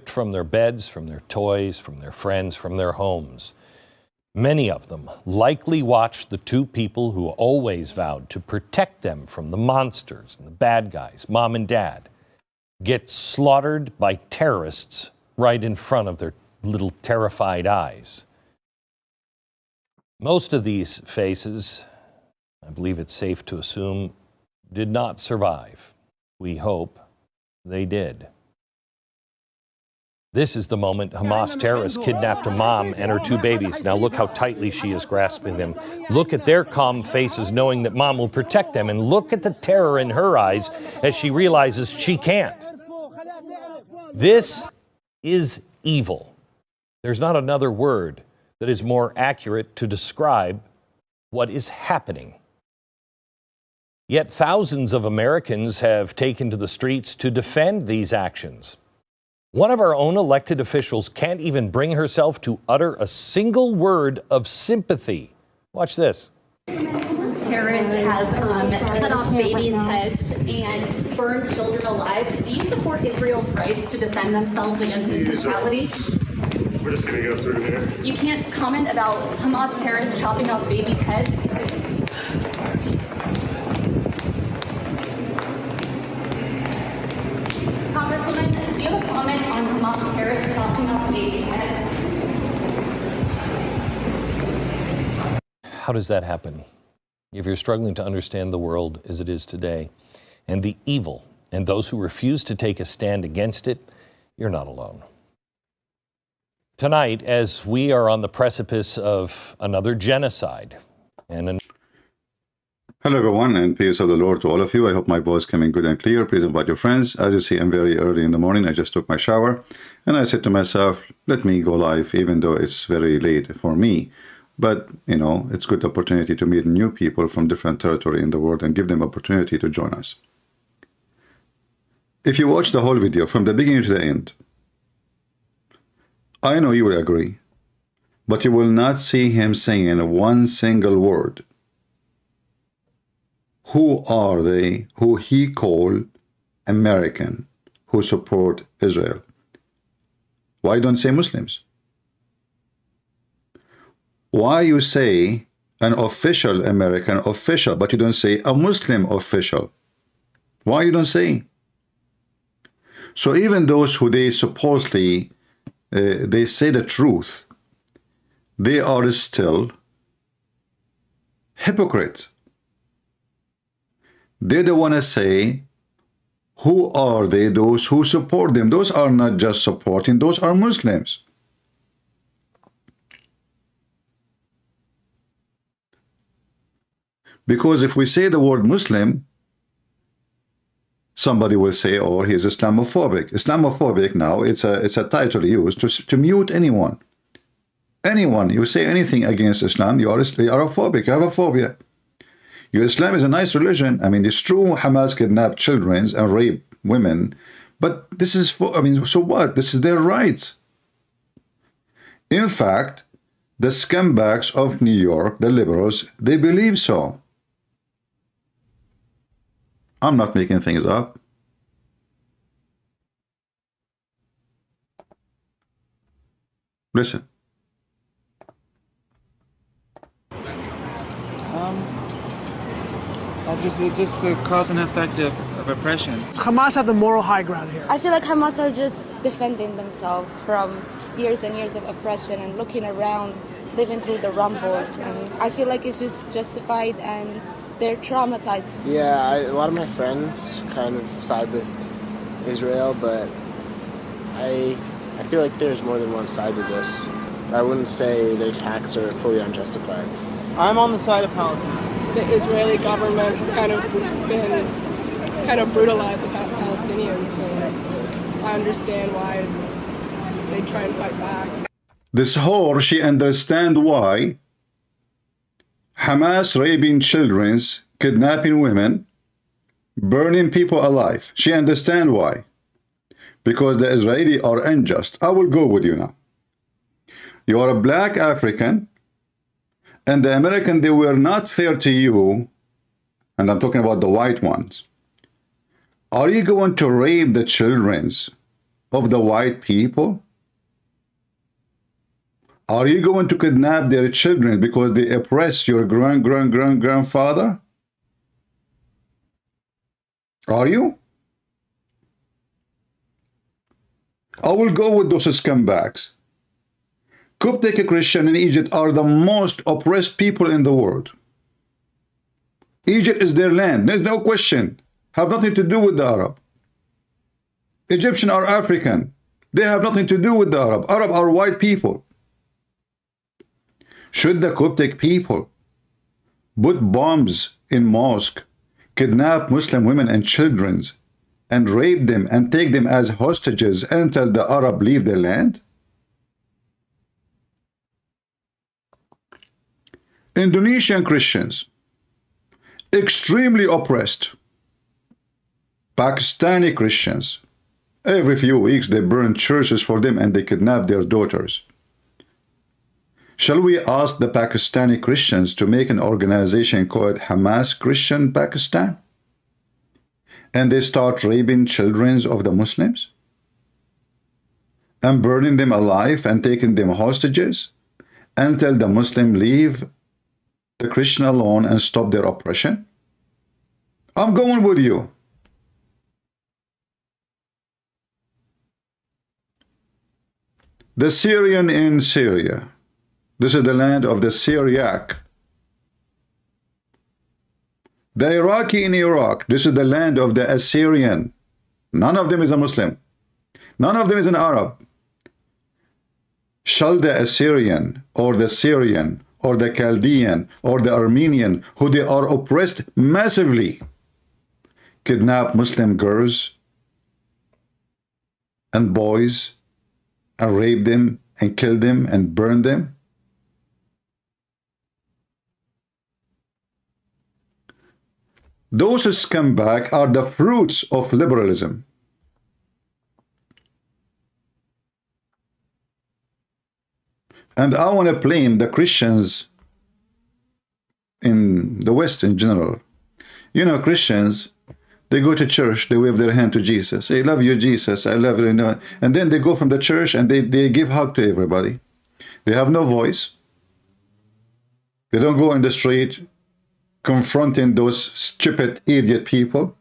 From their beds, from their toys, from their friends, from their homes. Many of them likely watched the two people who always vowed to protect them from the monsters and the bad guys, mom and dad, get slaughtered by terrorists right in front of their little terrified eyes. Most of these faces, I believe it's safe to assume, did not survive. We hope they did. This is the moment Hamas terrorists kidnapped a mom and her two babies. Now look how tightly she is grasping them. Look at their calm faces knowing that mom will protect them. And look at the terror in her eyes as she realizes she can't. This is evil. There's not another word that is more accurate to describe what is happening. Yet thousands of Americans have taken to the streets to defend these actions. One of our own elected officials can't even bring herself to utter a single word of sympathy. Watch this. Terrorists have cut off babies' heads and burned children alive. Do you support Israel's rights to defend themselves against this brutality? We're just going to go through here. You can't comment about Hamas terrorists chopping off babies' heads? Congresswoman, do you have a comment on Hamas terrorists chopping off babies' heads? How does that happen? If you're struggling to understand the world as it is today, and the evil, and those who refuse to take a stand against it, you're not alone. Tonight, as we are on the precipice of another genocide, and Hello everyone, and peace of the Lord to all of you. I hope my voice coming good and clear. Please invite your friends. As you see, I'm very early in the morning. I just took my shower, and I said to myself, let me go live, even though it's very late for me. But, you know, it's a good opportunity to meet new people from different territory in the world and give them opportunity to join us. If you watch the whole video from the beginning to the end, I know you will agree, but you will not see him saying one single word. Who are they who he called American, who support Israel? Why don't say Muslims? Why you say an official American official, but you don't say a Muslim official? Why you don't say? So even those who they supposedly, they say the truth, they are still hypocrites. They don't want to say, who are they, those who support them? Those are not just supporting, those are Muslims. Because if we say the word Muslim, somebody will say, oh, he's Islamophobic. Islamophobic now, it's a title used to mute anyone. Anyone, you say anything against Islam, you are phobic, you have a phobia. Your Islam is a nice religion. I mean, it's true Hamas kidnap children and rape women, but this is for, I mean, so what? This is their rights. In fact, the scumbags of New York, the liberals, they believe so. I'm not making things up. Listen. It's just the cause and effect of oppression. Hamas have the moral high ground here. I feel like Hamas are just defending themselves from years and years of oppression and looking around, living through the rumbles. And I feel like it's just justified and they're traumatized. Yeah, a lot of my friends kind of side with Israel, but I feel like there's more than one side to this. I wouldn't say the attacks are fully unjustified. I'm on the side of Palestine. The Israeli government has kind of brutalized the Palestinians, so I understand why they try and fight back. This whore, she understands why Hamas raping children, kidnapping women, burning people alive. She understands why. Because the Israeli are unjust. I will go with you now. You are a black African, and the American, they were not fair to you, and I'm talking about the white ones. Are you going to rape the children of the white people? Are you going to kidnap their children because they oppress your grandfather? Are you? I will go with those scumbags. Coptic Christians in Egypt are the most oppressed people in the world. Egypt is their land. There's no question. Have nothing to do with the Arab. Egyptians are African. They have nothing to do with the Arab. Arab are white people. Should the Coptic people put bombs in mosque, kidnap Muslim women and children, and rape them and take them as hostages until the Arab leave their land? Indonesian Christians, extremely oppressed. Pakistani Christians, every few weeks they burn churches for them and they kidnap their daughters. Shall we ask the Pakistani Christians to make an organization called Hamas Christian Pakistan? And they start raping children of the Muslims? And burning them alive and taking them hostages until the Muslim leave the Christian alone and stop their oppression? I'm going with you. The Syrian in Syria. This is the land of the Syriac. The Iraqi in Iraq. This is the land of the Assyrian. None of them is a Muslim. None of them is an Arab. Shall the Assyrian or the Syrian or the Chaldean or the Armenian, who they are oppressed massively, kidnap Muslim girls and boys and rape them and kill them and burn them? Those scumbags are the fruits of liberalism. And I want to blame the Christians in the West in general. You know, Christians, they go to church, they wave their hand to Jesus. I love you, Jesus, I love you. And then they go from the church and they give hug to everybody. They have no voice. They don't go in the street confronting those stupid, idiot people.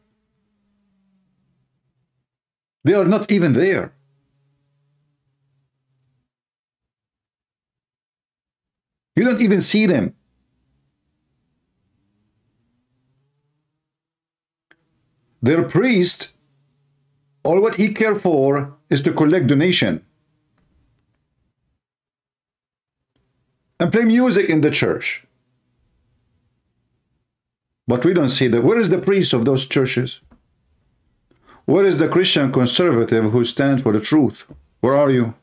They are not even there. You don't even see them. Their priest, all what he cares for is to collect donation and play music in the church. But we don't see that. Where is the priest of those churches? Where is the Christian conservative who stands for the truth? Where are you?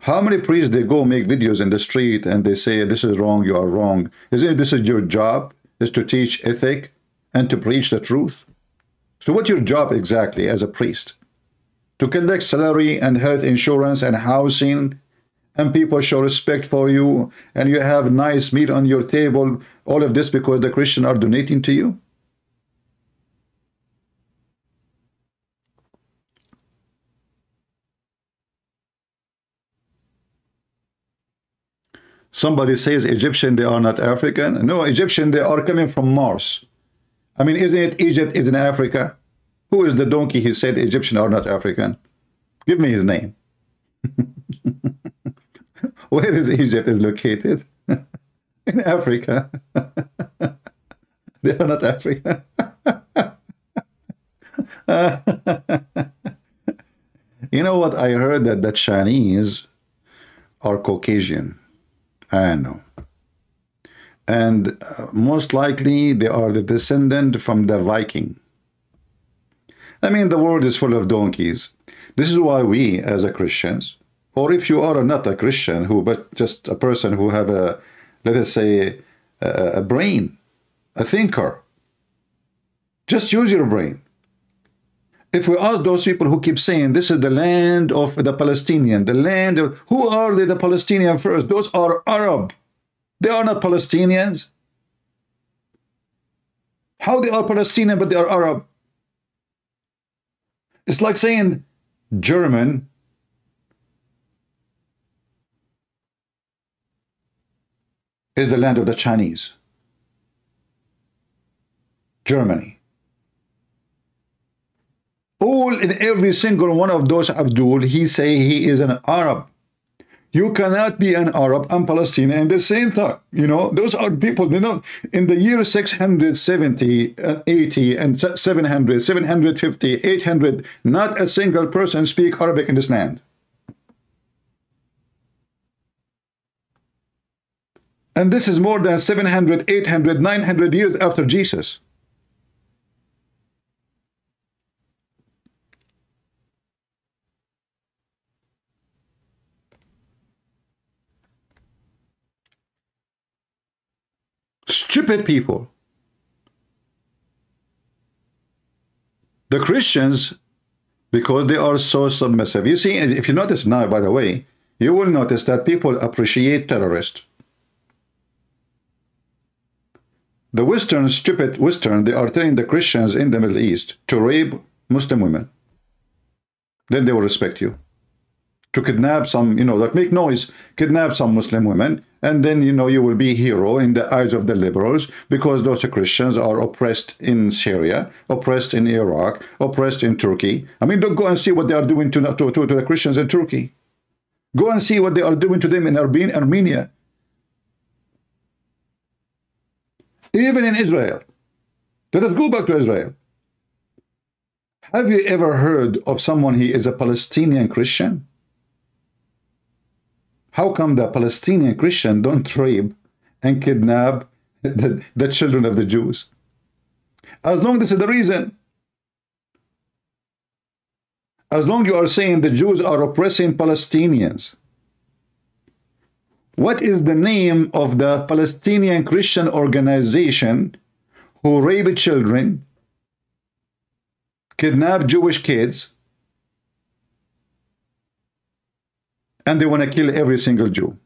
How many priests they go make videos in the street and they say, this is wrong, you are wrong? Isn't this is your job, is to teach ethic and to preach the truth? So what's your job exactly as a priest? To collect salary and health insurance and housing, and people show respect for you, and you have nice meat on your table, all of this because the Christians are donating to you? Somebody says Egyptian, they are not African. No, Egyptian, they are coming from Mars. I mean, isn't it Egypt is in Africa? Who is the donkey he said Egyptian are not African? Give me his name. Where is Egypt is located? In Africa. They are not African. You know what? I heard that the Chinese are Caucasian. I know. And most likely they are the descendant from the Viking. I mean, the world is full of donkeys. This is why we, as a Christians, or if you are not a Christian, but just a person who have a, let us say, a brain, a thinker, just use your brain. If we ask those people who keep saying this is the land of the Palestinian, the land of, who are they, the Palestinian first? Those are Arab. They are not Palestinians. How they are Palestinian but they are Arab? It's like saying German is the land of the Chinese. Germany. All in every single one of those Abdul, he say he is an Arab. You cannot be an Arab and Palestinian at the same time. You know, those are people, you know, in the year 670, 80, and 700, 750, 800, not a single person speak Arabic in this land. And this is more than 700, 800, 900 years after Jesus. Stupid people. The Christians, because they are so submissive. You see, if you notice now, by the way, you will notice that people appreciate terrorists. The Western, stupid Western, they are telling the Christians in the Middle East to rape Muslim women. Then they will respect you. To kidnap some, you know, like make noise, kidnap some Muslim women, and then, you know, you will be a hero in the eyes of the liberals because those Christians are oppressed in Syria, oppressed in Iraq, oppressed in Turkey. I mean, don't go and see what they are doing to the Christians in Turkey. Go and see what they are doing to them in Armenia. Even in Israel. Let us go back to Israel. Have you ever heard of someone he is a Palestinian Christian? How come the Palestinian Christian don't rape and kidnap the children of the Jews? As long as this is the reason. As long you are saying the Jews are oppressing Palestinians. What is the name of the Palestinian Christian organization who rape children, kidnap Jewish kids, and they want to kill every single Jew?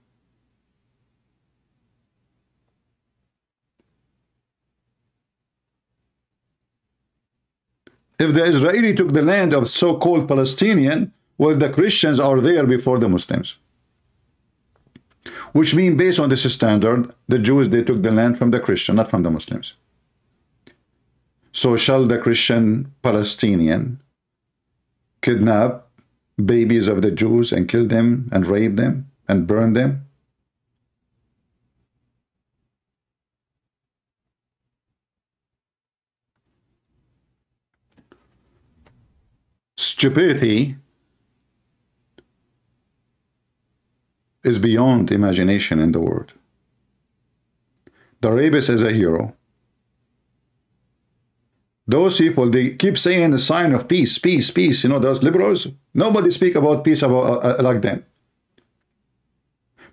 If the Israeli took the land of so-called Palestinian, well, the Christians are there before the Muslims. Which means, based on this standard, the Jews, they took the land from the Christian, not from the Muslims. So shall the Christian Palestinian kidnap babies of the Jews and kill them and rape them and burn them? Stupidity is beyond imagination in the world. The rapist is a hero. Those people, they keep saying the sign of peace, peace, peace. You know, those liberals, nobody speak about peace like them.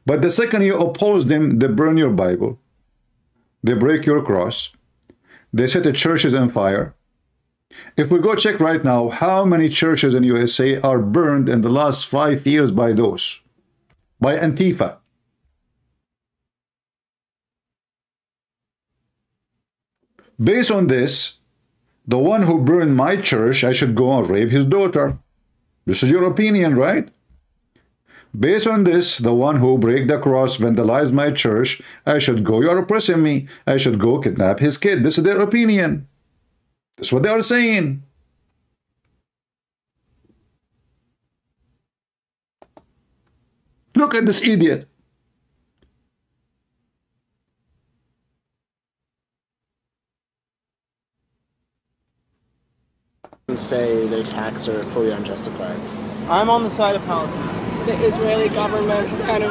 But the second you oppose them, they burn your Bible. They break your cross. They set the churches on fire. If we go check right now, how many churches in USA are burned in the last 5 years by those? By Antifa. Based on this, the one who burned my church, I should go and rape his daughter. This is your opinion, right? Based on this, the one who break the cross, vandalize my church, I should go, you are oppressing me, I should go kidnap his kid. This is their opinion. That's what they are saying. Look at this idiot. Say their attacks are fully unjustified. I'm on the side of Palestine. The Israeli government has kind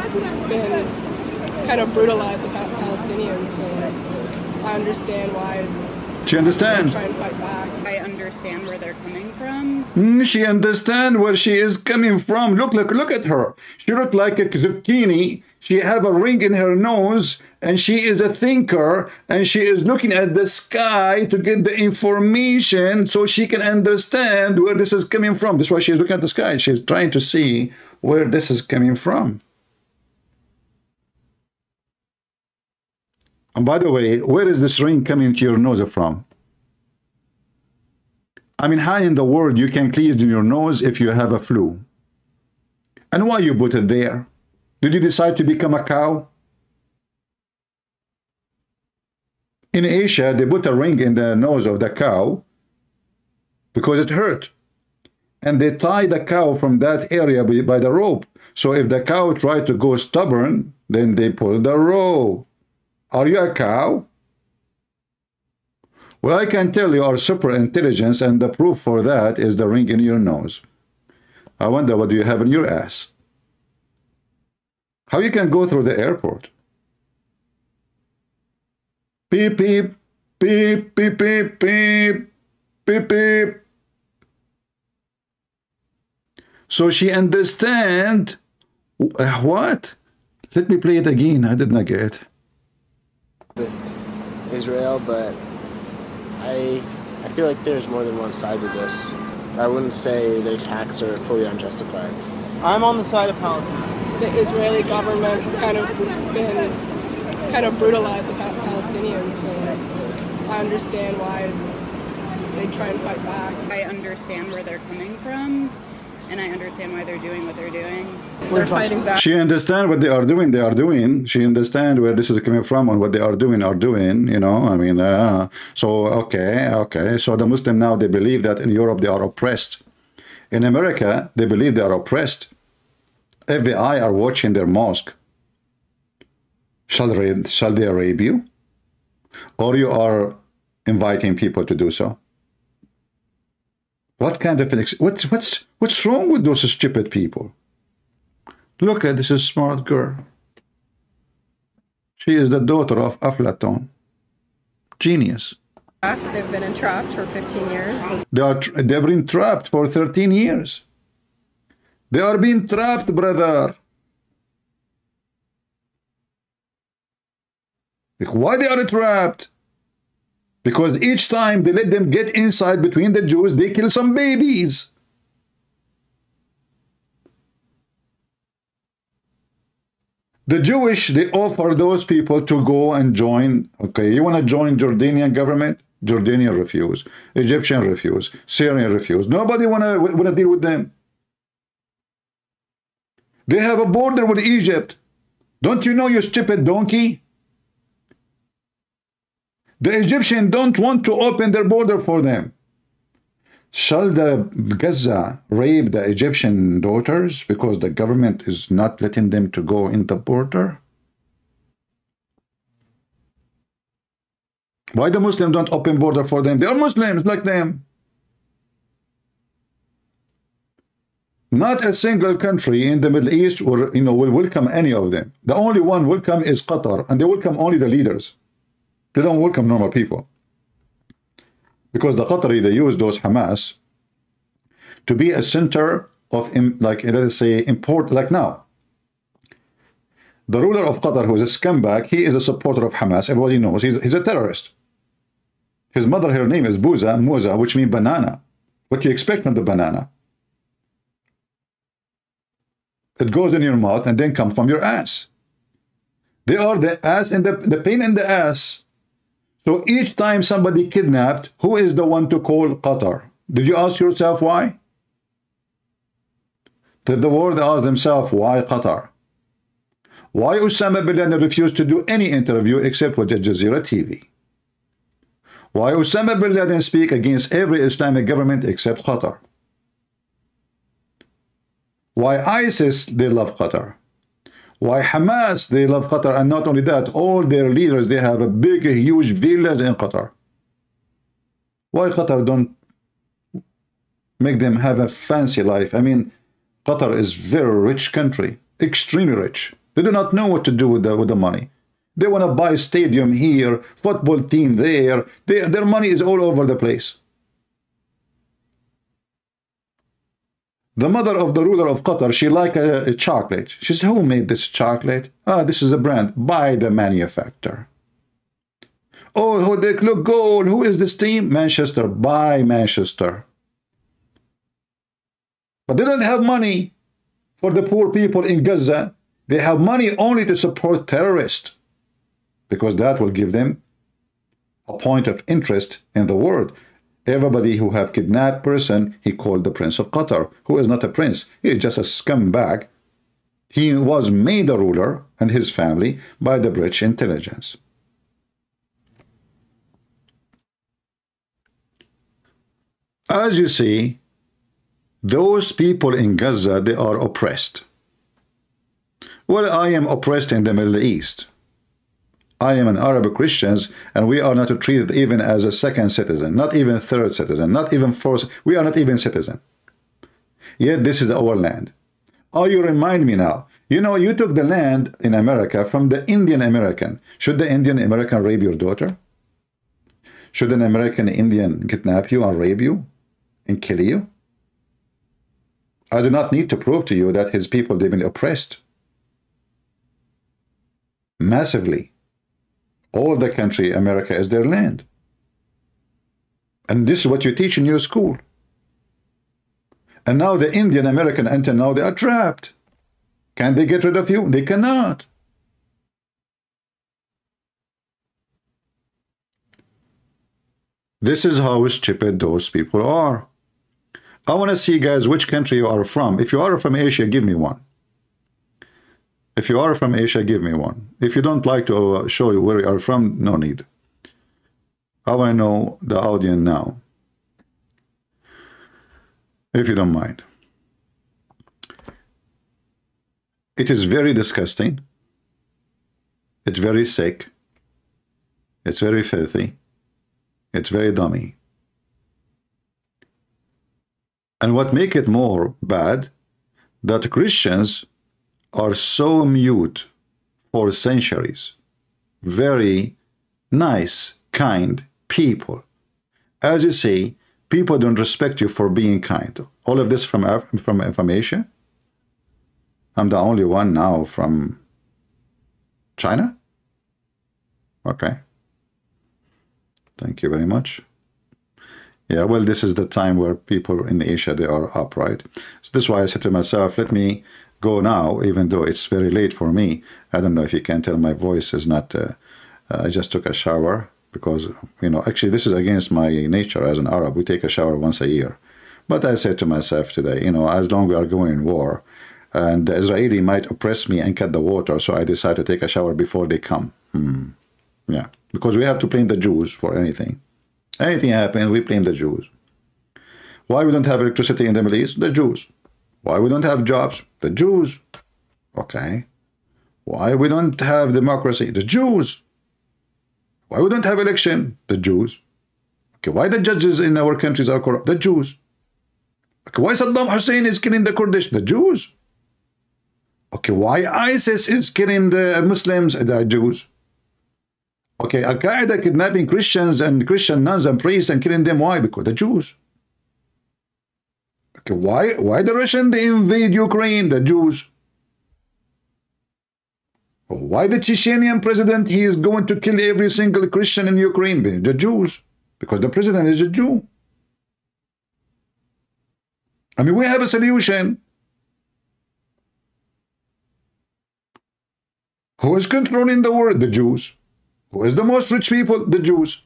of brutalized the Palestinians, so I understand why. Do you understand? Try and fight back. I understand where they're coming from. She understands where she is coming from. Look at her. She looks like a zucchini. She have a ring in her nose, and she is a thinker, and she is looking at the sky to get the information so she can understand where this is coming from. That's why she's looking at the sky. She's trying to see where this is coming from. And by the way, where is this ring coming to your nose from? I mean, how in the world you can clean your nose if you have a flu? And why you put it there? Did you decide to become a cow? In Asia, they put a ring in the nose of the cow because it hurt. And they tie the cow from that area by the rope. So if the cow tried to go stubborn, then they pull the rope. Are you a cow? Well, I can tell you are super intelligence, and the proof for that is the ring in your nose. I wonder what do you have in your ass? How you can go through the airport? Beep, beep, beep, beep, beep, beep, beep, beep. So she understand what? Let me play it again. I did not get it. With Israel, but I feel like there's more than one side to this. I wouldn't say the attacks are fully unjustified. I'm on the side of Palestine. The Israeli government has kind of brutalized the Palestinians, so I understand why they try and fight back. I understand where they're coming from, and I understand why they're doing what they're doing. They're fighting back. She understands what they are doing. She understands where this is coming from and what they are doing, you know. I mean, so, okay. So the Muslim now, they believe that in Europe they are oppressed. In America, they believe they are oppressed. FBI are watching their mosque. Shall they rape you? Or you are inviting people to do so? What kind of what's wrong with those stupid people? Look at this smart girl. She is the daughter of Aflaton. Genius. They've been entrapped for 15 years. They've been trapped for 13 years. They are being trapped, brother. Why they are trapped? Because each time they let them get inside between the Jews, they kill some babies. The Jewish, they offer those people to go and join. Okay, you want to join Jordanian government? Jordanian refuse. Egyptian refuse. Syrian refuse. Nobody want to deal with them. They have a border with Egypt. Don't you know, you stupid donkey? The Egyptians don't want to open their border for them. Shall the Gaza rape the Egyptian daughters because the government is not letting them to go in the border? Why the Muslims don't open border for them? They are Muslims like them. Not a single country in the Middle East will welcome any of them. The only one welcome is Qatar, and they welcome only the leaders. They don't welcome normal people. Because the Qatari, they use those Hamas to be a center of, like, let us say, import, like now. The ruler of Qatar, who is a scumbag, he is a supporter of Hamas. Everybody knows he's a terrorist. His mother, her name is Muza, which means banana. What do you expect from the banana? It goes in your mouth and then comes from your ass. They are the ass and the pain in the ass. So each time somebody kidnapped, who is the one to call Qatar? Did you ask yourself why? Did the world ask themselves why Qatar? Why Osama bin Laden refused to do any interview except with Al Jazeera TV? Why Osama bin Laden speak against every Islamic government except Qatar? Why ISIS, they love Qatar? Why Hamas, they love Qatar? And not only that, all their leaders, they have a big, huge villas in Qatar. Why Qatar don't make them have a fancy life? I mean, Qatar is very rich country, extremely rich. They do not know what to do with the money. They want to buy stadium here, football team there. Their money is all over the place. The mother of the ruler of Qatar, she liked a chocolate. She said, who made this chocolate? Ah, this is a brand. Buy the manufacturer. Oh, they look gold. Who is this team? Manchester. Buy Manchester. But they don't have money for the poor people in Gaza. They have money only to support terrorists, because that will give them a point of interest in the world. Everybody who have kidnapped person, he called the Prince of Qatar, who is not a prince. He is just a scumbag. He was made a ruler and his family by the British intelligence. As you see, those people in Gaza, they are oppressed. Well, I am oppressed in the Middle East. I am an Arab Christian, and we are not treated even as a second citizen, not even third citizen, not even fourth. We are not even citizen. Yet this is our land. Oh, you remind me now. You know, you took the land in America from the Indian American. Should the Indian American rape your daughter? Should an American Indian kidnap you and rape you and kill you? I do not need to prove to you that his people, they've been oppressed massively. All the country, America, is their land. And this is what you teach in your school. And now the Indian American, until now, they are trapped. Can they get rid of you? They cannot. This is how stupid those people are. I want to see, guys, which country you are from. If you are from Asia, give me one. If you are from Asia, give me one. If you don't like to show you where you are from, no need. I want to know the audience now, if you don't mind. It is very disgusting. It's very sick. It's very filthy. It's very dummy. And what makes it more bad, that Christians are so mute for centuries. Very nice, kind people. As you see, people don't respect you for being kind. All of this from Asia? I'm the only one now from China? Okay. Thank you very much. Yeah, well, this is the time where people in Asia, they are upright. So this is why I said to myself, let me go now, even though it's very late for me. I don't know if you can tell my voice is not, I just took a shower because, you know, actually this is against my nature as an Arab. We take a shower once a year. But I said to myself today, you know, as long as we are going in war, and the Israeli might oppress me and cut the water, so I decided to take a shower before they come. Yeah, because we have to blame the Jews for anything. Anything happens, we blame the Jews. Why we don't have electricity in the Middle East? The Jews. Why we don't have jobs? The Jews. Okay. Why we don't have democracy? The Jews. Why we don't have election? The Jews. Okay. Why the judges in our countries are corrupt? The Jews. Okay. Why Saddam Hussein is killing the Kurdish? The Jews. Okay. Why ISIS is killing the Muslims? The Jews. Okay. Al-Qaeda kidnapping Christians and Christian nuns and priests and killing them. Why? Because the Jews. Okay, why the Russian they invade Ukraine? The Jews. Why the Chechenian president he is going to kill every single Christian in Ukraine? The Jews. Because the president is a Jew. I mean, we have a solution. Who is controlling the world? The Jews. Who is the most rich people? The Jews.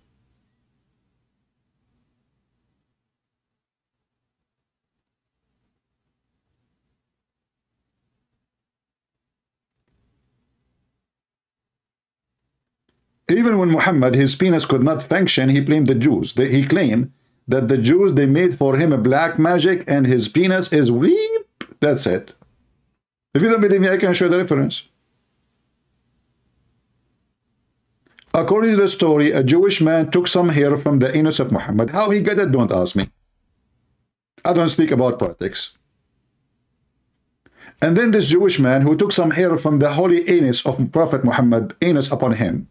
Even when Muhammad, his penis could not function, he blamed the Jews. He claimed that the Jews, they made for him a black magic and his penis is weep. That's it. If you don't believe me, I can show the reference. According to the story, a Jewish man took some hair from the anus of Muhammad. How he got it, don't ask me. I don't speak about politics. And then this Jewish man who took some hair from the holy anus of Prophet Muhammad, anus upon him,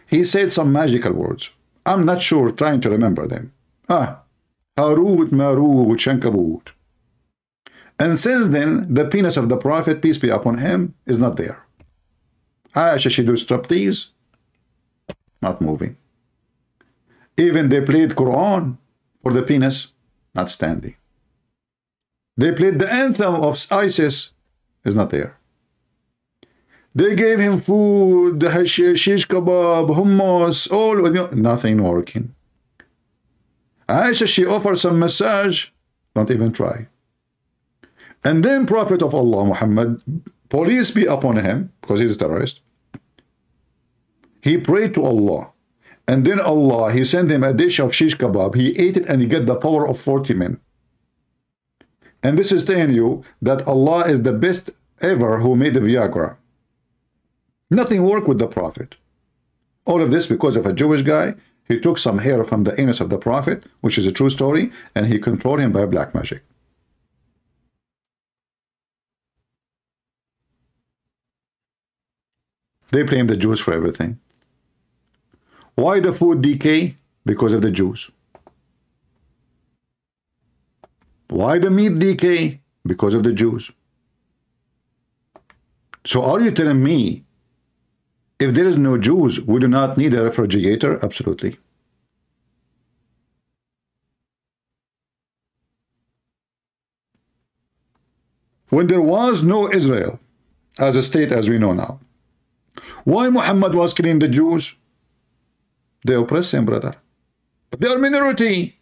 he said some magical words. I'm not sure, trying to remember them. Harut, Marut, Shankabut. And since then, the penis of the Prophet, peace be upon him, is not there. Aisha, she do striptease, not moving. Even they played Quran for the penis, not standing. They played the anthem of ISIS, is not there. They gave him food, shish kebab, hummus, all, nothing working. Aisha, she offers some massage. Don't even try. And then Prophet of Allah, Muhammad, police be upon him, because he's a terrorist. He prayed to Allah. And then Allah, he sent him a dish of shish kebab. He ate it and he got the power of 40 men. And this is telling you that Allah is the best ever who made the Viagra. Nothing worked with the Prophet. All of this because of a Jewish guy. He took some hair from the anus of the Prophet, which is a true story, and he controlled him by black magic. They blame the Jews for everything. Why the food decay? Because of the Jews. Why the meat decay? Because of the Jews. So are you telling me if there is no Jews, we do not need a refrigerator? Absolutely. When there was no Israel as a state as we know now, why Muhammad was killing the Jews? They oppress him, brother. But they are minority.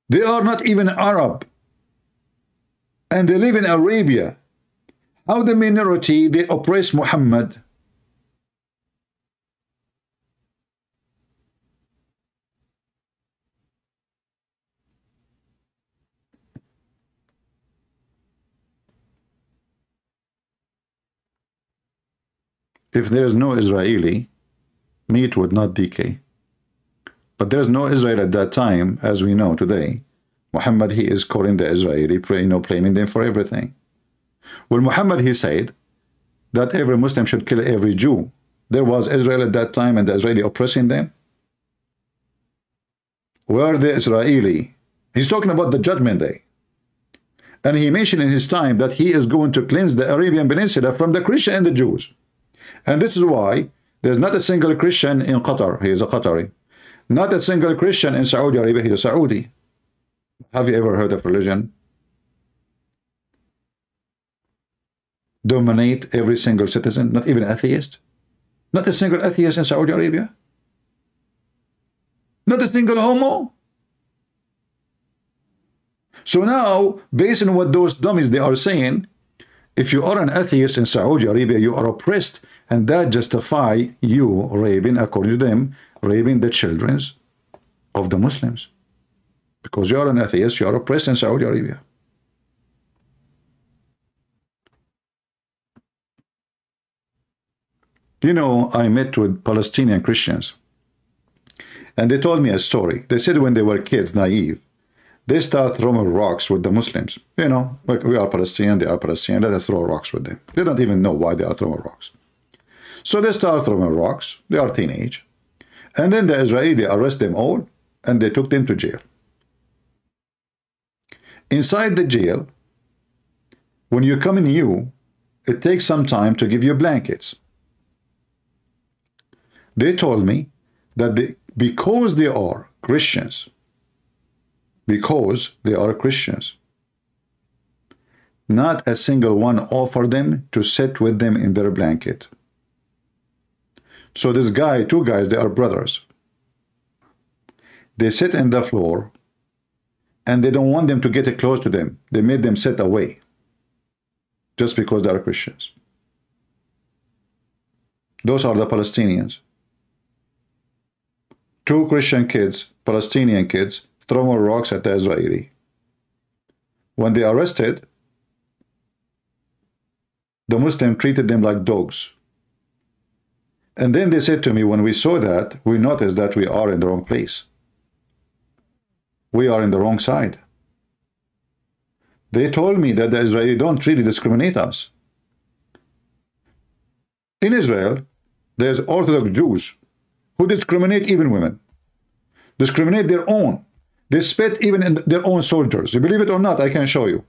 They are not even Arab. And they live in Arabia. How the minority, they oppress Muhammad? If there is no Israeli, meat would not decay. But there is no Israel at that time, as we know today. Muhammad, he is calling the Israeli, blaming them for everything. Well, Muhammad, he said that every Muslim should kill every Jew. There was Israel at that time and the Israeli oppressing them. Where the Israeli? He's talking about the judgment day. And he mentioned in his time that he is going to cleanse the Arabian Peninsula from the Christian and the Jews. And this is why there's not a single Christian in Qatar. He is a Qatari. Not a single Christian in Saudi Arabia. He's a Saudi. Have you ever heard of religion dominate every single citizen? Not even atheist. Not a single atheist in Saudi Arabia. Not a single homo. So now, based on what those dummies they are saying, if you are an atheist in Saudi Arabia, you are oppressed, and that justify you raping, according to them, raping the children of the Muslims. Because you are an atheist, you are oppressed in Saudi Arabia. You know, I met with Palestinian Christians, and they told me a story. They said when they were kids, naive, they start throwing rocks with the Muslims. You know, we are Palestinian, they are Palestinian, let us throw rocks with them. They don't even know why they are throwing rocks. So they start throwing rocks, they are teenage. And then the Israeli, they arrest them all, and they took them to jail. Inside the jail, when you come in new, it takes some time to give you blankets. They told me that because they are Christians, not a single one offered them to sit with them in their blanket. So this guy, two guys, they are brothers. They sit in the floor, and they don't want them to get close to them. They made them sit away, just because they are Christians. Those are the Palestinians. Two Christian kids, Palestinian kids, throwing rocks at the Israeli. When they arrested, the Muslim treated them like dogs. And then they said to me, when we saw that, we noticed that we are in the wrong place. We are in the wrong side. They told me that the Israeli don't really discriminate us. In Israel, there's Orthodox Jews who discriminate even women. Discriminate their own. They spit even in their own soldiers. You believe it or not, I can show you.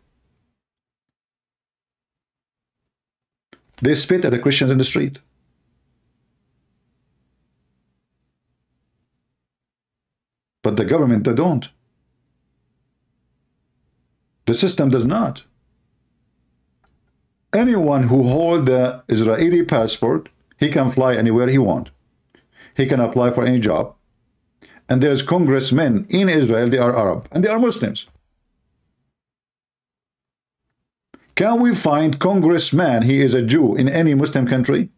They spit at the Christians in the street. But the government, they don't. The system does not. Anyone who holds the Israeli passport, he can fly anywhere he wants. He can apply for any job. and there's congressmen in Israel, they are Arab, and they are Muslims. Can we find congressman, he is a Jew, in any Muslim country?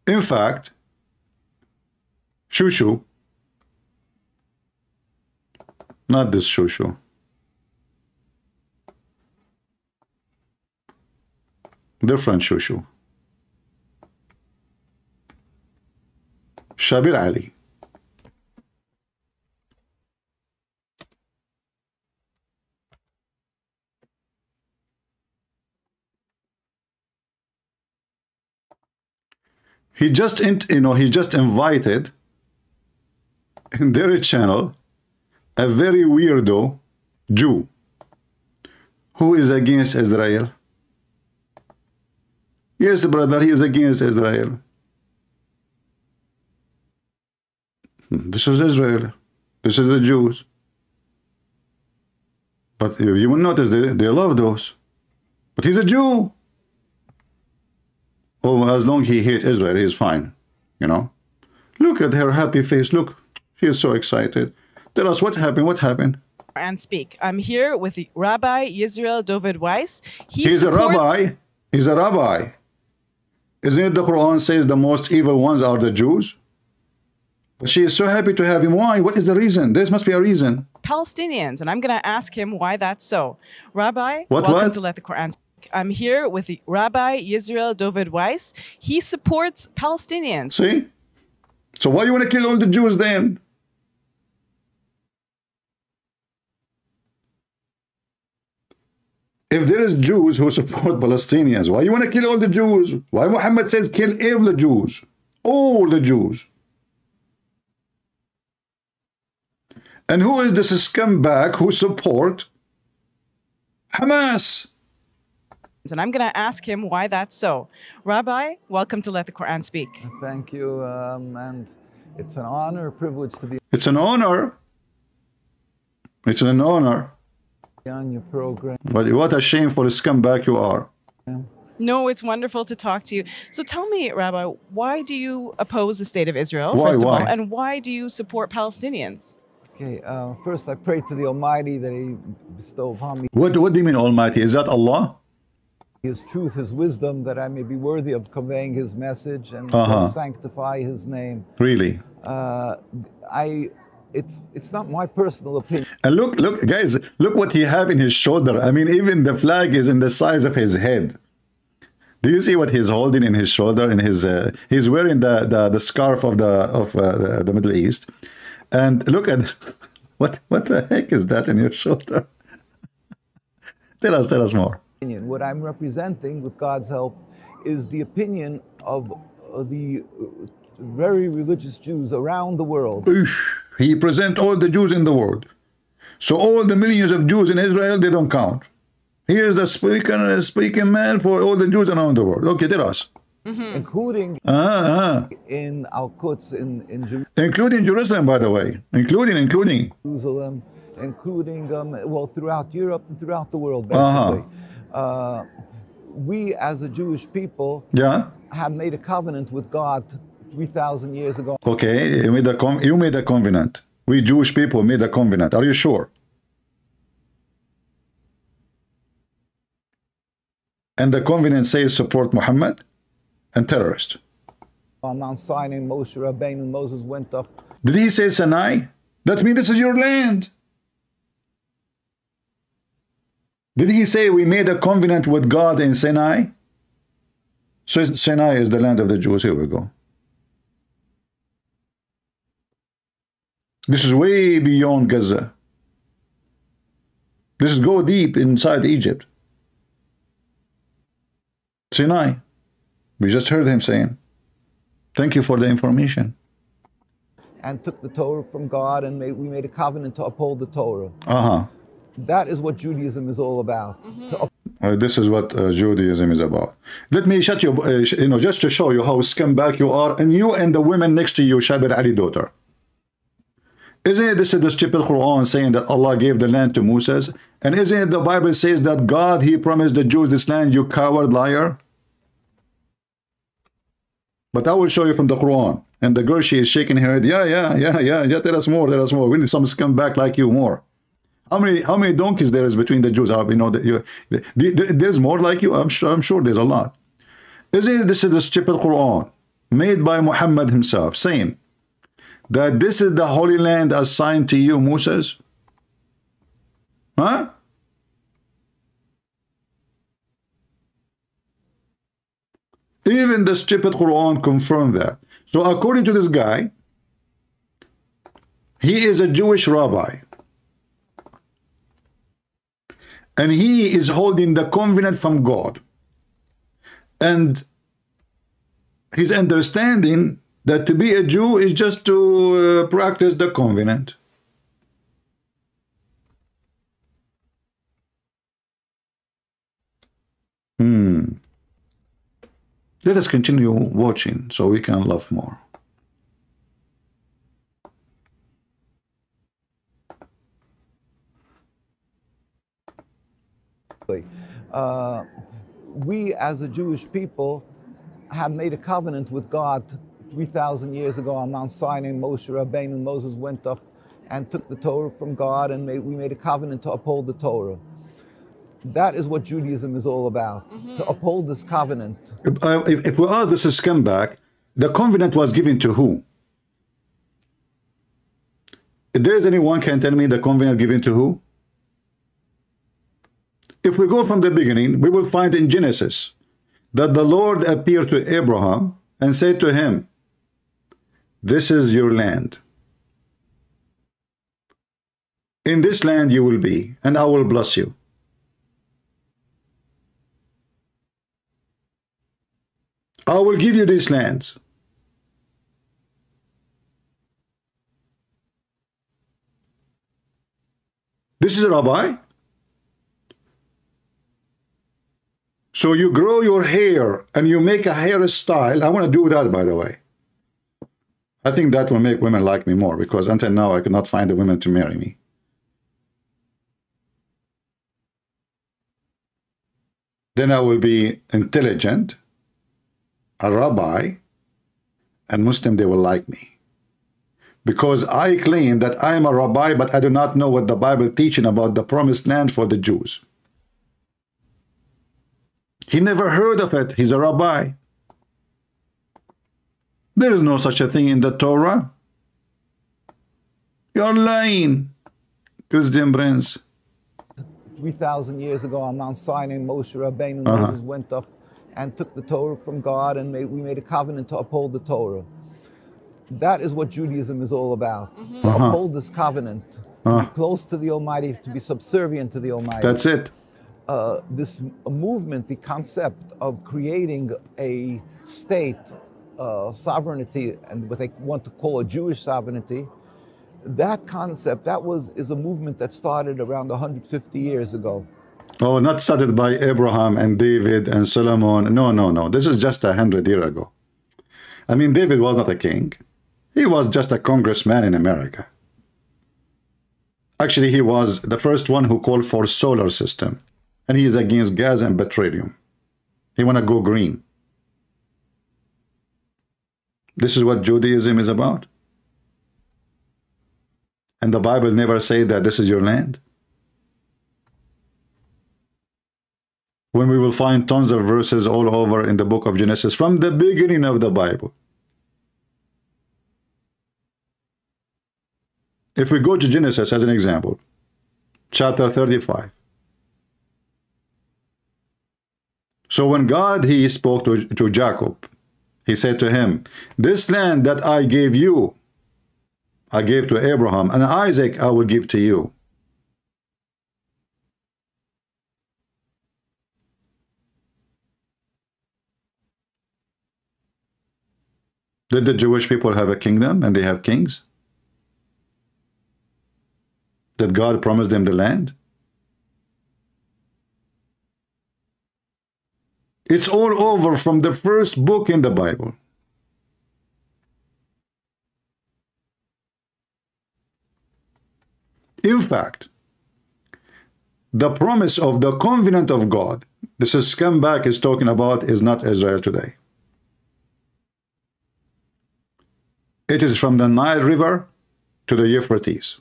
In fact, Shushu, not this Shushu, different Shushu, Shabir Ali. He just, he just invited in their channel a very weirdo Jew who is against Israel. Yes, brother, he is against Israel. This is Israel. This is the Jews. But you will notice they love those. But he's a Jew. Oh, as long as he hates Israel, he's fine. You know? Look at her happy face. Look. She is so excited. Tell us what happened. What happened? And speak. I'm here with Rabbi Yisrael David Weiss. He's a rabbi. He's a rabbi. Isn't it the Quran says the most evil ones are the Jews? But she is so happy to have him. Why? What is the reason? There must be a reason. Palestinians, and I'm going to ask him why that's so. Rabbi, welcome to Let the Quran Speak. I'm here with Rabbi Yisrael David Weiss. He supports Palestinians. See? So why you want to kill all the Jews then? If there is Jews who support Palestinians, why you want to kill all the Jews? Why Muhammad says kill all the Jews? All the Jews. And who is this scumbag who support Hamas? And I'm going to ask him why that's so. Rabbi, welcome to Let the Quran Speak. Thank you, and it's an honor, privilege to be. It's an honor. It's an honor. On your program. But what a shameful scumbag you are. No, it's wonderful to talk to you. So tell me, Rabbi, why do you oppose the state of Israel, why, first of why? all, and why do you support Palestinians? Okay, first I pray to the Almighty that He bestow upon me. What do you mean Almighty? Is that Allah? His truth, His wisdom, that I may be worthy of conveying His message and so sanctify His name. Really? It's not my personal opinion. And look, guys, look what he have in his shoulder. I mean, even the flag is in the size of his head. Do you see what he's holding in his shoulder? In his, he's wearing the scarf of the Middle East. And look at what the heck is that in your shoulder? Tell us more. What I'm representing, with God's help, is the opinion of the very religious Jews around the world. He presents all the Jews in the world. So all the millions of Jews in Israel, they don't count. He is the speaking man for all the Jews around the world. Okay, tell us. Including in Al-Quds, in Jerusalem. Including Jerusalem, by the way. Including. Jerusalem, including, well, throughout Europe and throughout the world, basically. We, as a Jewish people, have made a covenant with God 3,000 years ago. Okay, you made a covenant. We Jewish people made a covenant. Are you sure? And the covenant says support Muhammad and terrorists. On Mount Sinai, Moshe Rabbeinu, Moses went up. Did he say Sinai? That means this is your land. Did he say we made a covenant with God in Sinai? So Sinai is the land of the Jews. Here we go. This is way beyond Gaza. This is go deep inside Egypt. Sinai. We just heard him saying, thank you for the information. And took the Torah from God, and we made a covenant to uphold the Torah. That is what Judaism is all about. This is what Judaism is about. Let me shut you, just to show you how scumbag you are, and you and the women next to you, Shabir Ali daughter. Isn't it this is the stupid Quran saying that Allah gave the land to Moses? And isn't it the Bible says that God, he promised the Jews this land, you coward liar? But I will show you from the Quran. And the girl, she is shaking her head. Yeah, tell us more, tell us more. We need some scumbag like you more. How many donkeys there is between the Jews? You know, there's more like you. I'm sure there's a lot. Isn't it this is the stupid Quran made by Muhammad himself saying that this is the Holy Land assigned to you, Moses? Huh? Even the stupid Quran confirmed that. So according to this guy, he is a Jewish rabbi. And he is holding the covenant from God. And his understanding that to be a Jew is just to practice the covenant. Let us continue watching so we can love more. We as a Jewish people have made a covenant with God 3,000 years ago on Mount Sinai. Moshe Rabbeinu and Moses went up and took the Torah from God, and we made a covenant to uphold the Torah. That is what Judaism is all about, to uphold this covenant. If we ask this scumbag, the covenant was given to who? If there is anyone can tell me the covenant given to who? If we go from the beginning, we will find in Genesis that the Lord appeared to Abraham and said to him, this is your land. In this land you will be, and I will bless you. I will give you these lands. This is a rabbi. So you grow your hair and you make a hairstyle. I want to do that, by the way. I think that will make women like me more, because until now I could not find a woman to marry me. Then I will be intelligent, a rabbi, and Muslim, they will like me. Because I claim that I am a rabbi, but I do not know what the Bible teaching about the promised land for the Jews. He never heard of it. He's a rabbi. There is no such a thing in the Torah. You're lying, Christian Prince. 3,000 years ago on Mount Sinai, Moshe Rabbeinu and Moses went up and took the Torah from God, and we made a covenant to uphold the Torah. That is what Judaism is all about, to uphold this covenant, to be close to the Almighty, to be subservient to the Almighty. That's it. This movement, the concept of creating a state sovereignty, and what they want to call a Jewish sovereignty, that concept, is a movement that started around 150 years ago. Oh, not started by Abraham and David and Solomon. No. This is just 100 years ago. I mean, David was not a king. He was just a congressman in America. Actually, he was the first one who called for solar system. And he is against gas and petroleum. He want to go green. This is what Judaism is about. And the Bible never said that this is your land. When we will find tons of verses all over in the book of Genesis from the beginning of the Bible. If we go to Genesis as an example, chapter 35. So when God, he spoke to Jacob, he said to him, this land that I gave you, I gave to Abraham, and Isaac I will give to you. Did the Jewish people have a kingdom and they have kings? Did God promise them the land? It's all over from the first book in the Bible. fact, the promise of the covenant of God, this is scumbag is talking about, is not Israel today. It is from the Nile River to the Euphrates.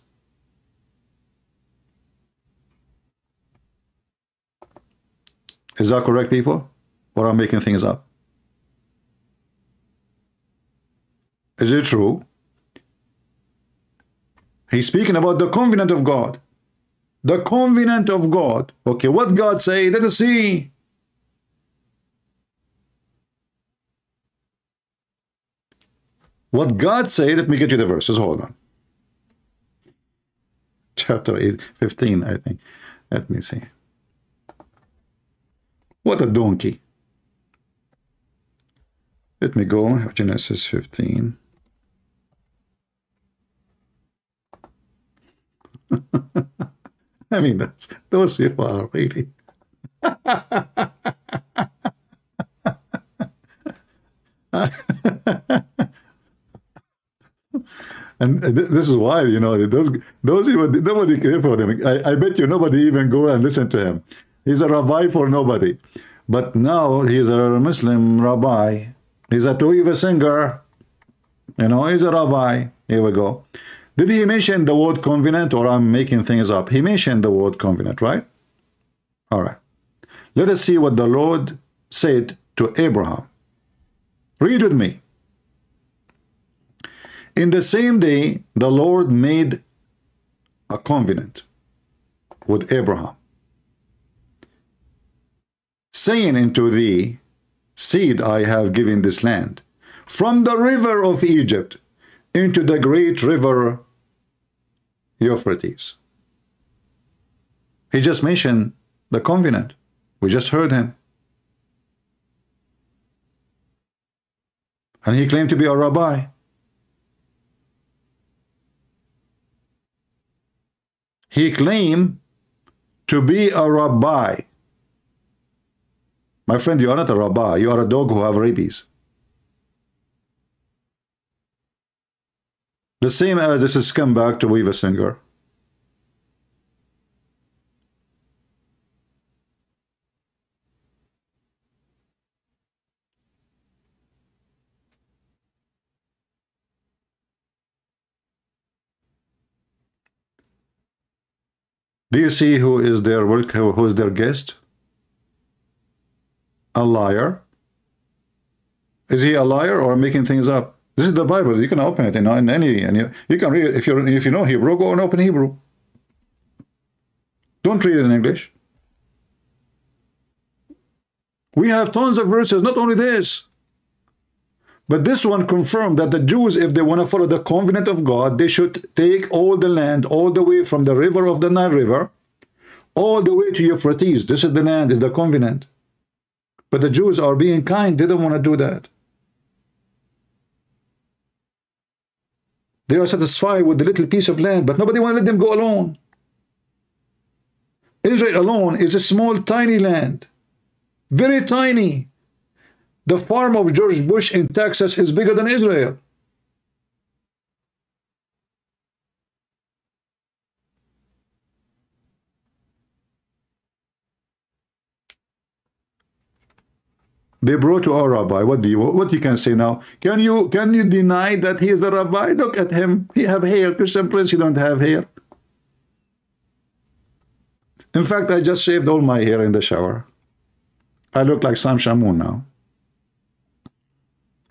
Is that correct, people? Or I'm making things up? Is it true? He's speaking about the covenant of God. The covenant of God. Okay, what God say? Let us see. What God say, let me get you the verses. Hold on. Chapter 15, I think. Let me see. What a donkey. Let me go. Genesis 15. I mean, those people are really... And this is why, you know, those people, nobody cares for them. I bet you nobody even go and listen to him. He's a rabbi for nobody. But now he's a Muslim rabbi. He's a two-year singer. You know, he's a rabbi. Here we go. Did he mention the word covenant, or I'm making things up? He mentioned the word covenant, right? All right. Let us see what the Lord said to Abraham. Read with me. In the same day, the Lord made a covenant with Abraham, saying unto thee, seed I have given this land, from the river of Egypt into the great river Euphrates. He just mentioned the covenant. We just heard him. And he claimed to be a rabbi. He claimed to be a rabbi. My friend, you are not a rabbi. You are a dog who have rabies. The same as this is scumbag to weave a singer. Do you see who is their who is their guest? A liar. Is he a liar or making things up? This is the Bible. You can open it in any, and you can read it. If you know Hebrew, go and open Hebrew. Don't read it in English. We have tons of verses, not only this. But this one confirmed that the Jews, if they want to follow the covenant of God, they should take all the land, all the way from the river of the Nile River, all the way to Euphrates. This is the land, is the covenant. But the Jews are being kind. They don't want to do that. They are satisfied with the little piece of land, but nobody want to let them go alone. Israel alone is a small, tiny land. Very tiny. The farm of George Bush in Texas is bigger than Israel. They brought to our rabbi. What you can say now? Can you deny that he is the rabbi? Look at him. He have hair. Christian Prince, he don't have hair. In fact, I just shaved all my hair in the shower. I look like Sam Shamoun now.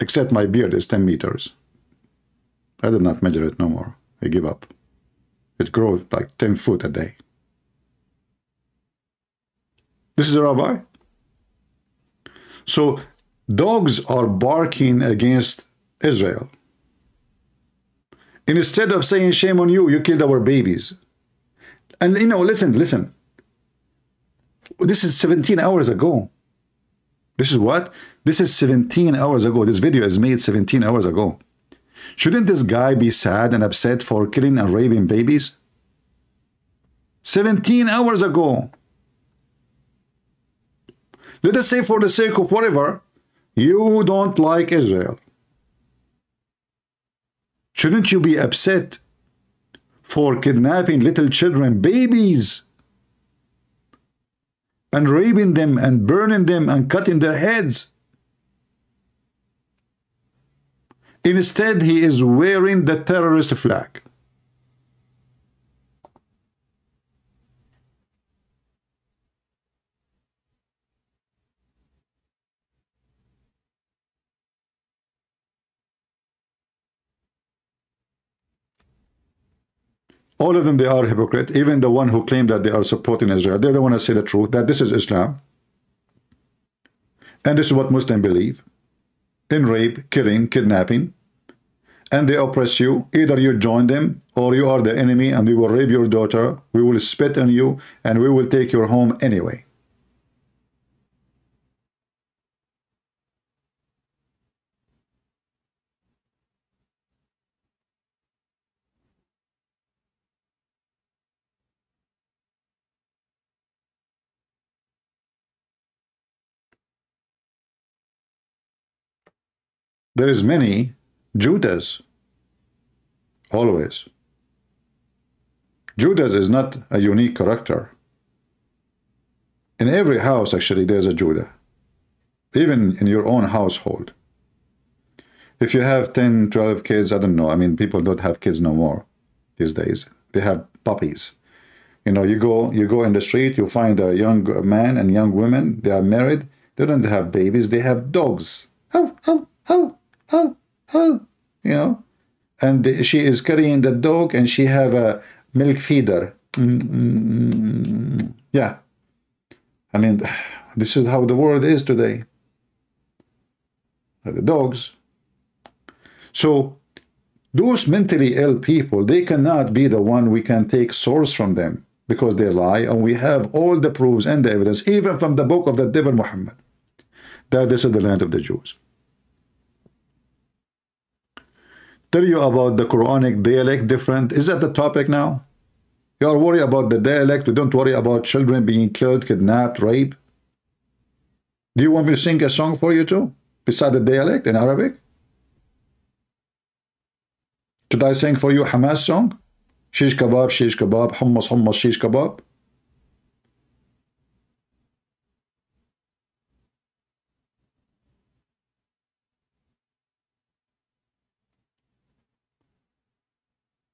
Except my beard is 10 meters. I did not measure it no more. I give up. It grows like 10 foot a day. This is a rabbi. So dogs are barking against Israel. And instead of saying, shame on you, you killed our babies. And you know, listen. This is 17 hours ago. This is what? This is 17 hours ago. This video is made 17 hours ago. Shouldn't this guy be sad and upset for killing and raping babies? 17 hours ago. Let us say, for the sake of whatever, you don't like Israel. Shouldn't you be upset for kidnapping little children, babies, and raping them and burning them and cutting their heads. Instead, he is wearing the terrorist flag. All of them, they are hypocrite. Even the one who claimed that they are supporting Israel, they don't want to say the truth, that this is Islam. And this is what Muslims believe. In rape, killing, kidnapping. And they oppress you. Either you join them, or you are the enemy, and we will rape your daughter, we will spit on you, and we will take your home anyway. There is many Judas, always. Judas is not a unique character. In every house, actually, there's a Judah. Even in your own household. If you have 10, 12 kids, I don't know. I mean, people don't have kids no more these days. They have puppies. You know, you go in the street, you find a young man and young women, they are married. They don't have babies, they have dogs. How, you know, and she is carrying the dog and she have a milk feeder. Yeah, I mean, this is how the world is today. The dogs. So those mentally ill people, they cannot be the one we can take source from them, because they lie, and we have all the proofs and the evidence, even from the book of the devil Muhammad, that this is the land of the Jews. Tell you about the Quranic dialect different. Is that the topic now? You are worried about the dialect. We don't worry about children being killed, kidnapped, raped. Do you want me to sing a song for you too, beside the dialect in Arabic? Should I sing for you Hamas song? Shish kebab, hummus, hummus, shish kebab.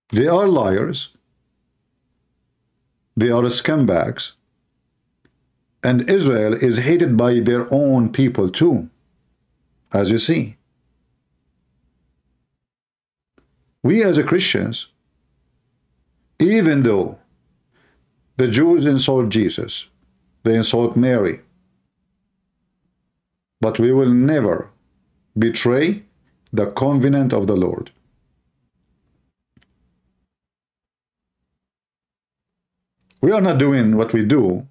They are liars. They are scumbags. And Israel is hated by their own people too, as you see. We as Christians, even though the Jews insult Jesus, they insult Mary, but we will never betray the covenant of the Lord. We are not doing what we do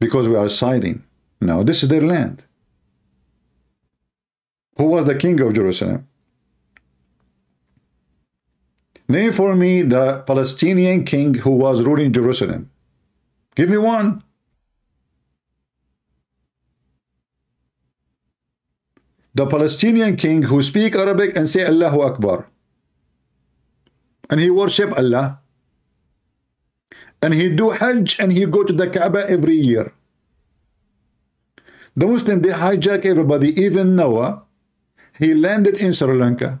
because we are siding. No, this is their land. Who was the king of Jerusalem? Name for me the Palestinian king who was ruling Jerusalem. Give me one. The Palestinian king who speak Arabic and say Allahu Akbar. And he worship Allah. And he do Hajj and he go to the Kaaba every year. The Muslim, they hijack everybody. Even Noah, he landed in Sri Lanka.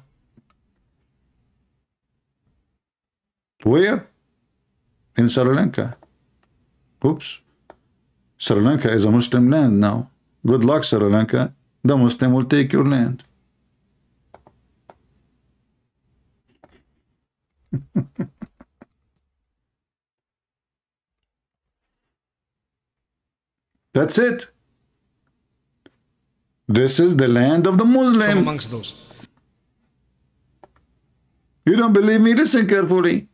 Where? In Sri Lanka. Oops. Sri Lanka is a Muslim land now. Good luck, Sri Lanka. The Muslim will take your land. That's it. This is the land of the Muslim. From amongst those. You don't believe me? Listen carefully.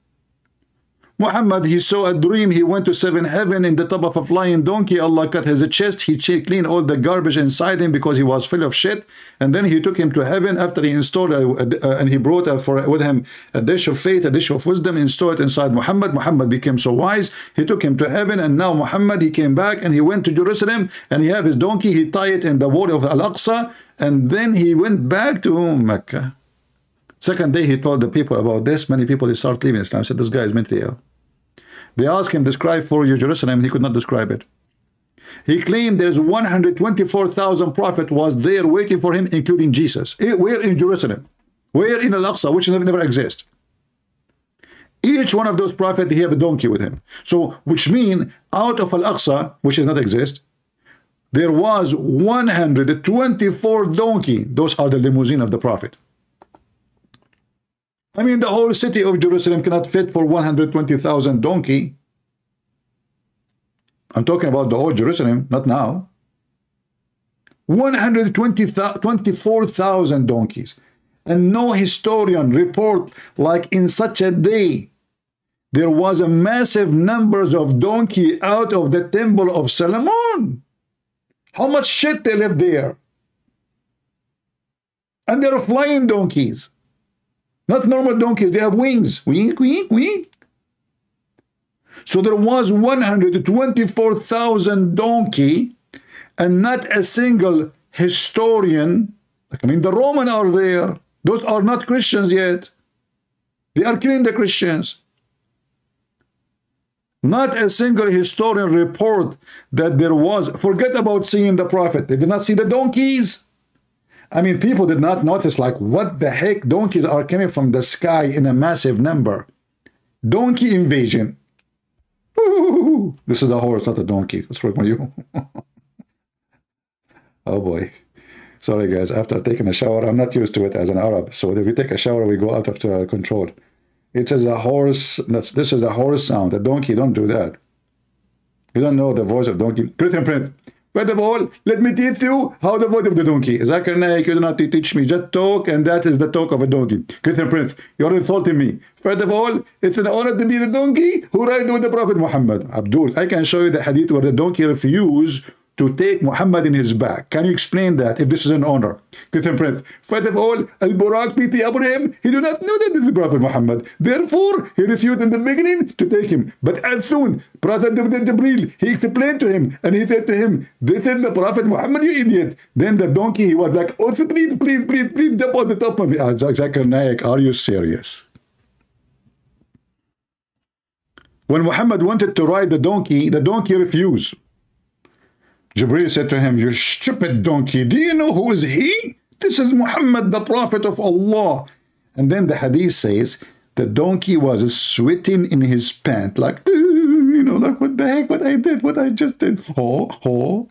Muhammad, he saw a dream. He went to seven heaven in the top of a flying donkey. Allah cut his chest. He cleaned all the garbage inside him because he was full of shit. And then he took him to heaven after he installed and he brought with him a dish of faith, a dish of wisdom, installed inside Muhammad. Muhammad became so wise. He took him to heaven, and now Muhammad, he came back and he went to Jerusalem, and he have his donkey. He tied it in the wall of Al-Aqsa, and then he went back to Mecca. Second day he told the people about this, many people they start leaving Islam. I said, this guy is mentally ill. They asked him, describe for you Jerusalem, he could not describe it. He claimed there's 124,000 prophet was there waiting for him, including Jesus. Where in Jerusalem? Where in Al-Aqsa, which never exist? Each one of those prophets, he have a donkey with him. So, which mean out of Al-Aqsa, which does not exist, there was 124 donkey. Those are the limousine of the prophet. I mean, the whole city of Jerusalem cannot fit for 120,000 donkey. I'm talking about the old Jerusalem, not now. 124,000 donkeys. And no historian report like in such a day there was a massive numbers of donkey out of the temple of Solomon. How much shit they left there. And they're flying donkeys. Not normal donkeys, they have wings. Wing, wing, wing. So there was 124,000 donkey, and not a single historian. I mean, the Romans are there. Those are not Christians yet. They are killing the Christians. Not a single historian report that there was. Forget about seeing the prophet. They did not see the donkeys. I mean, people did not notice, like, what the heck? Donkeys are coming from the sky in a massive number. Donkey invasion. Ooh, this is a horse, not a donkey. What's wrong with you? Oh boy. Sorry guys, after taking a shower, I'm not used to it as an Arab. So if we take a shower, we go out of control. It is a horse. This is a horse sound. A donkey, don't do that. You don't know the voice of donkey. Christian Prince. First of all, let me teach you how the voice of the donkey. Zakir, Naik, you do not teach me. Just talk, and that is the talk of a donkey. Christian Prince, you're insulting me. First of all, it's an honor to be the donkey who rides with the Prophet Muhammad. Abdul, I can show you the hadith where the donkey refused to take Muhammad in his back. Can you explain that if this is an honor? Christian Prince, first of all, Al-Burak, peace be upon him, he do not know that this is the Prophet Muhammad. Therefore, he refused in the beginning to take him. But as soon, Prophet Jibreel, he explained to him, and he said to him, this is the Prophet Muhammad, you idiot. Then the donkey, he was like, oh, please, please, please, please, jump on the top of me. Zakir Naik, are you serious? When Muhammad wanted to ride the donkey refused. Jibreel said to him, you stupid donkey, do you know who is he? This is Muhammad, the Prophet of Allah. And then the hadith says, the donkey was sweating in his pant, like, you know, like, what the heck, what I did, what I just did. Oh.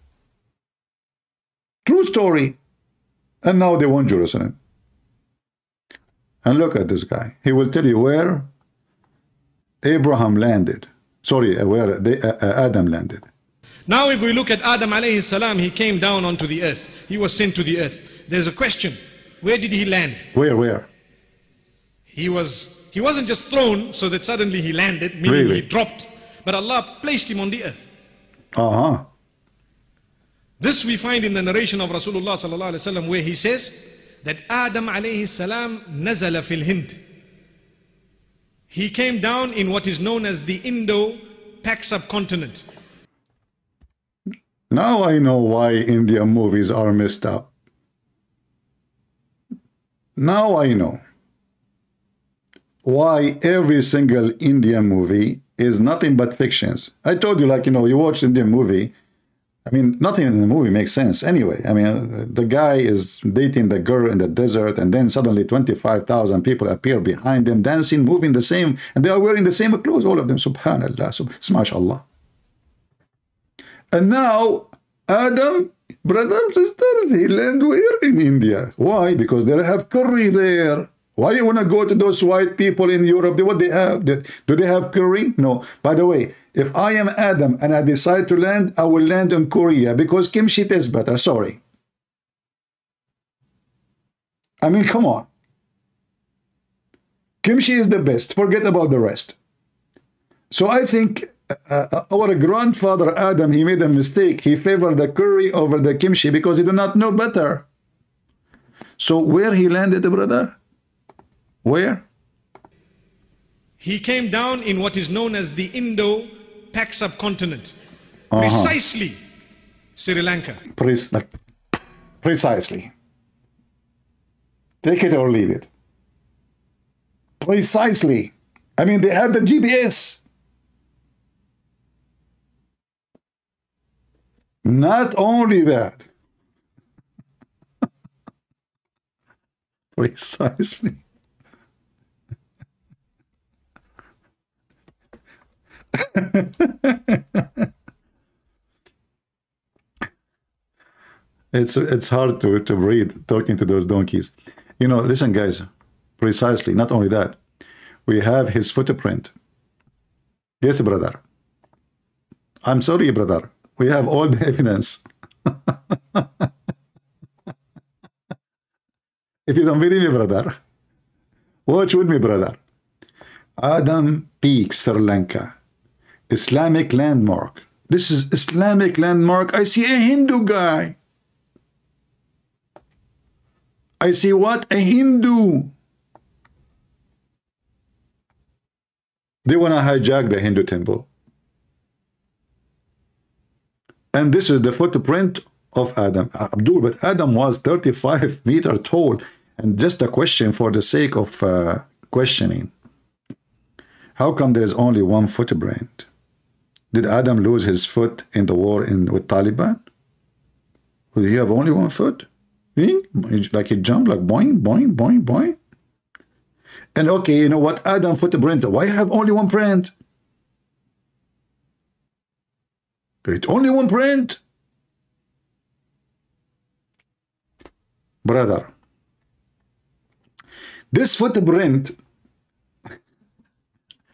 True story. And now they want Jerusalem. And look at this guy. He will tell you where Abraham landed. Sorry, where Adam landed. Now if we look at Adam alayhi salam, he came down onto the earth. He was sent to the earth. There's a question. Where did he land? Where? He wasn't just thrown so that suddenly he landed, meaning really? He dropped. But Allah placed him on the earth. This we find in the narration of Rasulullah sallallahu alaihi wasallam, where he says that Adam alayhi salam nazala fil Hind. He came down in what is known as the Indo-Pak subcontinent. Now I know why Indian movies are messed up. Now I know why every single Indian movie is nothing but fictions. I told you, like, you know, you watch Indian movie, I mean, nothing in the movie makes sense anyway. I mean, the guy is dating the girl in the desert, and then suddenly 25,000 people appear behind them, dancing, moving the same, and they are wearing the same clothes, all of them. Subhanallah, mashallah. And now, Adam, brother and sisters, he landed where? In India. Why? Because they have curry there. Why you want to go to those white people in Europe? What they have? Do they have curry? No. By the way, if I am Adam and I decide to land, I will land in Korea because kimchi tastes better. Sorry. I mean, come on. Kimchi is the best. Forget about the rest. So I think our grandfather Adam, he made a mistake. He favored the curry over the kimchi because he did not know better. So where he landed, brother? Where? He came down in what is known as the Indo-Pak subcontinent. Precisely Sri Lanka. Precisely. Take it or leave it. Precisely. I mean, they have the GPS. Not only that. Precisely. It's hard to breathe talking to those donkeys. You know, listen, guys. Precisely. Not only that. We have his footprint. Yes, brother. I'm sorry, brother. We have all the evidence. If you don't believe me, brother, watch with me, brother. Adam Peak, Sri Lanka. Islamic landmark. This is Islamic landmark. I see a Hindu guy. I see what? A Hindu. They want to hijack the Hindu temple. And this is the footprint of Adam. Abdul, but Adam was 35 meters tall. And just a question for the sake of questioning. How come there is only one footprint? Did Adam lose his foot in the war with Taliban? Did he have only one foot? Like he jumped, like boing, boing, boing, boing. And okay, you know what? Adam footprint. Why have only one print? Wait, only one print? Brother, this footprint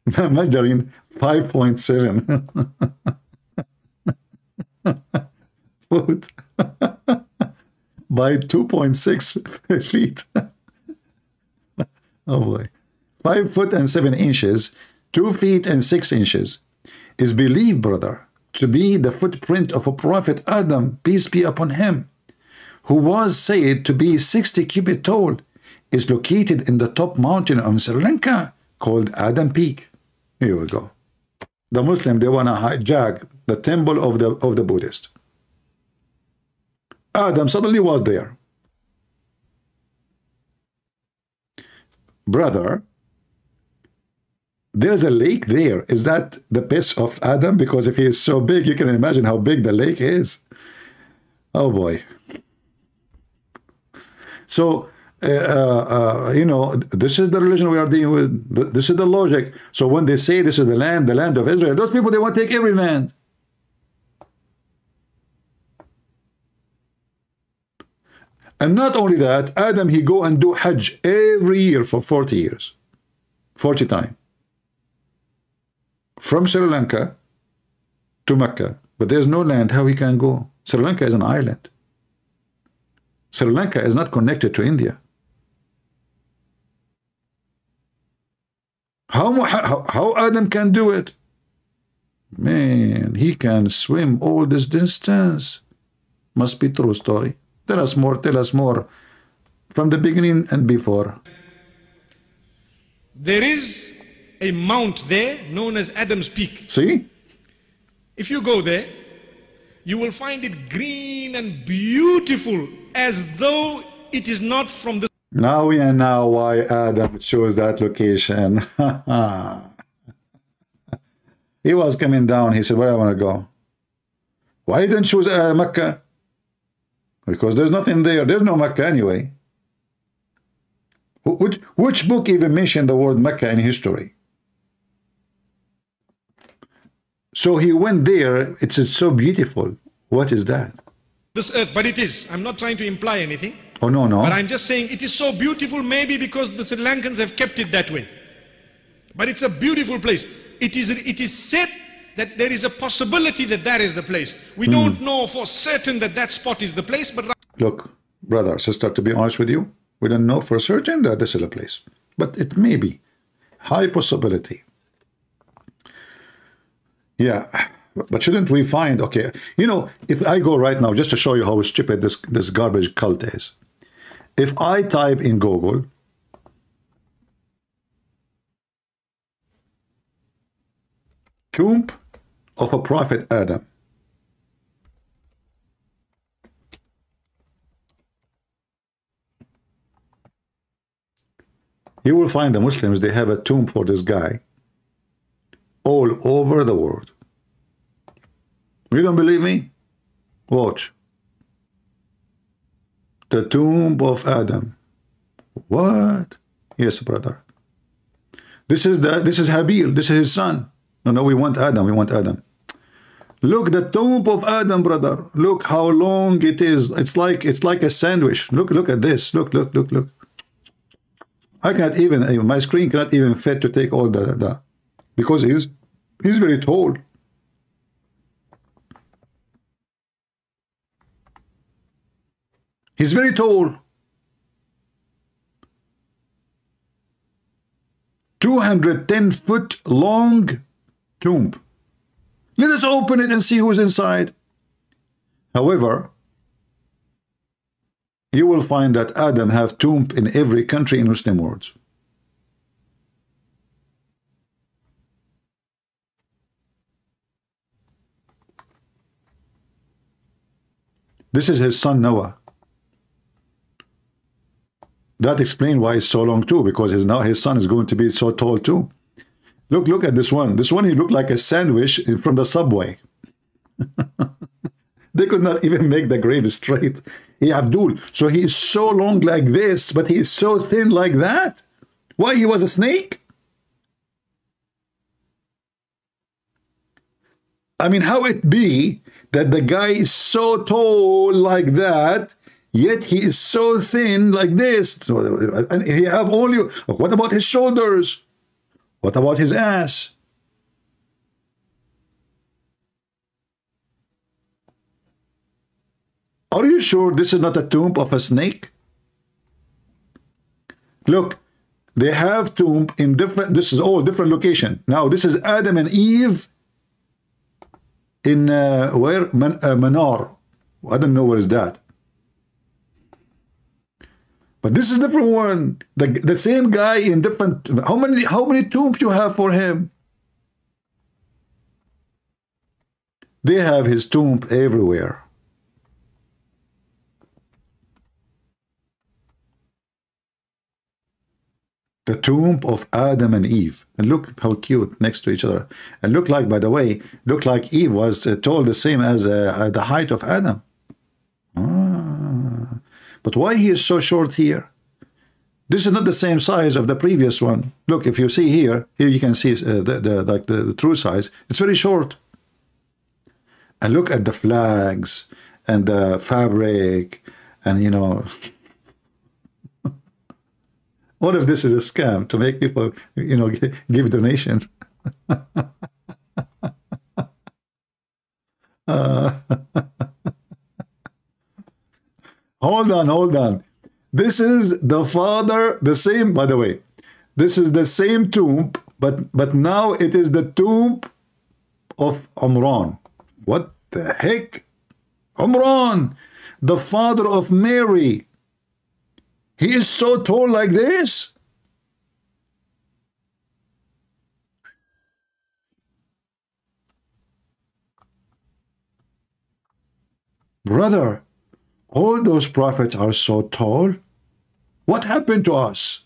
measuring 5.7 foot by 2.6 feet. Oh boy. 5 foot and 7 inches, 2 feet and 6 inches is believed, brother, to be the footprint of a prophet Adam, peace be upon him, who was said to be 60 cubits tall, is located in the top mountain of Sri Lanka called Adam Peak. Here we go. The Muslim, they want to hijack the temple of the Buddhist. Adam suddenly was there. Brother, there's a lake there. Is that the piss of Adam? Because if he is so big, you can imagine how big the lake is. Oh boy. So, you know, this is the religion we are dealing with. This is the logic. So when they say this is the land of Israel, those people, they want to take every land. And not only that, Adam, he go and do Hajj every year for 40 years. 40 times. From Sri Lanka to Mecca. But there's no land how he can go. Sri Lanka is an island. Sri Lanka is not connected to India. How Adam can do it? Man, he can swim all this distance. Must be true story. Tell us more from the beginning and before. There is a mount there known as Adam's Peak. See? If you go there, you will find it green and beautiful as though it is not from the... Now we know why Adam chose that location. He was coming down. He said, where I want to go? Why didn't you choose Mecca? Because there's nothing there. There's no Mecca anyway. Which book even mentioned the word Mecca in history? So he went there. It's so beautiful. What is that? This earth, but it is. I'm not trying to imply anything. Oh, no, no. But I'm just saying it is so beautiful, maybe because the Sri Lankans have kept it that way. But it's a beautiful place. It is said that there is a possibility that that is the place. We don't know for certain that that spot is the place, but... Look, brother, sister, to be honest with you, we don't know for certain that this is a place. But it may be. High possibility. Yeah. But shouldn't we find... Okay, you know, if I go right now, just to show you how stupid this garbage cult is. If I type in Google... tomb of a prophet Adam. You will find the Muslims, they have a tomb for this guy all over the world. You don't believe me? Watch. The tomb of Adam. What? Yes, brother. This is Habil. This is his son. No, we want Adam. We want Adam. Look, the tomb of Adam, brother. Look how long it is. It's like a sandwich. Look at this. Look. I cannot even, my screen cannot even fit to take all the because he's very tall. He's very tall. 210-foot long tomb. Let us open it and see who's inside. However, you will find that Adam have tomb in every country in Muslim world. This is his son Noah. That explains why it's so long too, because his son is going to be so tall too. Look at this one. This one, he looked like a sandwich from the subway. They could not even make the grave straight. Hey, Abdul, so he is so long like this, but he is so thin like that? Why, he was a snake? I mean, how it be that the guy is so tall like that, yet he is so thin like this? So, and he have only, what about his shoulders? What about his ass? Are you sure this is not a tomb of a snake? Look, they have tomb in different, this is all different location. Now, this is Adam and Eve in where? Manar. I don't know where is that. But this is a different one. The same guy in different. How many tombs you have for him? They have his tomb everywhere. The tomb of Adam and Eve. And look how cute next to each other. And look like, by the way, look like Eve was tall the same as the height of Adam. But why he is so short here? This is not the same size of the previous one. Look, if you see here you can see the true size. It's very short. And look at the flags and the fabric, and you know, all of this is a scam to make people, you know, give donation. Hold on. This is the father, the same, by the way. This is the same tomb, but now it is the tomb of Umran. What the heck? Umran, the father of Mary. He is so tall like this. Brother, all those prophets are so tall. What happened to us?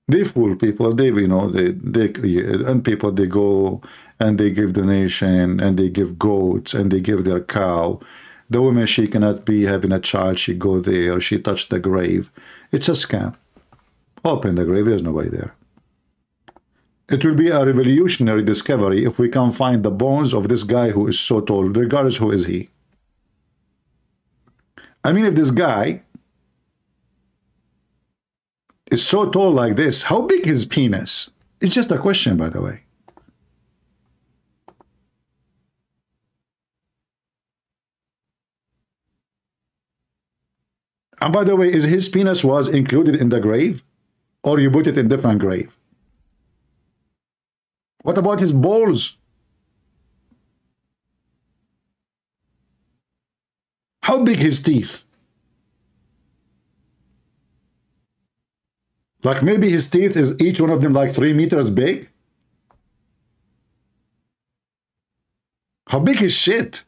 They fool people. They, you know, and people, they go and they give donation and they give goats and they give their cow. The woman, she cannot be having a child. She go there. She touched the grave. It's a scam. Open the grave. There's nobody there. It will be a revolutionary discovery if we can find the bones of this guy who is so tall, regardless who is he. I mean, if this guy is so tall like this, how big is his penis? It's just a question, by the way. And by the way, is his penis was included in the grave? Or you put it in different grave? What about his balls? How big his teeth? Like maybe his teeth is each one of them like 3 meters big? How big is shit?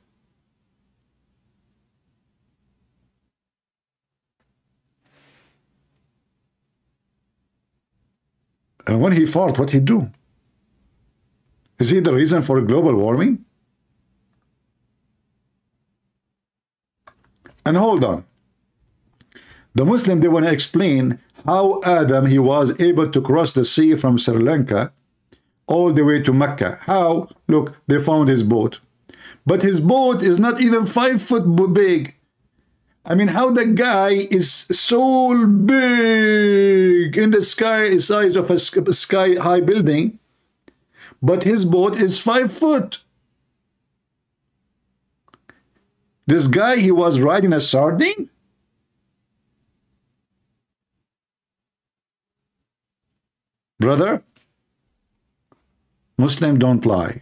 And when he fought, what he do? Is he the reason for global warming? And hold on. The Muslim, they want to explain how Adam, he was able to cross the sea from Sri Lanka all the way to Mecca. How? Look, they found his boat. But his boat is not even 5 foot big. I mean, how the guy is so big in the sky, size of a sky-high building, but his boat is 5 foot. This guy, he was riding a sardine? Brother, Muslims don't lie.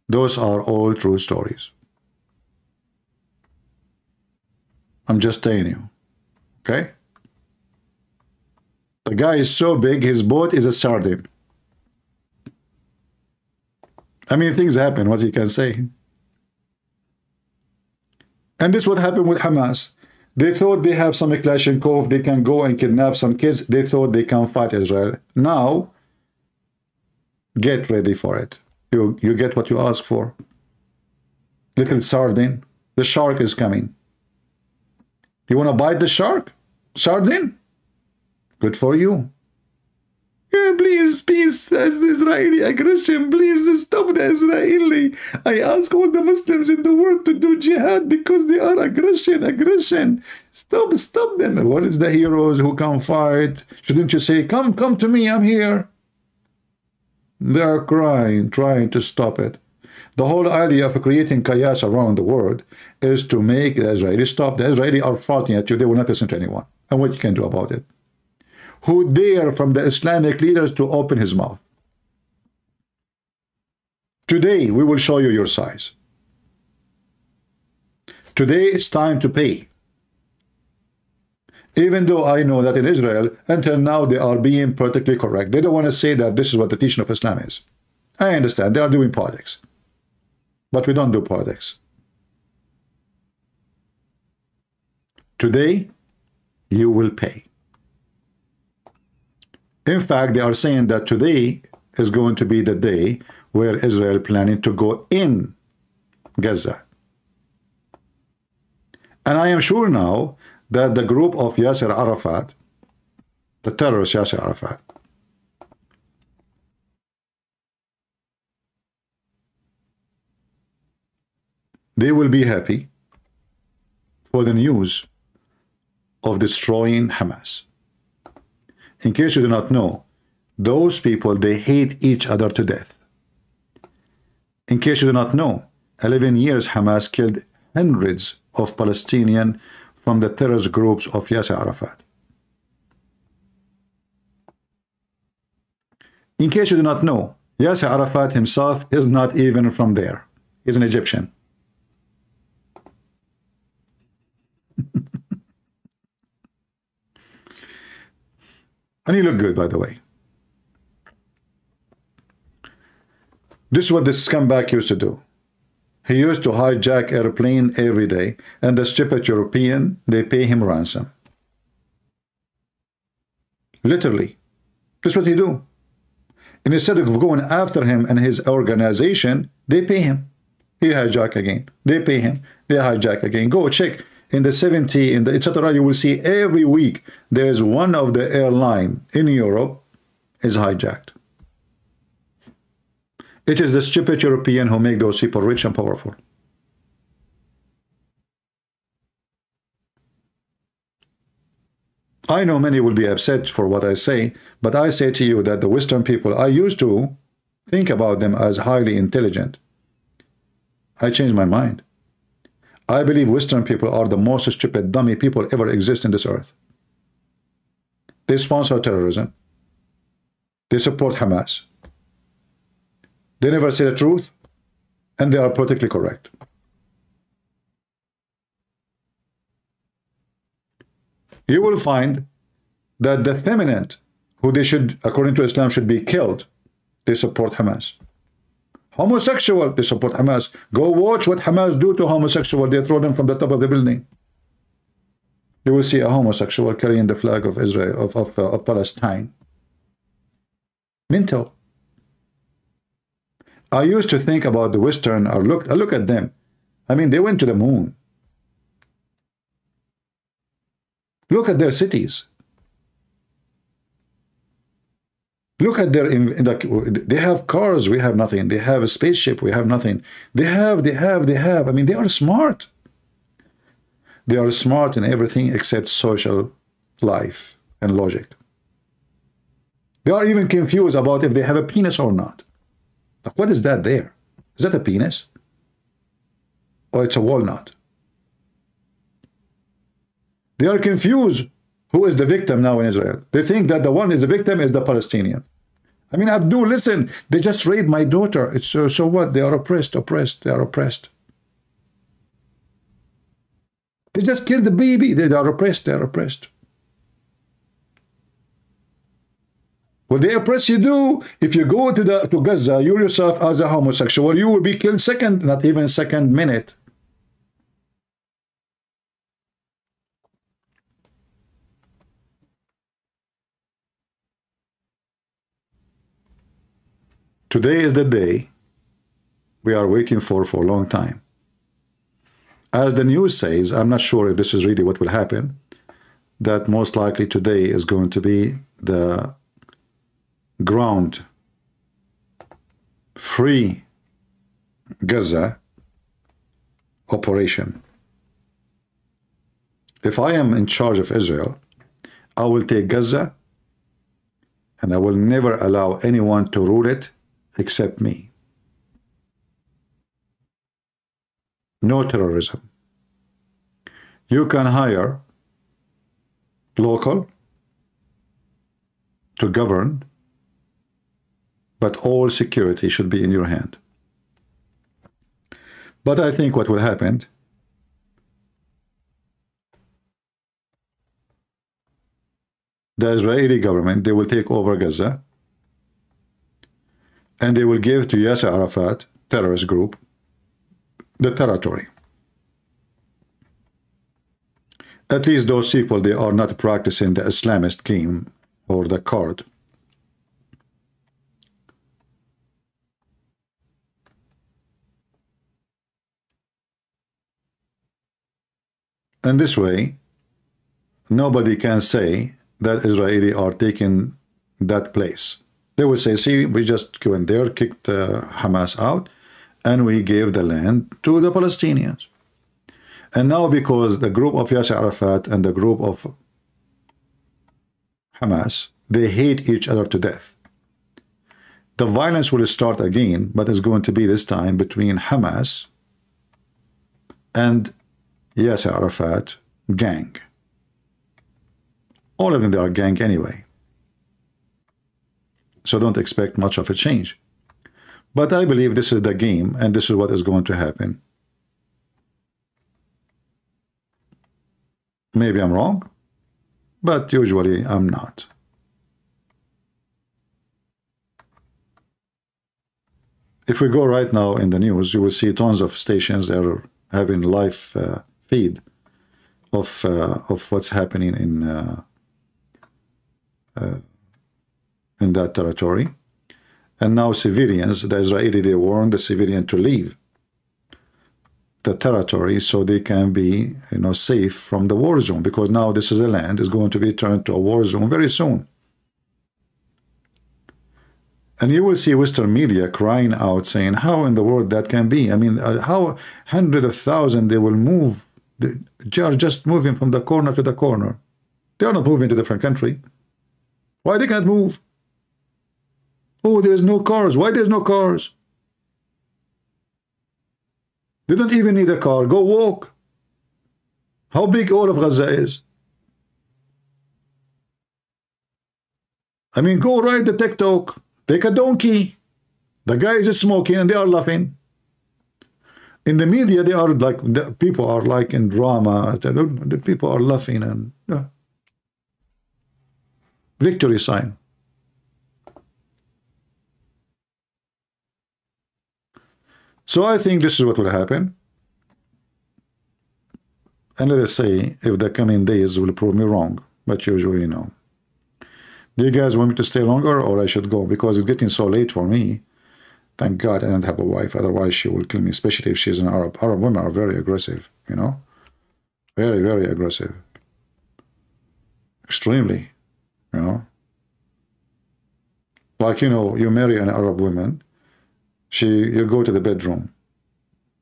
Those are all true stories. I'm just telling you. Okay? The guy is so big, his boat is a sardine. I mean, things happen, what you can say. And this is what happened with Hamas. They thought they have some Kalashnikov, they can go and kidnap some kids. They thought they can fight Israel. Now, get ready for it. You get what you ask for. Little sardine. The shark is coming. You want to bite the shark? Sardine? Good for you. Yeah, please, peace, Israeli aggression, please stop the Israeli. I ask all the Muslims in the world to do jihad because they are aggression. Stop them. What is the heroes who can fight? Shouldn't you say, come to me, I'm here? They are crying, trying to stop it. The whole idea of creating chaos around the world is to make the Israelis stop. The Israelis are fighting at you. They will not listen to anyone. And what you can do about it? Who dare from the Islamic leaders to open his mouth? Today, we will show you your size. Today, it's time to pay. Even though I know that in Israel, until now, they are being politically correct. They don't want to say that this is what the teaching of Islam is. I understand. They are doing politics. But we don't do politics. Today, you will pay. In fact, they are saying that today is going to be the day where Israel planning to go in Gaza. And I am sure now that the group of Yasser Arafat, the terrorist Yasser Arafat, they will be happy for the news of destroying Hamas. In case you do not know, those people, they hate each other to death. In case you do not know, 11 years Hamas killed hundreds of Palestinians from the terrorist groups of Yasser Arafat. In case you do not know, Yasser Arafat himself is not even from there. He's an Egyptian. And he looked good, by the way. This is what this scumbag used to do. He used to hijack airplane every day, and the stupid European, they pay him ransom. Literally. That's what he do. And instead of going after him and his organization, they pay him. He hijack again. They pay him. They hijack again. Go check. In the 70, in the etc., you will see every week there is one of the airline in Europe is hijacked. It is the stupid European who make those people rich and powerful. I know many will be upset for what I say, but I say to you that the Western people, I used to think about them as highly intelligent. I changed my mind. I believe Western people are the most stupid, dummy people ever exist in this earth. They sponsor terrorism. They support Hamas. They never say the truth, and they are politically correct. You will find that the feminine, who they should, according to Islam, should be killed, they support Hamas. Homosexual, they support Hamas. Go watch what Hamas do to homosexual. They throw them from the top of the building. You will see a homosexual carrying the flag of Israel, of Palestine. Mental. I used to think about the Western, or look at them. I mean, they went to the moon. Look at their cities. Look at their, they have cars, we have nothing. They have a spaceship, we have nothing. They have. I mean, they are smart. They are smart in everything except social life and logic. They are even confused about if they have a penis or not. Like, what is that there? Is that a penis? Or it's a walnut? They are confused who is the victim now in Israel. They think that the one is the victim is the Palestinian. I mean, Abdul, listen, they just raped my daughter. It's so what? They are oppressed. They are oppressed. They just killed the baby. They are oppressed. They are oppressed. What they oppress you do, if you go to Gaza, you yourself as a homosexual, you will be killed second, not even second minute. Today is the day we are waiting for a long time. As the news says, I'm not sure if this is really what will happen, that most likely today is going to be the ground free Gaza operation. If I am in charge of Israel, I will take Gaza and I will never allow anyone to rule it except me. No terrorism. You can hire local to govern, but all security should be in your hand. But I think what will happen, the Israeli government, they will take over Gaza and they will give to Yasser Arafat, terrorist group, the territory. At least those people, they are not practicing the Islamist game or the card. And this way, nobody can say that Israeli are taking that place. They will say, see, we just went there, kicked Hamas out, and we gave the land to the Palestinians. And now because the group of Yasser Arafat and the group of Hamas, they hate each other to death. The violence will start again, but it's going to be this time between Hamas and Yasser Arafat gang. All of them, they are gang anyway. So don't expect much of a change. But I believe this is the game, and this is what is going to happen. Maybe I'm wrong, but usually I'm not. If we go right now in the news, you will see tons of stations that are having live feed of what's happening in that territory. And now civilians, the Israeli, they warn the civilian to leave the territory so they can be, safe from the war zone, because now this is a land is going to be turned to a war zone very soon. And you will see Western media crying out, saying, how in the world that can be? I mean, how hundreds of thousands they will move? They are just moving from the corner to the corner. They are not moving to a different country. Why they can't move? Oh, there's no cars. Why there's no cars? They don't even need a car. Go walk. How big all of Gaza is? I mean, go ride the TikTok. Take a donkey. The guy is smoking and they are laughing. In the media, they are like, the people are like in drama. The people are laughing and victory sign. So I think this is what will happen. And let us say, if the coming days will prove me wrong, but usually no. Do you guys want me to stay longer, or I should go? Because it's getting so late for me. Thank God I don't have a wife, otherwise she will kill me, especially if she's an Arab. Arab women are very aggressive, you know? Very, very aggressive. Extremely, you know? Like, you know, you marry an Arab woman, you go to the bedroom.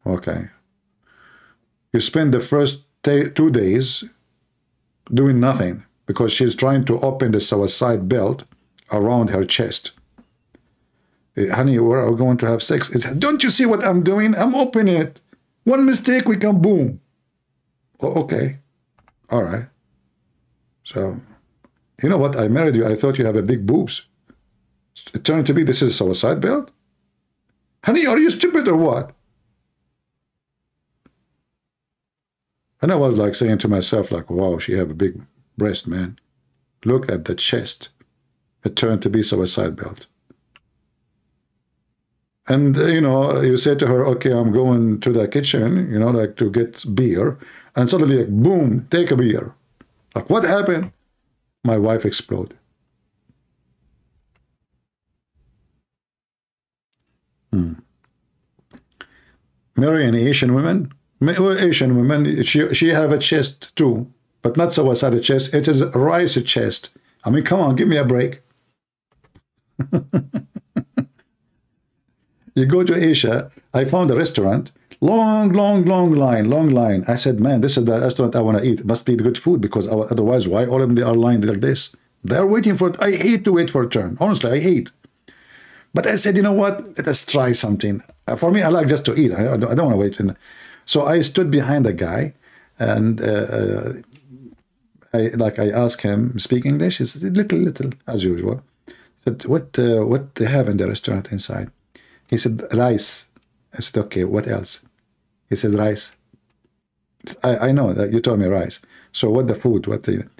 Okay. You spend the first 2 days doing nothing because she's trying to open the suicide belt around her chest. Honey, we're going to have sex. Don't you see what I'm doing? I'm opening it. One mistake, we can boom. Oh, okay. All right. So, you know what? I married you. I thought you have a big boobs. It turned to be this is a suicide belt? Honey, are you stupid or what? And I was like saying to myself, like, wow, she have a big breast, man. Look at the chest. It turned to be suicide belt. And, you know, you say to her, okay, I'm going to the kitchen, you know, like to get beer. And suddenly, like, boom, take a beer. Like, what happened? My wife exploded. Marry an Asian woman. Asian woman, she have a chest too, but not suicide chest. It is a rice chest. I mean, come on, give me a break. You go to Asia, I found a restaurant, long line. I said, man, this is the restaurant I want to eat. It must be good food, because otherwise, why all of them are lined like this? They're waiting for it. I hate to wait for a turn. Honestly, I hate. But I said, you know what? Let us try something. For me, I like just to eat. I don't want to wait. So I stood behind the guy, and I asked him, speak English? He said, little, as usual. I said, what they have in the restaurant inside? He said, rice. I said, okay, what else? He said, rice. I know that you told me rice. So what the food?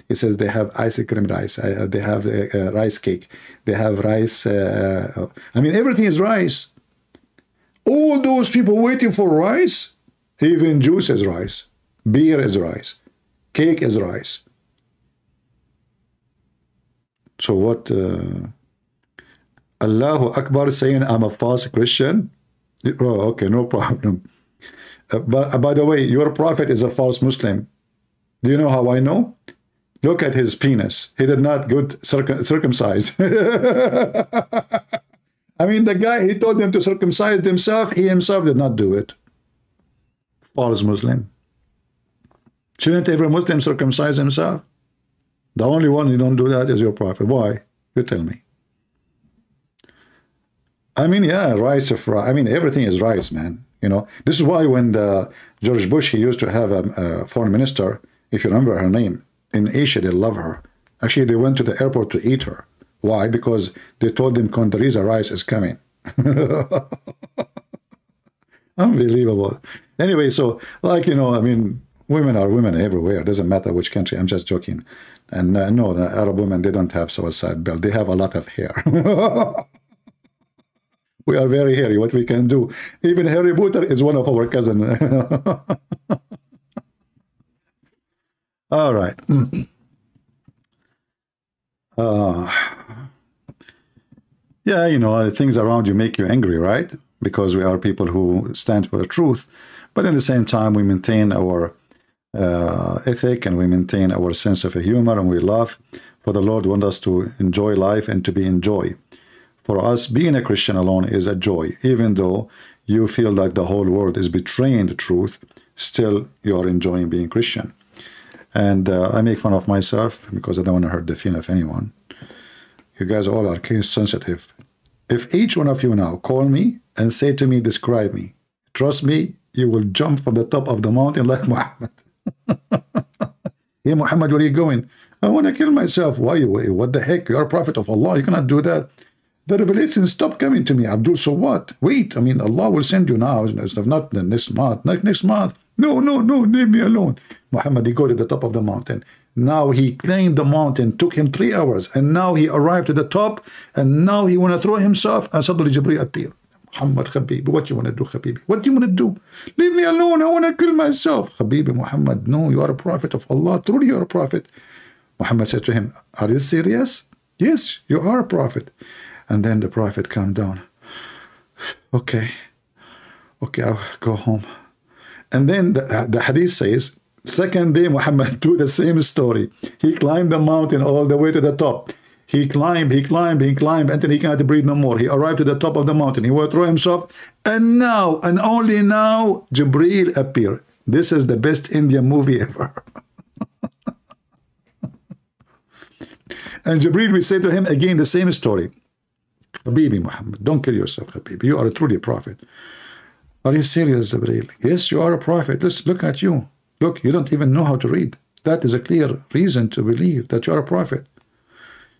He says they have ice cream rice. They have rice cake. They have rice. I mean, everything is rice. All those people waiting for rice. Even juice is rice. Beer is rice. Cake is rice. So what? Allahu Akbar saying I'm a false Christian? Oh, okay, no problem. But by the way, your prophet is a false Muslim. Do you know how I know? Look at his penis. He did not get circumcised. I mean, the guy, he told them to circumcise himself. He himself did not do it. False Muslim. Shouldn't every Muslim circumcise himself? The only one who don't do that is your prophet. Why? You tell me. I mean, yeah, rice. I mean, everything is rice, man. You know, this is why when George Bush, he used to have a foreign minister, if you remember her name, in Asia, they love her. Actually, they went to the airport to eat her. Why? Because they told them Condoleezza Rice is coming. Unbelievable. Anyway, so, like, you know, I mean, women are women everywhere. It doesn't matter which country. I'm just joking. And no, the Arab women, they don't have suicide belt. They have a lot of hair. We are very hairy. What we can do. Even Harry Potter is one of our cousins. All right. Yeah, you know, things around you make you angry, right? Because we are people who stand for the truth. But at the same time, we maintain our ethic, and we maintain our sense of humor, and we laugh. For the Lord wants us to enjoy life and to be in joy. For us, being a Christian alone is a joy. Even though you feel like the whole world is betraying the truth, still you are enjoying being Christian. And I make fun of myself because I don't want to hurt the feeling of anyone. You guys all are case sensitive. If each one of you now call me and say to me, describe me, trust me, you will jump from the top of the mountain like Muhammad. Hey, Muhammad, where are you going? I want to kill myself. Why? What the heck? You are a prophet of Allah. You cannot do that. The revelation stopped coming to me. Abdul, so what? Wait, I mean, Allah will send you now. It's not the next month. Next month. No, leave me alone. Muhammad, he go to the top of the mountain. Now he climbed the mountain, took him 3 hours, and now he arrived to the top, and now he want to throw himself, and suddenly Jibreel appeared. Muhammad Habibi, what you want to do, Habibi? What do you want to do? Leave me alone, I want to kill myself. Habibi Muhammad, no, you are a prophet of Allah. Truly you are a prophet. Muhammad said to him, are you serious? Yes, you are a prophet. And then the prophet calmed down. Okay, I'll go home. And then the hadith says, second day Muhammad do the same story. He climbed the mountain all the way to the top. He climbed, until he cannot breathe no more. He arrived to the top of the mountain. He withdrew himself, and now, and only now, Jibreel appeared. This is the best Indian movie ever. And Jibreel will say to him again the same story. Habibi Muhammad, don't kill yourself, Habibi. You are truly a prophet. Are you serious, Jibreel? Yes, you are a prophet. Let's look at you. Look, you don't even know how to read. That is a clear reason to believe that you are a prophet.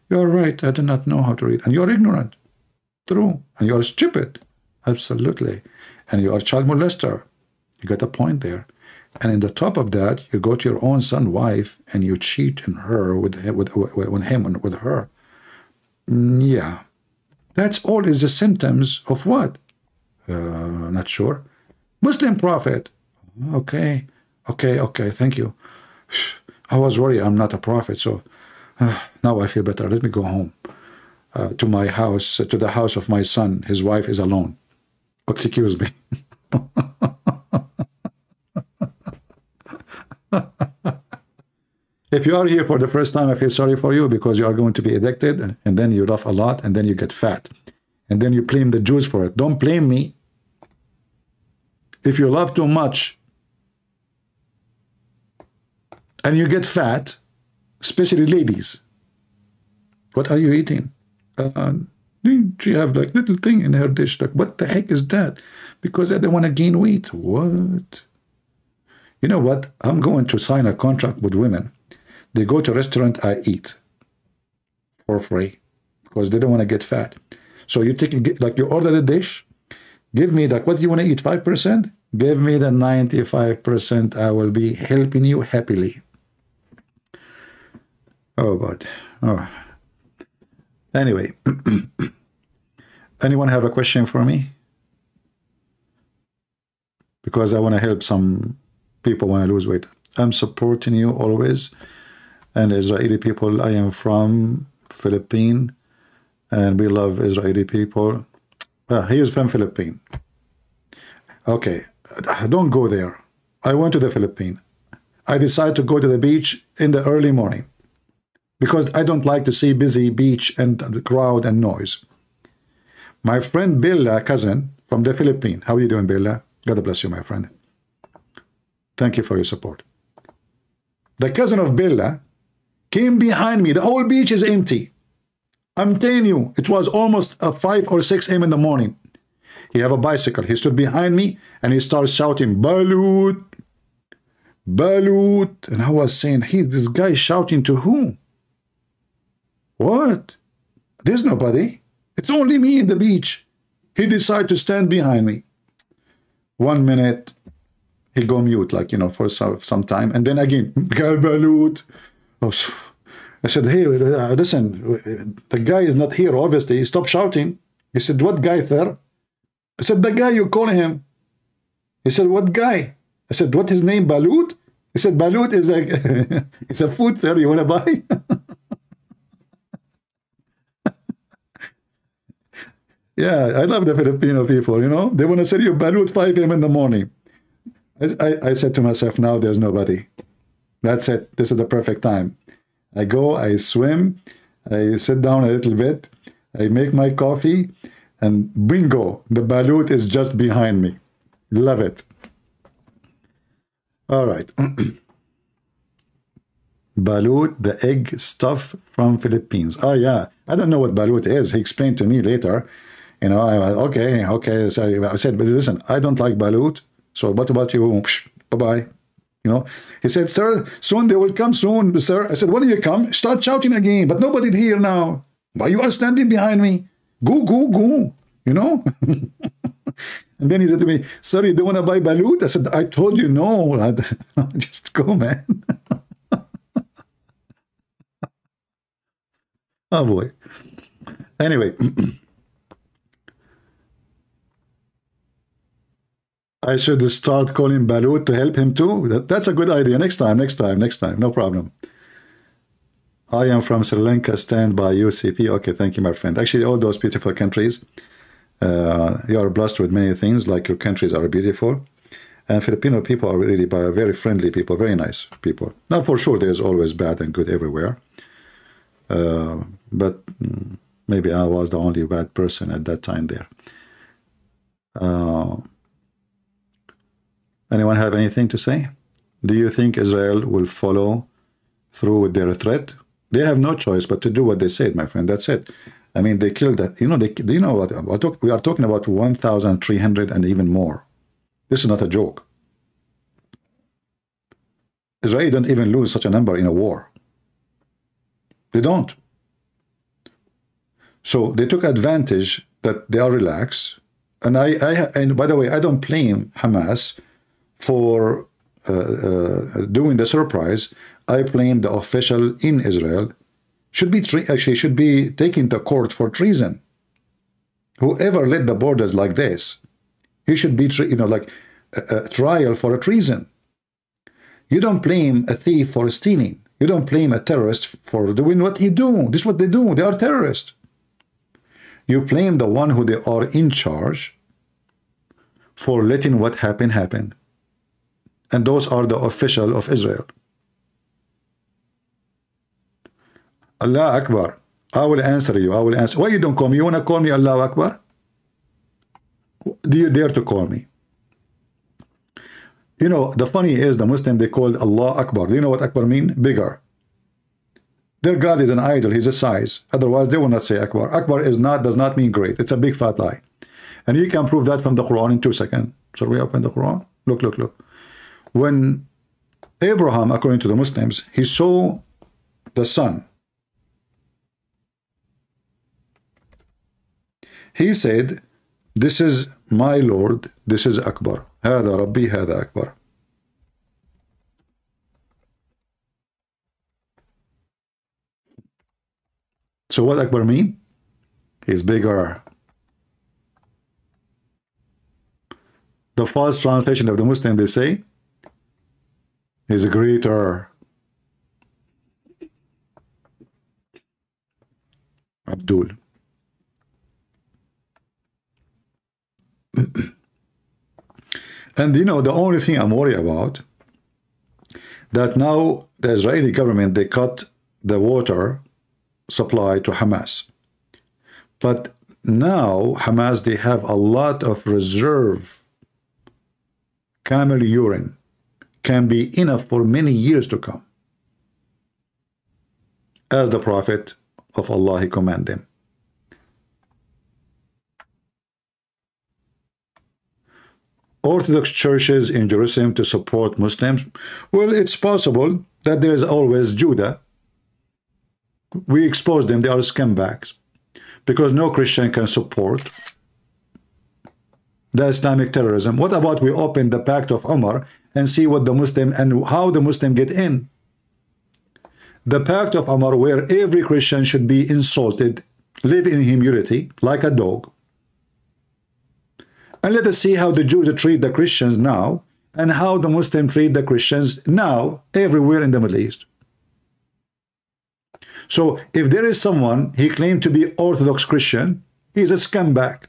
You are right, I do not know how to read. And you are ignorant. True. And you are stupid. Absolutely. And you are a child molester. You got a point there. And in the top of that, you go to your own son's wife and you cheat on her with her. Yeah. That's all is the symptoms of what? Not sure. Muslim prophet. Okay, thank you. I was worried I'm not a prophet, so now I feel better. Let me go home to my house, to the house of my son. His wife is alone. Excuse me. If you are here for the first time, I feel sorry for you, because you are going to be addicted, and then you laugh a lot, and then you get fat. And then you blame the Jews for it. Don't blame me. If you love too much and you get fat, especially ladies, what are you eating? She have like little thing in her dish. Like, what the heck is that? Because they don't want to gain weight. What? You know what? I'm going to sign a contract with women. They go to a restaurant, I eat for free because they don't want to get fat. So you take, like, you order the dish, give me like, what do you want to eat, 5%? Give me the 95%. I will be helping you happily. Oh, but, oh. Anyway, anyone have a question for me? Because I want to help some people when I lose weight. I'm supporting you always. And Israeli people, I am from Philippines, and we love Israeli people. He is from Philippines. Okay, don't go there. I went to the Philippines. I decided to go to the beach in the early morning because I don't like to see busy beach and the crowd and noise. My friend Bella, cousin from the Philippines. How are you doing, Bella? God bless you, my friend. Thank you for your support. The cousin of Bella came behind me. The whole beach is empty. I'm telling you, it was almost 5 or 6 a.m. in the morning. He have a bicycle. He stood behind me and he started shouting, Balut, Balut. And I was saying, hey, this guy is shouting to whom? What? There's nobody. It's only me in the beach. He decided to stand behind me. 1 minute, he go mute, like, you know, for some time. And then again, Balut. I said, hey, listen, the guy is not here, obviously. He stopped shouting. He said, what guy there? I said, the guy you call him. He said, what guy? I said, what his name, Balut? He said, Balut is like, it's a food, sir, you want to buy? Yeah, I love the Filipino people, you know. They want to sell you Balut 5 a.m. in the morning. I said to myself, now there's nobody. That's it. This is the perfect time. I go, I swim, I sit down a little bit, I make my coffee, and bingo, the balut is just behind me. Love it. All right. Balut, the egg stuff from Philippines. Oh, yeah. I don't know what balut is. He explained to me later. You know, okay. So I said, but listen, I don't like balut. So what about you? Bye-bye. You know, he said, sir, soon they will come soon, sir. I said, when do you come? Start shouting again, but nobody here now. Why you are standing behind me? Go, go, go, you know? And then he said to me, sir, you don't want to buy balut? I said, I told you no. Just go, man. Oh, boy. Anyway. I should start calling Balut to help him too. That's a good idea. Next time. No problem. I am from Sri Lanka. Stand by UCP. Okay, thank you, my friend. Actually, all those beautiful countries, you are blessed with many things, like your countries are beautiful. And Filipino people are really very friendly people, very nice people. Now, for sure, there's always bad and good everywhere. But maybe I was the only bad person at that time there. Anyone have anything to say? Do you think Israel will follow through with their threat? They have no choice but to do what they said, my friend. That's it. I mean, they killed that. You know what? We are talking about 1,300 and even more. This is not a joke. Israel don't even lose such a number in a war. They don't. So they took advantage that they are relaxed. And and by the way, I don't blame Hamas for doing the surprise. I blame the official in Israel should be taken to court for treason. Whoever led the borders like this, he should be like a trial for a treason. You don't blame a thief for stealing. You don't blame a terrorist for doing what he do. This is what they do. They are terrorists. You blame the one who they are in charge for letting what happened happen. And those are the official of Israel. Allah Akbar. I will answer you. I will answer. Why you don't call me? You want to call me Allah Akbar? Do you dare to call me? You know, the funny is the Muslim, they called Allah Akbar. Do you know what Akbar mean? Bigger. Their God is an idol. He's a size. Otherwise, they will not say Akbar. Akbar does not mean great. It's a big fat lie. And you can prove that from the Quran in 2 seconds. Shall we open the Quran? Look. When Abraham, according to the Muslims, he saw the sun, he said, this is my Lord, this is Akbar. هذا ربي هذا أكبر. So what Akbar mean? He's bigger. The false translation of the Muslim, they say, he's greater. Abdul. And you know, the only thing I'm worried about, that now the Israeli government, they cut the water supply to Hamas. But now Hamas, they have a lot of reserve camel urine, can be enough for many years to come, as the Prophet of Allah, he commanded them. Orthodox churches in Jerusalem to support Muslims. Well, it's possible that there is always Judah. We expose them, they are scumbags, because no Christian can support the Islamic terrorism. What about we open the Pact of Umar and see what the Muslim and how the Muslim get in? The Pact of Umar, where every Christian should be insulted, live in humility like a dog. And let us see how the Jews treat the Christians now and how the Muslims treat the Christians now everywhere in the Middle East. So if there is someone, he claimed to be Orthodox Christian, he's a scumbag.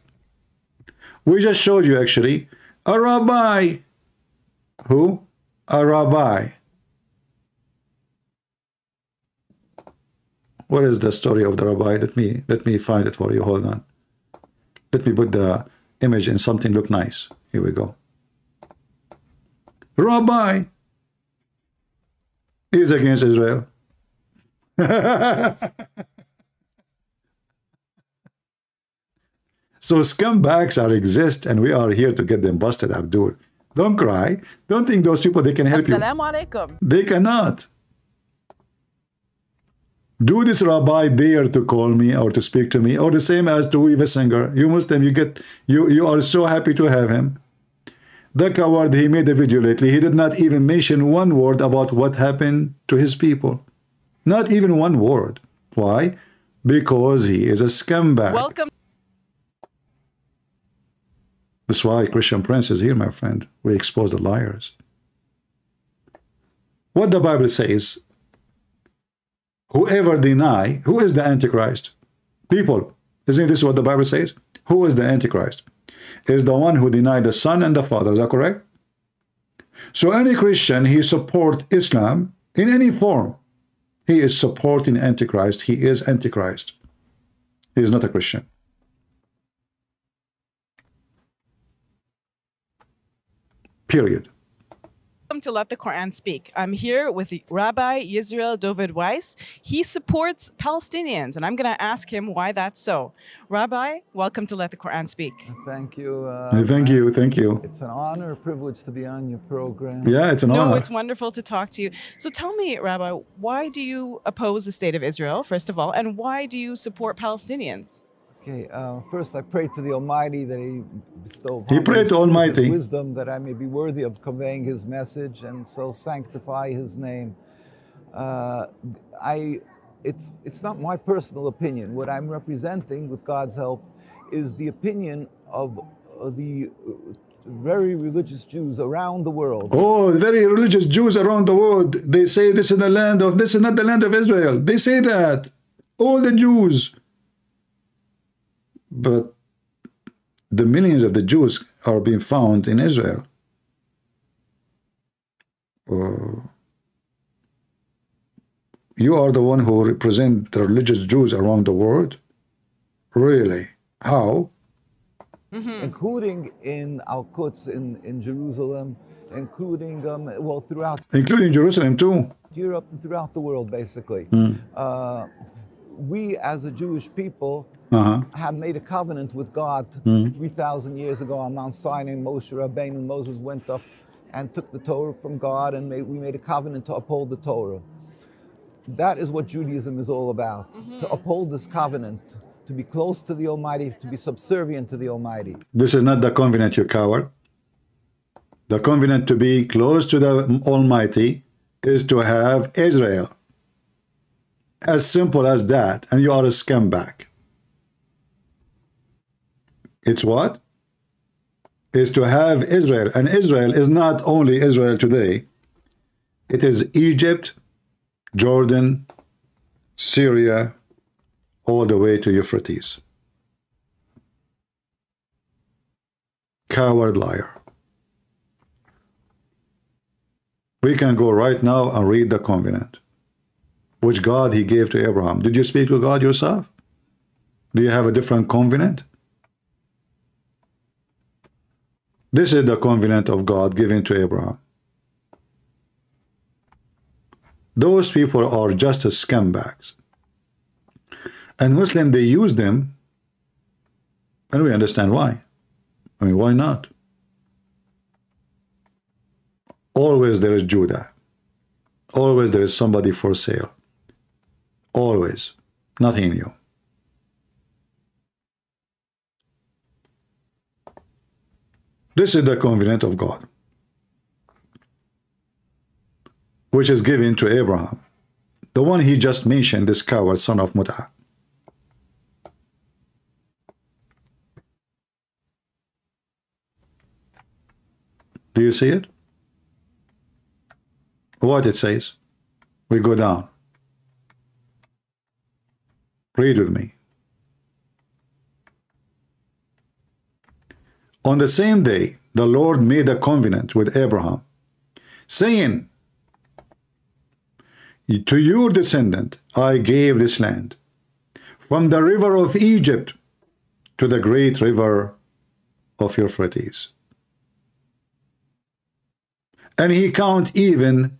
We just showed you actually a rabbi. Who? A rabbi. What is the story of the rabbi? Let me find it for you. Hold on. Let me put the image in something look nice. Here we go. Rabbi is against Israel. So scumbags exist, and we are here to get them busted, Abdul. Don't cry. Don't think those people, they can help you. Assalamu alaikum. They cannot. Do this rabbi dare to call me or to speak to me, or the same as to Eva Singer. You Muslim, you are so happy to have him. The coward, he made a video lately. He did not even mention one word about what happened to his people. Not even one word. Why? Because he is a scumbag. Welcome. That's why Christian Prince is here, my friend. We expose the liars. What the Bible says, whoever deny, who is the Antichrist? People, isn't this what the Bible says? Who is the Antichrist? Is the one who denied the Son and the Father, is that correct? So any Christian, he support Islam in any form. He is supporting Antichrist. He is Antichrist. He is not a Christian. Period. Welcome to Let the Quran Speak. I'm here with Rabbi Yisrael David Weiss. He supports Palestinians, and I'm going to ask him why that's so. Rabbi, welcome to Let the Quran Speak. Thank you. Thank you. Thank you. It's an honor, a privilege to be on your program. Yeah, it's an honor. No, it's wonderful to talk to you. So tell me, Rabbi, why do you oppose the state of Israel, first of all, and why do you support Palestinians? Okay, first I pray to the Almighty that He bestow He prayed to Almighty wisdom that I may be worthy of conveying His message and so sanctify His name. It's not my personal opinion. What I'm representing, with God's help, is the opinion of the very religious Jews around the world. Oh, the very religious Jews around the world. They say this is the land of, this is not the land of Israel. They say that. All the Jews. But the millions of the Jews are being found in Israel. You are the one who represent the religious Jews around the world? Really? How? Including in Al-Quds in Jerusalem, including, well, throughout... Including Jerusalem too. Europe and throughout the world, basically. We, as a Jewish people, have made a covenant with God 3,000 years ago on Mount Sinai. Moses went up and took the Torah from God, and we made a covenant to uphold the Torah. That is what Judaism is all about, to uphold this covenant, to be close to the Almighty, to be subservient to the Almighty. This is not the covenant, you coward. The covenant to be close to the Almighty is to have Israel. As simple as that, and you are a scumbag. It's what? Is to have Israel. And Israel is not only Israel today. It is Egypt, Jordan, Syria, all the way to Euphrates. Coward liar. We can go right now and read the covenant, which God He gave to Abraham. Did you speak to God yourself? Do you have a different covenant? This is the covenant of God given to Abraham. Those people are just as scumbags. And Muslims, they use them, and we understand why. I mean, why not? Always there is Judah. Always there is somebody for sale. Always. Nothing new. This is the covenant of God, which is given to Abraham, the one he just mentioned, this coward son of Mut'ah. Do you see it? What it says? We go down. Read with me. On the same day, the Lord made a covenant with Abraham, saying, to your descendant I gave this land, from the river of Egypt to the great river of Euphrates. And He count even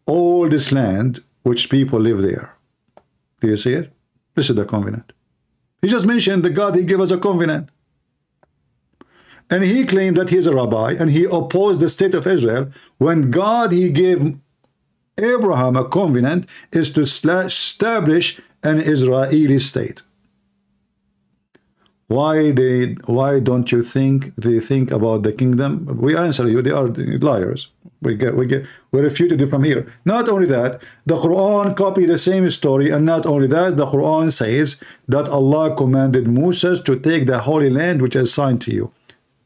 all this land which people live there. Do you see it? This is the covenant. He just mentioned that God, He gave us a covenant. And he claimed that he is a rabbi, and he opposed the state of Israel when God, He gave Abraham a covenant is to establish an Israeli state. Why don't you think they think about the kingdom? We answer you, they are liars. We refuted you from here. Not only that, the Quran copied the same story, and not only that, the Quran says that Allah commanded Moses to take the Holy Land which is assigned to you.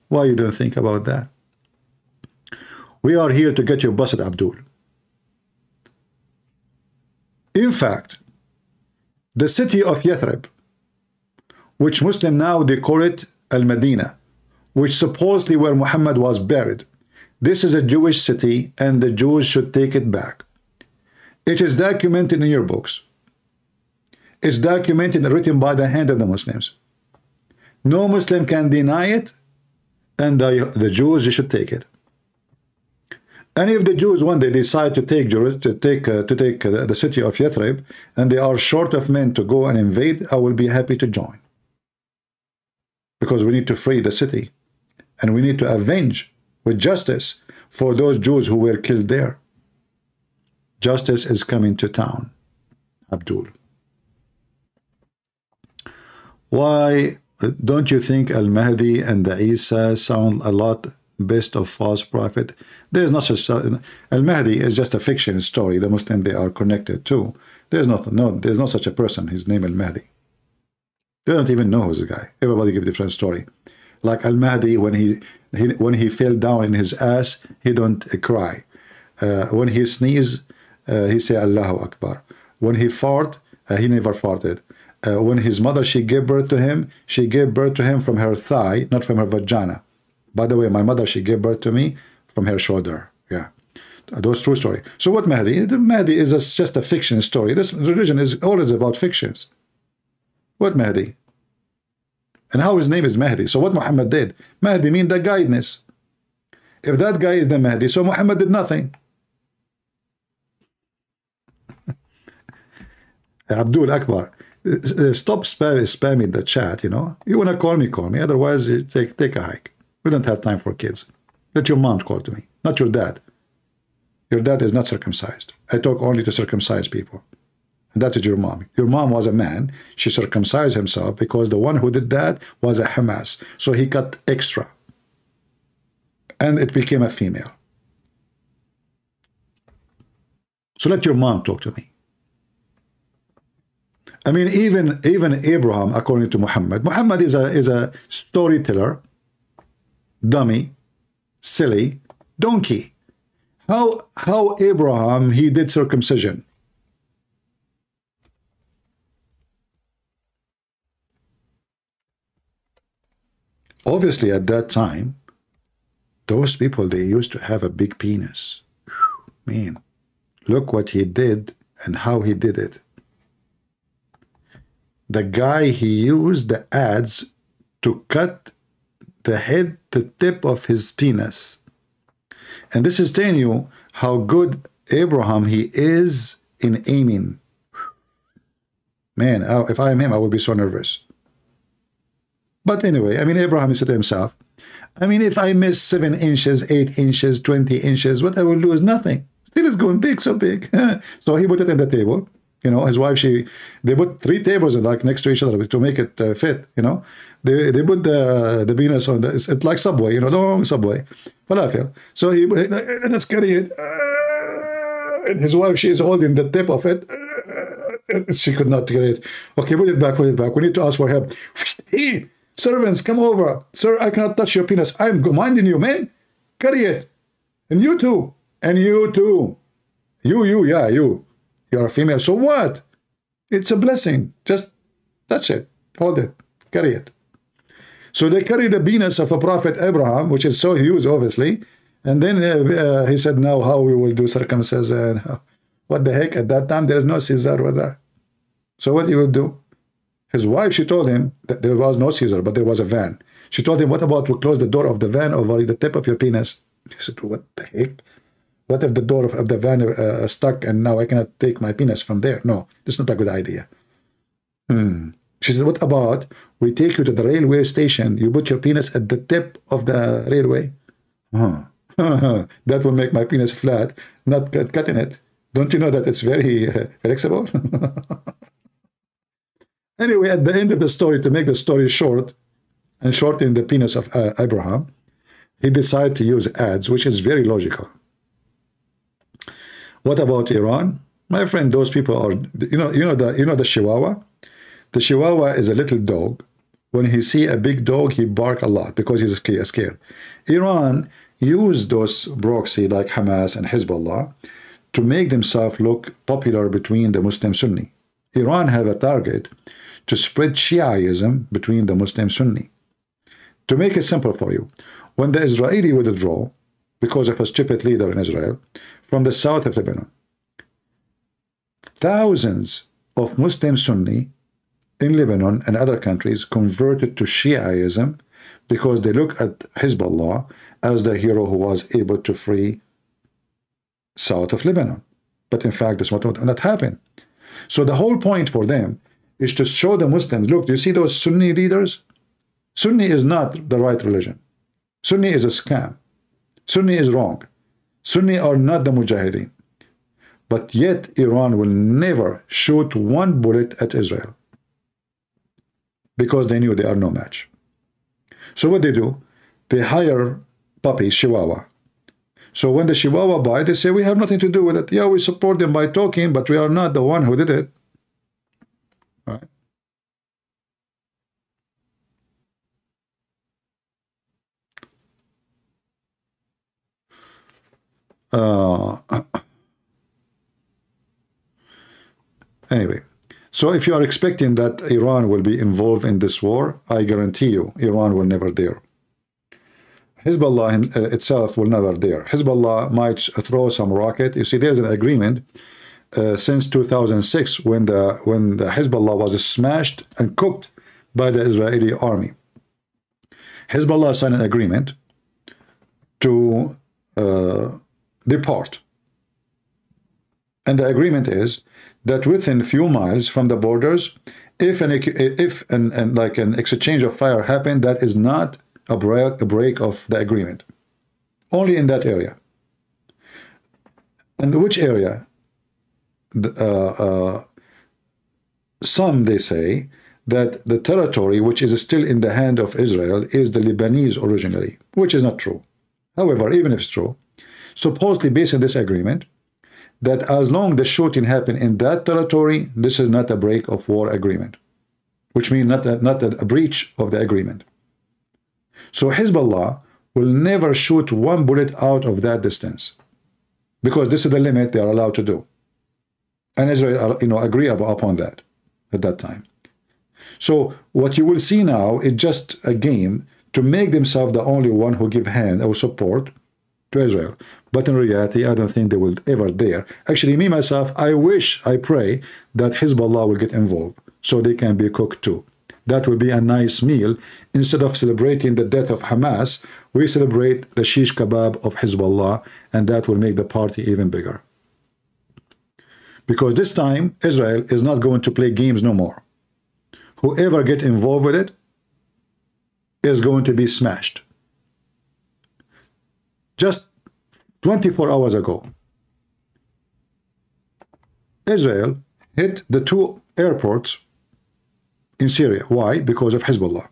Why you don't think about that? We are here to get you busted, Abdul. In fact, the city of Yathrib, which Muslim now they call it Al-Medina, which supposedly where Muhammad was buried. This is a Jewish city and the Jews should take it back. It is documented in your books. It's documented and written by the hand of the Muslims. No Muslim can deny it, and the Jews, they should take it. And if the Jews one day decide to take the city of Yathrib, and they are short of men to go and invade, I will be happy to join. Because we need to free the city, and we need to avenge with justice for those Jews who were killed there. Justice is coming to town, Abdul. Why don't you think Al-Mahdi and the Isa sound a lot best of false prophet? There's no such. Al-Mahdi is just a fiction story. The Muslim they are connected to. There's no such a person. His name Al-Mahdi. They don't even know who's the guy. Everybody give a different story. Like Al-Mahdi, when he fell down in his ass, he don't cry. When he sneeze, he say Allahu Akbar. When he fart, he never farted. When his mother, she gave birth to him, she gave birth to him from her thigh, not from her vagina. By the way, my mother, she gave birth to me from her shoulder. Yeah, those true story. So what Mahdi? The Mahdi is just a fiction story. This religion is always about fictions. What Mahdi? And how his name is Mahdi? So what Muhammad did? Mahdi means the guidance. If that guy is the Mahdi, so Muhammad did nothing. Abdul Akbar, stop spamming the chat. You know, you want to call me. Otherwise, you take a hike. We don't have time for kids. Let your mom call to me, not your dad. Your dad is not circumcised. I talk only to circumcised people. And that is your mom. Your mom was a man. She circumcised himself because the one who did that was a Hamas. So he cut extra. And it became a female. So let your mom talk to me. I mean, even Abraham, according to Muhammad is a storyteller, dummy, silly, donkey. How Abraham, he did circumcision? Obviously, at that time, those people, they used to have a big penis. Man, look what he did and how he did it. The guy, he used the adze to cut the tip of his penis. And this is telling you how good Abraham he is in aiming. Man, if I am him, I would be so nervous. But anyway, I mean, Abraham said to himself, I mean, if I miss 7 inches, 8 inches, 20 inches, what I will do is nothing. Still it's going big, so big. So he put it in the table. You know, his wife, they put 3 tables like next to each other to make it fit, you know. They put the penis on it's like Subway, you know, long Subway. Falafel. So let's carry it. And his wife, she is holding the tip of it. She could not get it. Okay, put it back. We need to ask for help. Hey, servants, come over. Sir, I cannot touch your penis. I'm minding you, man. Carry it. And you too. And you too. You. You're a female. So what? It's a blessing. Just touch it. Hold it. Carry it. So they carry the penis of a prophet Abraham, which is so huge, obviously. And then he said, now how we will do circumcision. What the heck? At that time, there is no Caesar with that. So what he would do? His wife, she told him that there was no Caesar, but there was a van. She told him, what about we close the door of the van over the tip of your penis? He said, what the heck? What if the door of the van stuck and now I cannot take my penis from there? No, that's not a good idea. She said, what about we take you to the railway station, you put your penis at the tip of the railway? That will make my penis flat, not cutting it. Don't you know that it's very flexible? Anyway, at the end of the story, to make the story short and shorten the penis of Abraham, he decided to use ads, which is very logical. What about Iran? My friend, those people are, you know the Chihuahua? The Chihuahua is a little dog When he see a big dog, he bark a lot because he's scared. Iran used those proxy like Hamas and Hezbollah to make themselves look popular between the Muslim Sunni. Iran have a target to spread Shiaism between the Muslim Sunni. To make it simple for you, when the Israeli withdraw because of a stupid leader in Israel from the south of Lebanon, thousands of Muslim Sunni in Lebanon and other countries converted to Shiaism because they look at Hezbollah as the hero who was able to free south of Lebanon. But in fact, that's what happened. So the whole point for them is to show the Muslims, look, do you see those Sunni leaders? Sunni is not the right religion. Sunni is a scam. Sunni is wrong. Sunni are not the Mujahideen. But yet Iran will never shoot one bullet at Israel because they knew they are no match. So what they do? They hire puppies, Chihuahua. So when the Chihuahua bite, they say, we have nothing to do with it. Yeah, we support them by talking, but we are not the one who did it. All right. Anyway, so if you are expecting that Iran will be involved in this war, I guarantee you, Iran will never dare. Hezbollah itself will never dare. Hezbollah might throw some rocket. You see, there's an agreement since 2006 when the Hezbollah was smashed and cooked by the Israeli army. Hezbollah signed an agreement to depart. And the agreement is that within a few miles from the borders, if an exchange of fire happened, that is not a break of the agreement. Only in that area. And which area? Some, they say, that the territory which is still in the hand of Israel is the Lebanese originally, which is not true. However, even if it's true, supposedly based on this agreement, that as long the shooting happened in that territory, this is not a break of war agreement, which means not a breach of the agreement. So Hezbollah will never shoot one bullet out of that distance, because this is the limit they are allowed to do. And Israel, agree upon that at that time. So what you will see now is just a game to make themselves the only one who give hand or support to Israel. But in reality, I don't think they will ever dare. Actually, me, myself, I pray that Hezbollah will get involved so they can be cooked too. That will be a nice meal. Instead of celebrating the death of Hamas, we celebrate the shish kebab of Hezbollah, and that will make the party even bigger. Because this time, Israel is not going to play games no more. Whoever get involved with it is going to be smashed. Just 24 hours ago, Israel hit the 2 airports in Syria. Why? Because of Hezbollah.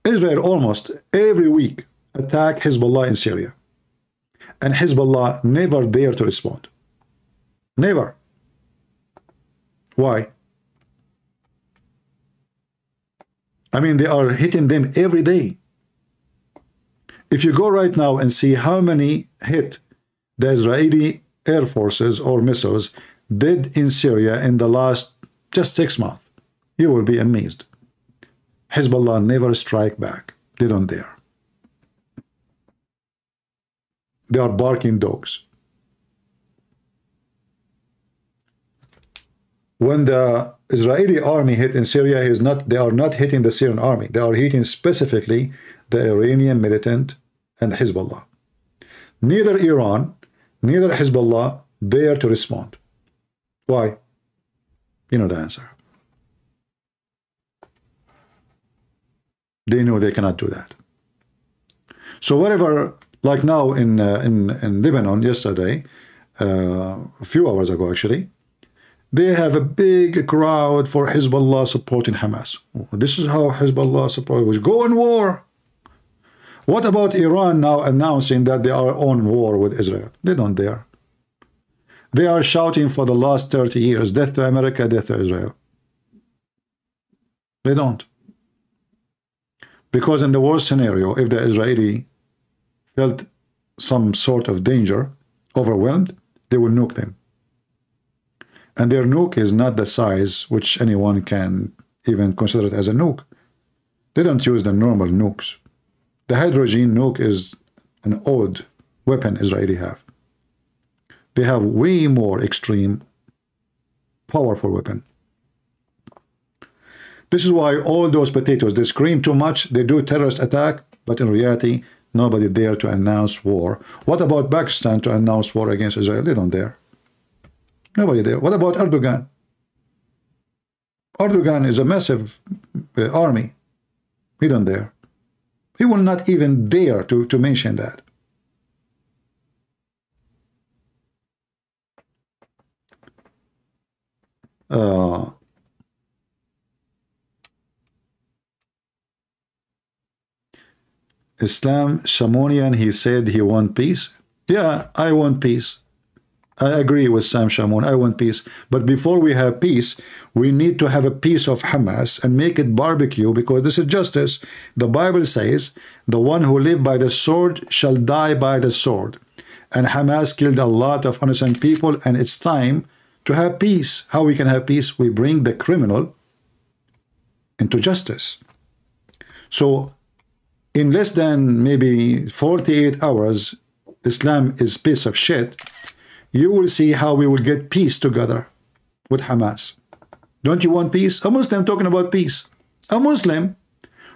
Israel almost every week attack Hezbollah in Syria. And Hezbollah never dare to respond. Never. Why? I mean, they are hitting them every day. If you go right now and see how many hit the Israeli air forces or missiles did in Syria in the last just 6 months, you will be amazed. Hezbollah never strike back. They don't dare. They are barking dogs. When the Israeli army hit in Syria, they are not hitting the Syrian army. They are hitting specifically the Iranian militant and Hezbollah. Neither Iran, neither Hezbollah dare to respond. Why? You know the answer. They know they cannot do that. So whatever, like now in Lebanon yesterday, a few hours ago actually, they have a big crowd for Hezbollah supporting Hamas. This is how Hezbollah support was. Go in war. What about Iran now announcing that they are on war with Israel? They don't dare. They are shouting for the last 30 years, death to America, death to Israel. They don't. Because in the worst scenario, if the Israeli felt some sort of danger, overwhelmed, they will nuke them. And their nuke is not the size which anyone can even consider it as a nuke. They don't use the normal nukes. The hydrogen nuke is an old weapon Israeli have. They have way more extreme, powerful weapon. This is why all those potatoes, they scream too much, they do terrorist attack, but in reality, nobody dare to announce war. What about Pakistan to announce war against Israel? They don't dare. Nobody there. What about Erdogan? Erdogan is a massive army. He don't dare. He will not even dare to mention that. Islam Shamonian, he said he want peace. Yeah, I want peace. I agree with Sam Shamoun. I want peace. But before we have peace, we need to have a piece of Hamas and make it barbecue, because this is justice. The Bible says, the one who live by the sword shall die by the sword. And Hamas killed a lot of innocent people, and it's time to have peace. How we can have peace? We bring the criminal into justice. So in less than maybe 48 hours, Islam is piece of shit. You will see how we will get peace together with Hamas. Don't you want peace? A Muslim talking about peace. A Muslim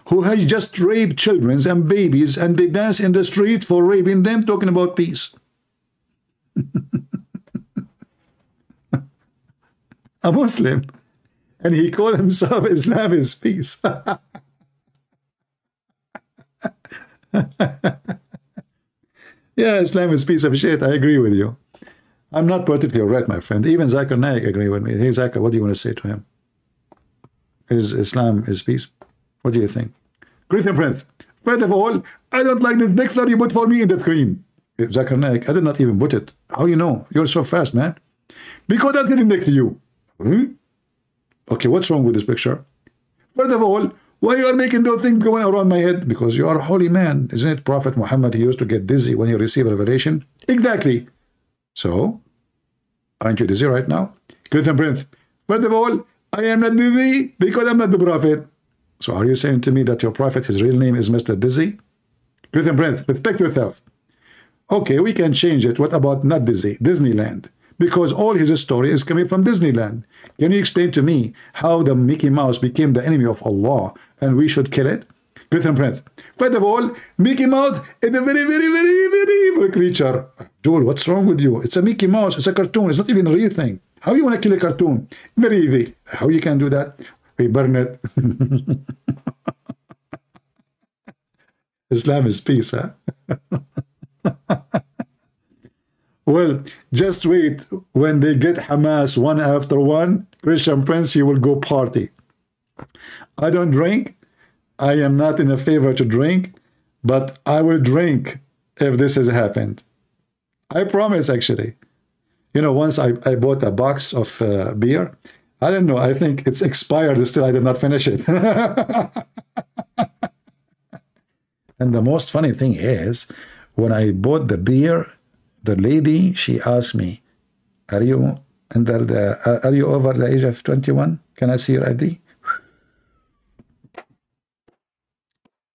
who has just raped children and babies, and they dance in the street for raping them, talking about peace. A Muslim. And he called himself Islam is peace. Yeah, Islam is piece of shit. I agree with you. I'm not particularly right, my friend. Even Zakir Naik agree with me. Hey, Zakir, what do you want to say to him? Is Islam is peace? What do you think? Christian Prince, first of all, I don't like this picture you put for me in the screen. Zakir Naik, I did not even put it. How you know? You're so fast, man. Because I'm sitting next to you. Okay, what's wrong with this picture? First of all, why you are making those things going around my head? Because you are a holy man. Isn't it Prophet Muhammad, he used to get dizzy when he received revelation? Exactly. So, aren't you dizzy right now? Christian Prince, first of all, I am not dizzy because I'm not the Prophet. So are you saying to me that your Prophet, his real name is Mr. Dizzy? Christian Prince, respect yourself. Okay, we can change it. What about not dizzy? Disneyland. Because all his story is coming from Disneyland. Can you explain to me how the Mickey Mouse became the enemy of Allah and we should kill it? Christian Prince, first of all, Mickey Mouse is a very, very, very, very evil creature. Dude, what's wrong with you? It's a Mickey Mouse. It's a cartoon. It's not even a real thing. How you want to kill a cartoon? Very easy. How you can do that? We burn it. Islam is peace, huh? Well, just wait. When they get Hamas one after one, Christian Prince, you will go party. I don't drink. I am not in a favor to drink, but I will drink if this has happened. I promise, actually. You know, once I bought a box of beer. I don't know. I think it's expired. Still, I did not finish it. And the most funny thing is, when I bought the beer, the lady, she asked me, are you over the age of 21? Can I see your ID?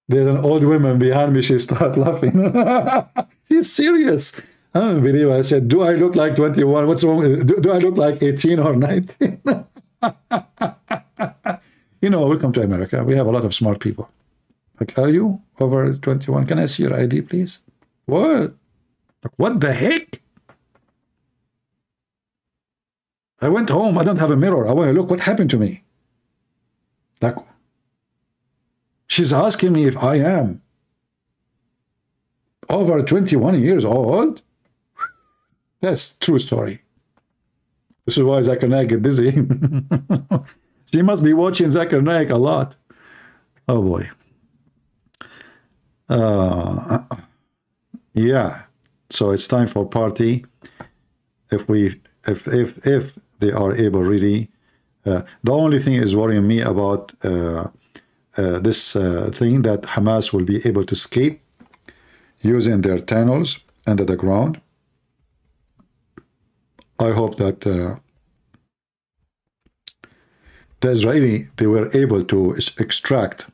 There's an old woman behind me. She started laughing. She's serious. I don't believe. I said, do I look like 21? What's wrong? Do I look like 18 or 19? You know, welcome to America. We have a lot of smart people. Like, are you over 21? Can I see your ID, please? What? What the heck? I went home. I don't have a mirror. I want to look what happened to me. Like, she's asking me if I am over 21 years old. That's true story. This is why Zakir Naik get dizzy. She must be watching Zakir Naik a lot. Oh boy. Yeah. So it's time for party. If we if they are able really. The only thing is worrying me about this thing that Hamas will be able to escape using their tunnels under the ground. I hope that the Israeli, they were able to extract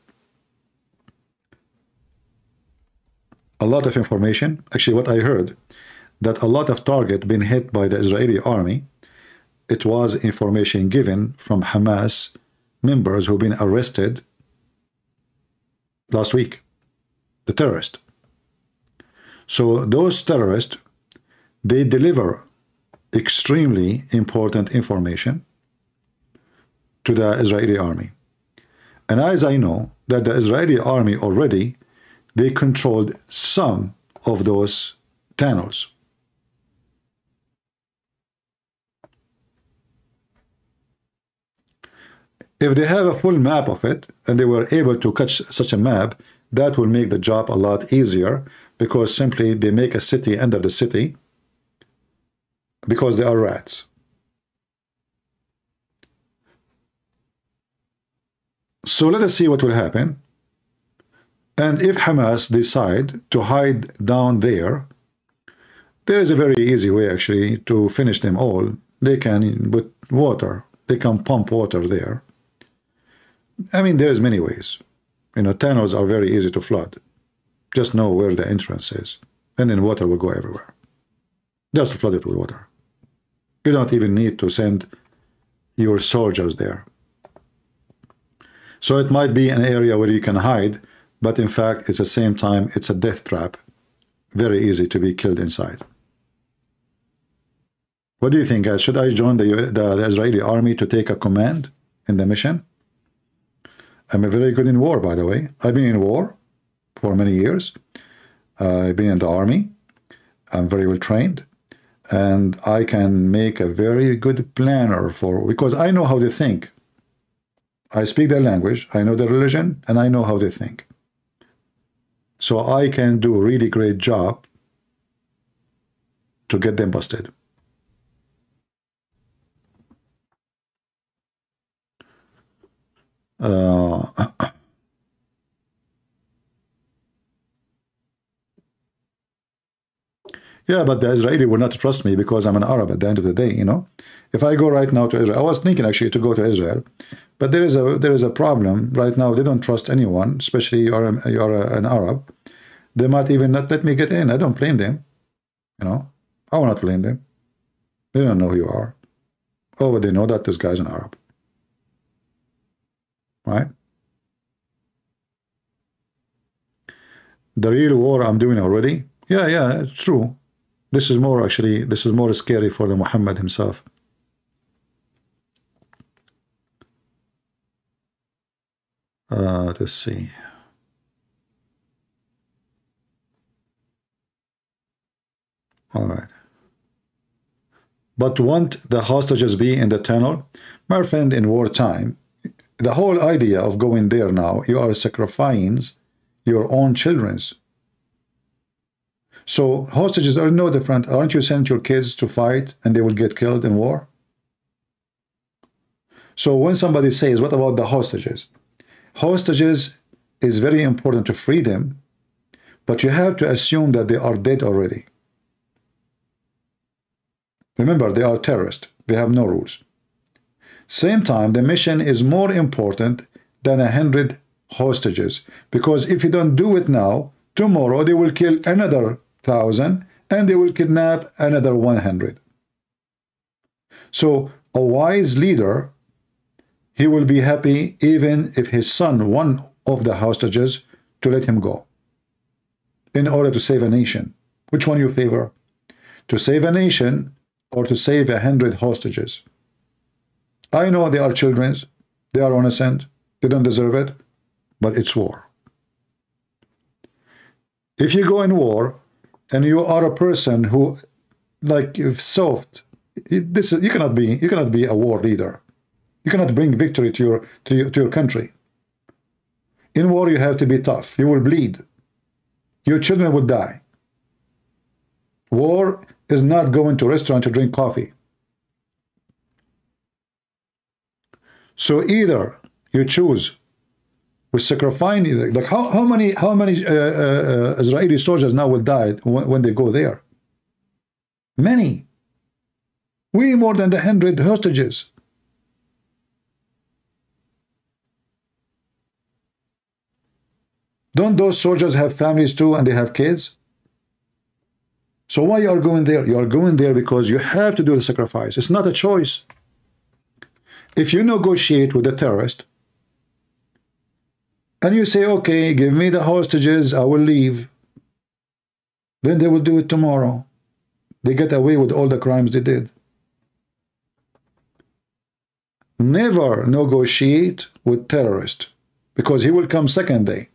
a lot of information. Actually, what I heard, that a lot of target been hit by the Israeli army. It was information given from Hamas members who've been arrested last week, the terrorists. So those terrorists, they deliver extremely important information to the Israeli army. And as I know that the Israeli army already, they controlled some of those tunnels. If they have a full map of it, and they were able to catch such a map, that will make the job a lot easier, because simply they make a city under the city, because they are rats. So let us see what will happen. And if Hamas decide to hide down there, there is a very easy way actually to finish them all. They can put water, they can pump water there. I mean, there's many ways. You know, tunnels are very easy to flood. Just know where the entrance is, and then water will go everywhere. Just flood it with water. You don't even need to send your soldiers there. So it might be an area where you can hide, but in fact, it's the same time, it's a death trap. Very easy to be killed inside. What do you think, guys? Should I join the Israeli army to take a command in the mission? I'm very good in war, by the way. I've been in war for many years. I've been in the army. I'm very well trained. And I can make a very good planner because I know how they think. I speak their language, I know their religion, and I know how they think. So I can do a really great job to get them busted. Yeah, but the Israeli will not trust me because I'm an Arab at the end of the day, you know. If I go right now to Israel, I was thinking actually to go to Israel, but there is a problem right now. They don't trust anyone, especially you're an Arab. They might even not let me get in. I don't blame them, you know. I will not blame them. They don't know who you are. Oh, but they know that this guy's an Arab, right? The real war I'm doing already. Yeah, it's true. This is more scary for the Muhammad himself. Let's see. All right. But won't the hostages be in the tunnel? My friend, in wartime, the whole idea of going there now, you are sacrificing your own children's. So hostages are no different. Aren't you sent your kids to fight and they will get killed in war? So when somebody says, what about the hostages? Hostages is very important to free them, but you have to assume that they are dead already. Remember, they are terrorists. They have no rules. Same time, the mission is more important than 100 hostages, because if you don't do it now, tomorrow they will kill another 1,000 and they will kidnap another 100. So a wise leader, he will be happy even if his son, one of the hostages, to let him go in order to save a nation. Which one you favor? To save a nation or to save 100 hostages? I know they are children, they are innocent, they don't deserve it, but it's war. If you go in war and you are a person who, like, soft, you cannot be a war leader. You cannot bring victory to your country. In war, you have to be tough. You will bleed. Your children will die. War is not going to a restaurant to drink coffee. So either you choose with sacrificing, like how many Israeli soldiers now will die when they go there? Many. Way more than the 100 hostages. Don't those soldiers have families too, and they have kids? So why you are going there? You are going there because you have to do the sacrifice. It's not a choice. If you negotiate with a terrorist and you say, okay, give me the hostages, I will leave, then they will do it tomorrow. They get away with all the crimes they did. Never negotiate with terrorist, because he will come second day.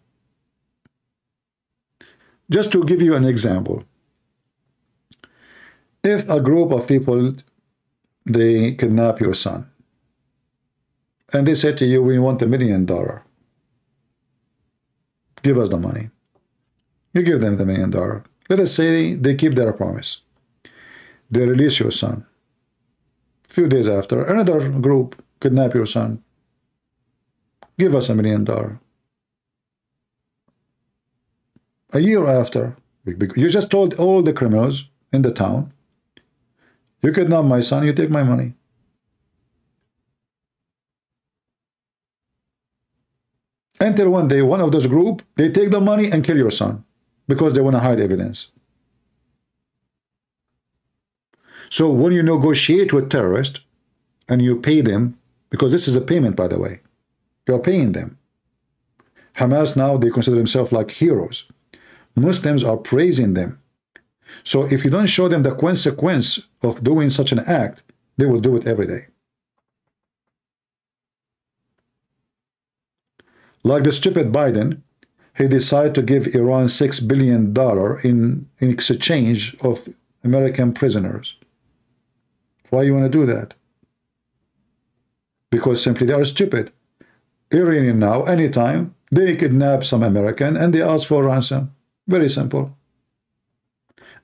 Just to give you an example, if a group of people, they kidnap your son, and they say to you, we want $1 million. Give us the money. You give them the $1 million. Let us say they keep their promise. They release your son. A few days after, another group kidnap your son. Give us $1 million. A year after, you just told all the criminals in the town, you kidnap my son, you take my money. Until one day, one of those group, they take the money and kill your son because they want to hide evidence. So when you negotiate with terrorists and you pay them, because this is a payment, by the way, you're paying them. Hamas now, they consider themselves like heroes. Muslims are praising them. So if you don't show them the consequence of doing such an act, they will do it every day. Like the stupid Biden, he decided to give Iran $6 billion in exchange of American prisoners. Why you want to do that? Because simply they are stupid. Iranian now, anytime, they kidnap some American and they ask for ransom. Very simple.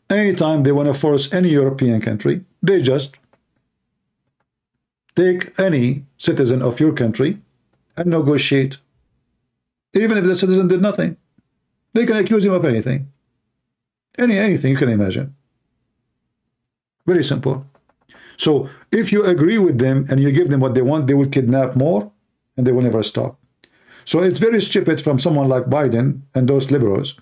Anytime they want to force any European country, they just take any citizen of your country and negotiate. Even if the citizen did nothing, they can accuse him of anything. Anything you can imagine. Very simple. So if you agree with them and you give them what they want, they will kidnap more and they will never stop. So it's very stupid from someone like Biden and those liberals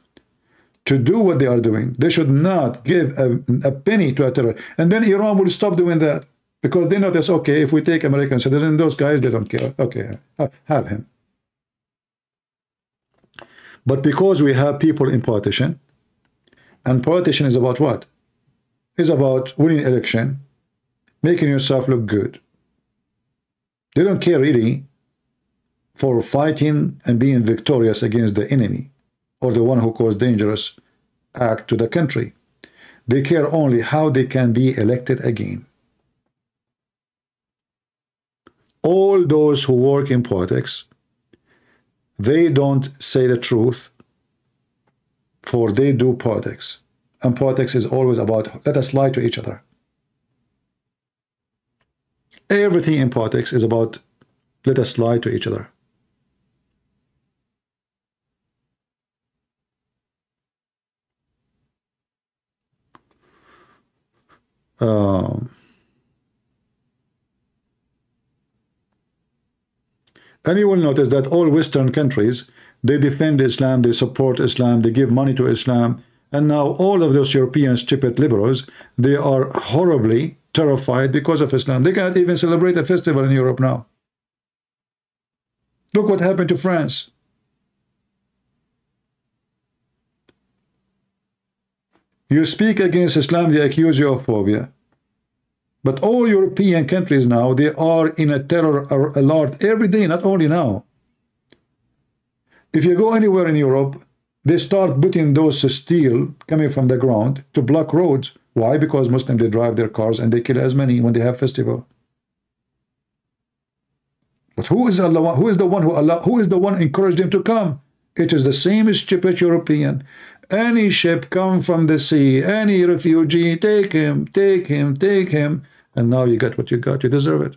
to do what they are doing. They should not give a penny to a terrorist. And then Iran will stop doing that because they notice, okay, if we take American citizens, those guys, they don't care. Okay, have him. But because we have people in politician, and politician is about what? It's about winning election, making yourself look good. They don't care really for fighting and being victorious against the enemy or the one who caused dangerous act to the country. They care only how they can be elected again. All those who work in politics, they don't say the truth, for they do politics. And politics is always about, let us lie to each other. Everything in politics is about, let us lie to each other. And you will notice that all Western countries, they defend Islam, they support Islam, they give money to Islam. And now all of those European stupid liberals, they are horribly terrified because of Islam. They cannot even celebrate a festival in Europe now. Look what happened to France. You speak against Islam, they accuse you of phobia. But all European countries now, they are in a terror alert every day, not only now. If you go anywhere in Europe, they start putting those steel coming from the ground to block roads. Why? Because Muslims, they drive their cars and they kill as many when they have festival. But who is Allah? Who is the one who is the one encouraged them to come? It is the same stupid European. Any ship come from the sea, any refugee, take him, take him, take him. And now you got what you got. You deserve it.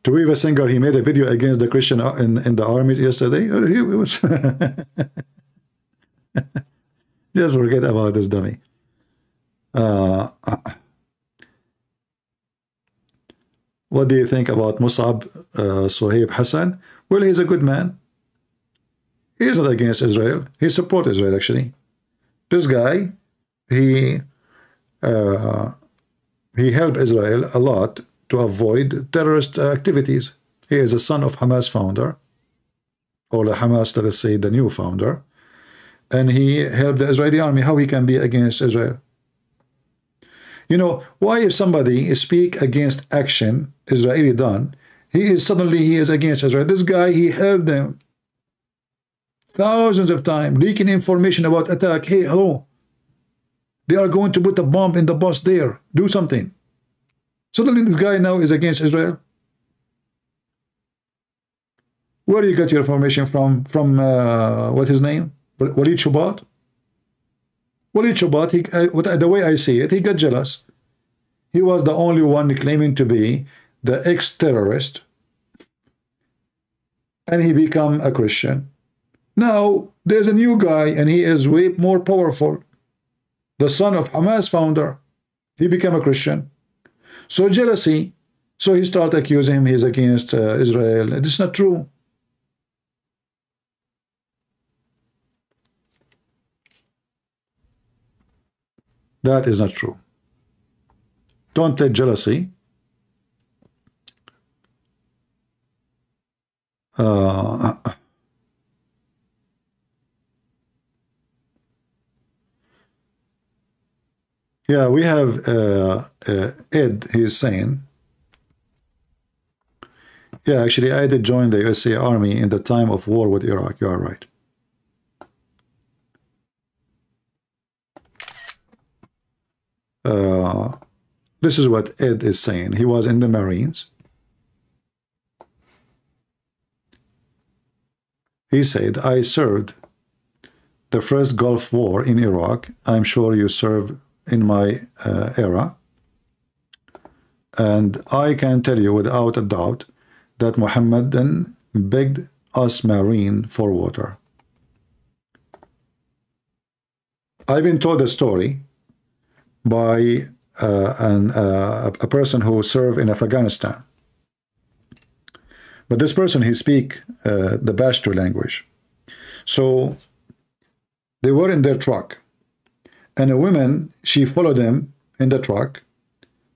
Tuiva Singer, he made a video against the Christian in the army yesterday. He was just forget about this dummy. What do you think about Musab Sohaib Hassan? Well, he's a good man. He's not against Israel. He supports Israel, actually. This guy, he helped Israel a lot to avoid terrorist activities. He is a son of Hamas founder, or the Hamas, let us say, the new founder, and he helped the Israeli army. How he can be against Israel? You know, why if somebody speak against action Israeli done, he is against Israel? This guy, he helped them thousands of times, leaking information about attack. Hey, hello, they are going to put a bomb in the bus there. Do something. Suddenly this guy now is against Israel. Where do you get your information from? From what's his name? Walid Shubat? Walid Shubat, the way I see it, he got jealous. He was the only one claiming to be the ex-terrorist, and he became a Christian. Now there's a new guy, and he is way more powerful. The son of Hamas founder, he became a Christian. So jealousy, so he started accusing him he's against Israel. It is not true. That is not true. Don't let jealousy yeah, we have Ed, he's saying, yeah, actually I did join the USA Army in the time of war with Iraq. You are right. This is what Ed is saying. He was in the Marines. He said, I served the first Gulf War in Iraq. I'm sure you served in my era. And I can tell you without a doubt that Muhammad then begged us Marine for water. I've been told a story by a person who served in Afghanistan. But this person, he speak the Pashto language. So they were in their truck, and a woman, she followed them in the truck,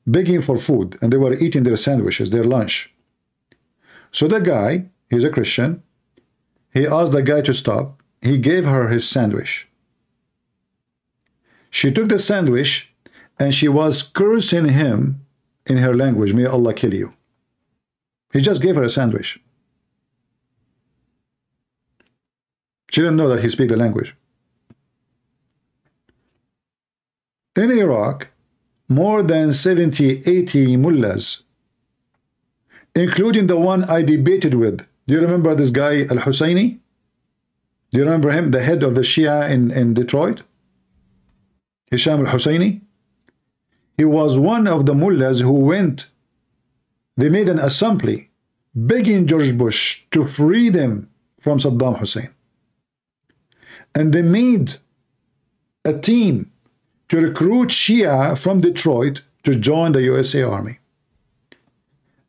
begging for food, and they were eating their sandwiches, their lunch. So the guy, he's a Christian, he asked the guy to stop. He gave her his sandwich. She took the sandwich, and she was cursing him in her language, may Allah kill you. He just gave her a sandwich. She didn't know that he speaks the language. In Iraq, more than 70, 80 mullahs, including the one I debated with. Do you remember this guy, Al-Husseini? Do you remember him, the head of the Shia in Detroit? Hisham Al-Husseini? He was one of the mullahs who went, they made an assembly begging George Bush to free them from Saddam Hussein. And they made a team to recruit Shia from Detroit to join the USA Army.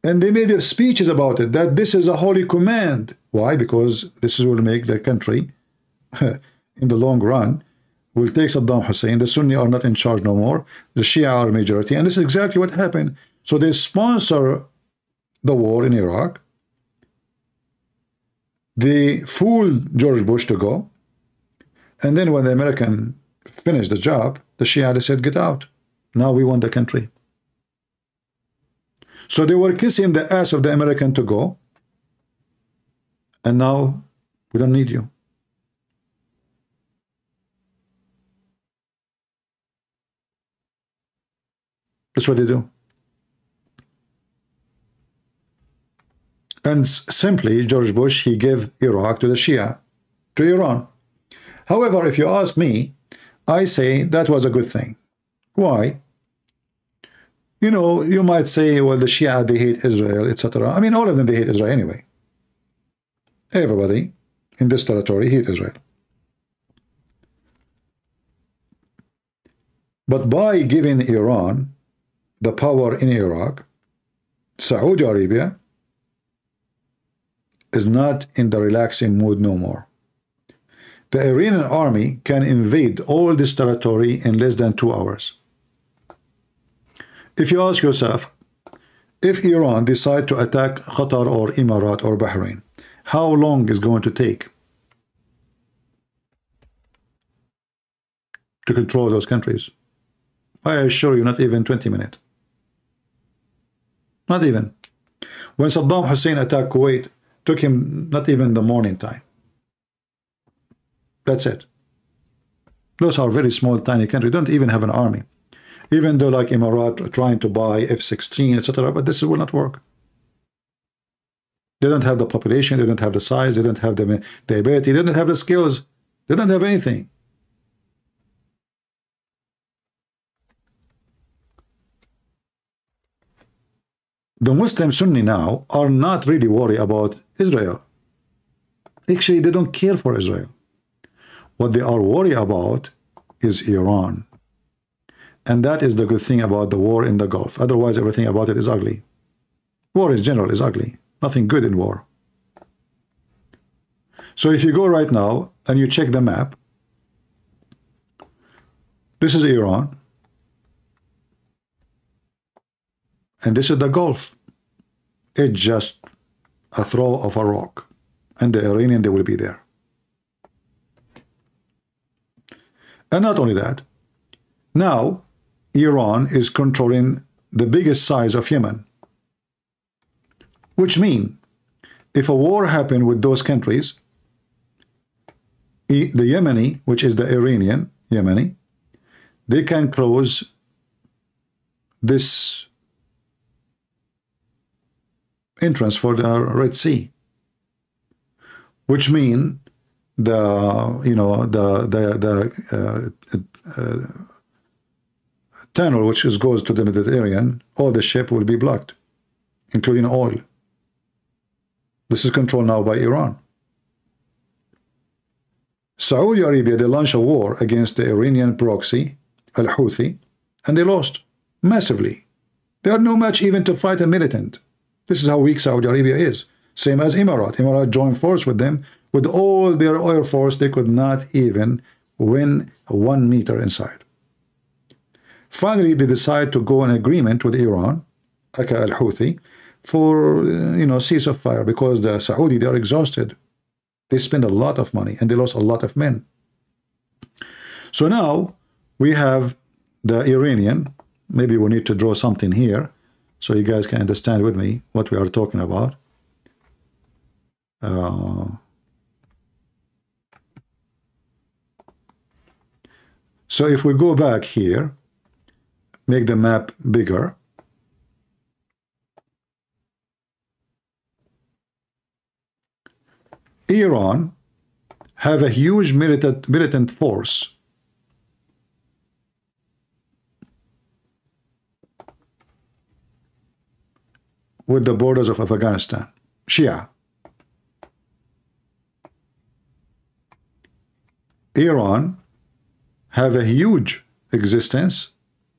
And they made speeches about it, that this is a holy command. Why? Because this will make the country, in the long run, will take Saddam Hussein. The Sunni are not in charge no more. The Shia are majority. And this is exactly what happened. So they sponsor the war in Iraq. They fooled George Bush to go. And then when the American finished the job, the Shia, they said, get out. Now we want the country. So they were kissing the ass of the American to go. And now we don't need you. That's what they do. And simply, George Bush, he gave Iraq to the Shia, to Iran. However, if you ask me, I say that was a good thing. Why? You know, you might say, well, the Shia, they hate Israel, etc. I mean, all of them, they hate Israel anyway. Everybody in this territory hate Israel. But by giving Iran the power in Iraq, Saudi Arabia is not in the relaxing mood no more. The Iranian army can invade all this territory in less than 2 hours. If you ask yourself, if Iran decide to attack Qatar or Emirat or Bahrain, how long is going to take to control those countries? I assure you, not even 20 minutes. Not even. When Saddam Hussein attacked Kuwait, took him not even the morning time. That's it. Those are very small, tiny countries. Don't even have an army. Even though like Emirat are trying to buy F-16, etc., but this will not work. They don't have the population, they don't have the size, they don't have the ability, they don't have the skills, they don't have anything. The Muslim Sunni now are not really worried about Israel. Actually, they don't care for Israel. What they are worried about is Iran. And that is the good thing about the war in the Gulf. Otherwise, everything about it is ugly. War in general is ugly. Nothing good in war. So if you go right now and you check the map, this is Iran. And this is the Gulf. It's just a throw of a rock. And the Iranian, they will be there. And not only that, now Iran is controlling the biggest size of Yemen. Which means, if a war happened with those countries, the Yemeni, which is the Iranian Yemeni, they can close this entrance for the Red Sea, which mean the tunnel which goes to the Mediterranean, all the ship will be blocked, including oil. This is controlled now by Iran. Saudi Arabia, they launched a war against the Iranian proxy, Al-Houthi, and they lost massively. They are no match even to fight a militant. This is how weak Saudi Arabia is. Same as Emirat. Emirat joined force with them. With all their air force, they could not even win 1 meter inside. Finally, they decide to go in agreement with Iran, aka Al-Houthi, for cease of fire, because the Saudi, they are exhausted. They spend a lot of money and they lost a lot of men. So now we have the Iranian. Maybe we need to draw something here so you guys can understand with me what we are talking about. So if we go back here, make the map bigger. Iran have a huge militant force with the borders of Afghanistan, Shia. Iran have a huge existence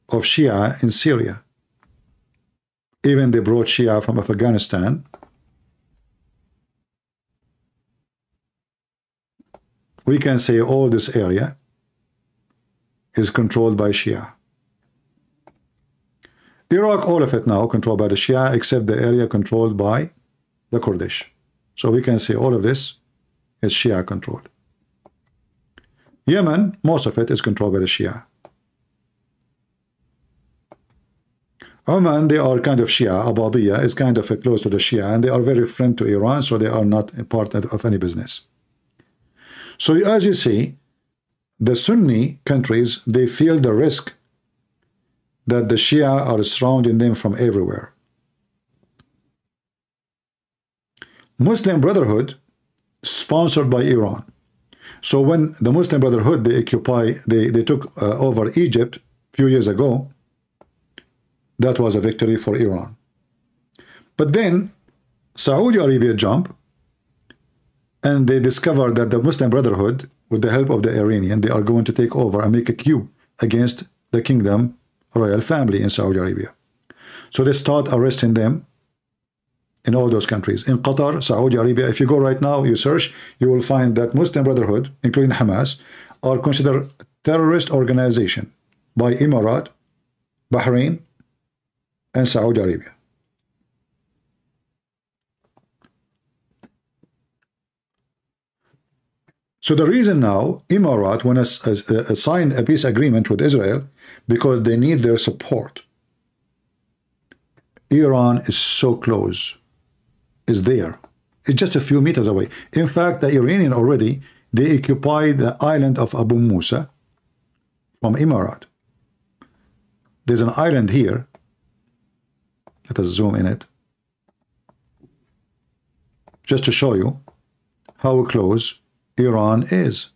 of Shia in Syria. Even they brought Shia from Afghanistan. We can say all this area is controlled by Shia. Iraq, all of it now controlled by the Shia, except the area controlled by the Kurdish. So we can say all of this is Shia controlled. Yemen, most of it is controlled by the Shia. Oman, they are kind of Shia. Abadiyya is kind of close to the Shia, and they are very friendly to Iran, so they are not a part of any business. So as you see, the Sunni countries, they feel the risk that the Shia are surrounding them from everywhere. Muslim Brotherhood, sponsored by Iran. So when the Muslim Brotherhood, they took over Egypt a few years ago, that was a victory for Iran. But then Saudi Arabia jumped, and they discovered that the Muslim Brotherhood, with the help of the Iranian, they are going to take over and make a coup against the kingdom royal family in Saudi Arabia. So they start arresting them in all those countries. In Qatar, Saudi Arabia, if you go right now, you search, you will find that Muslim Brotherhood, including Hamas, are considered terrorist organization by Emirat, Bahrain, and Saudi Arabia. So the reason now Emirat want to sign a peace agreement with Israel because they need their support. Iran is so close, is there. It's just a few meters away. In fact, the Iranian already, they occupy the island of Abu Musa from Emirat. There's an island here. Let us zoom in it. Just to show you how close Iran is.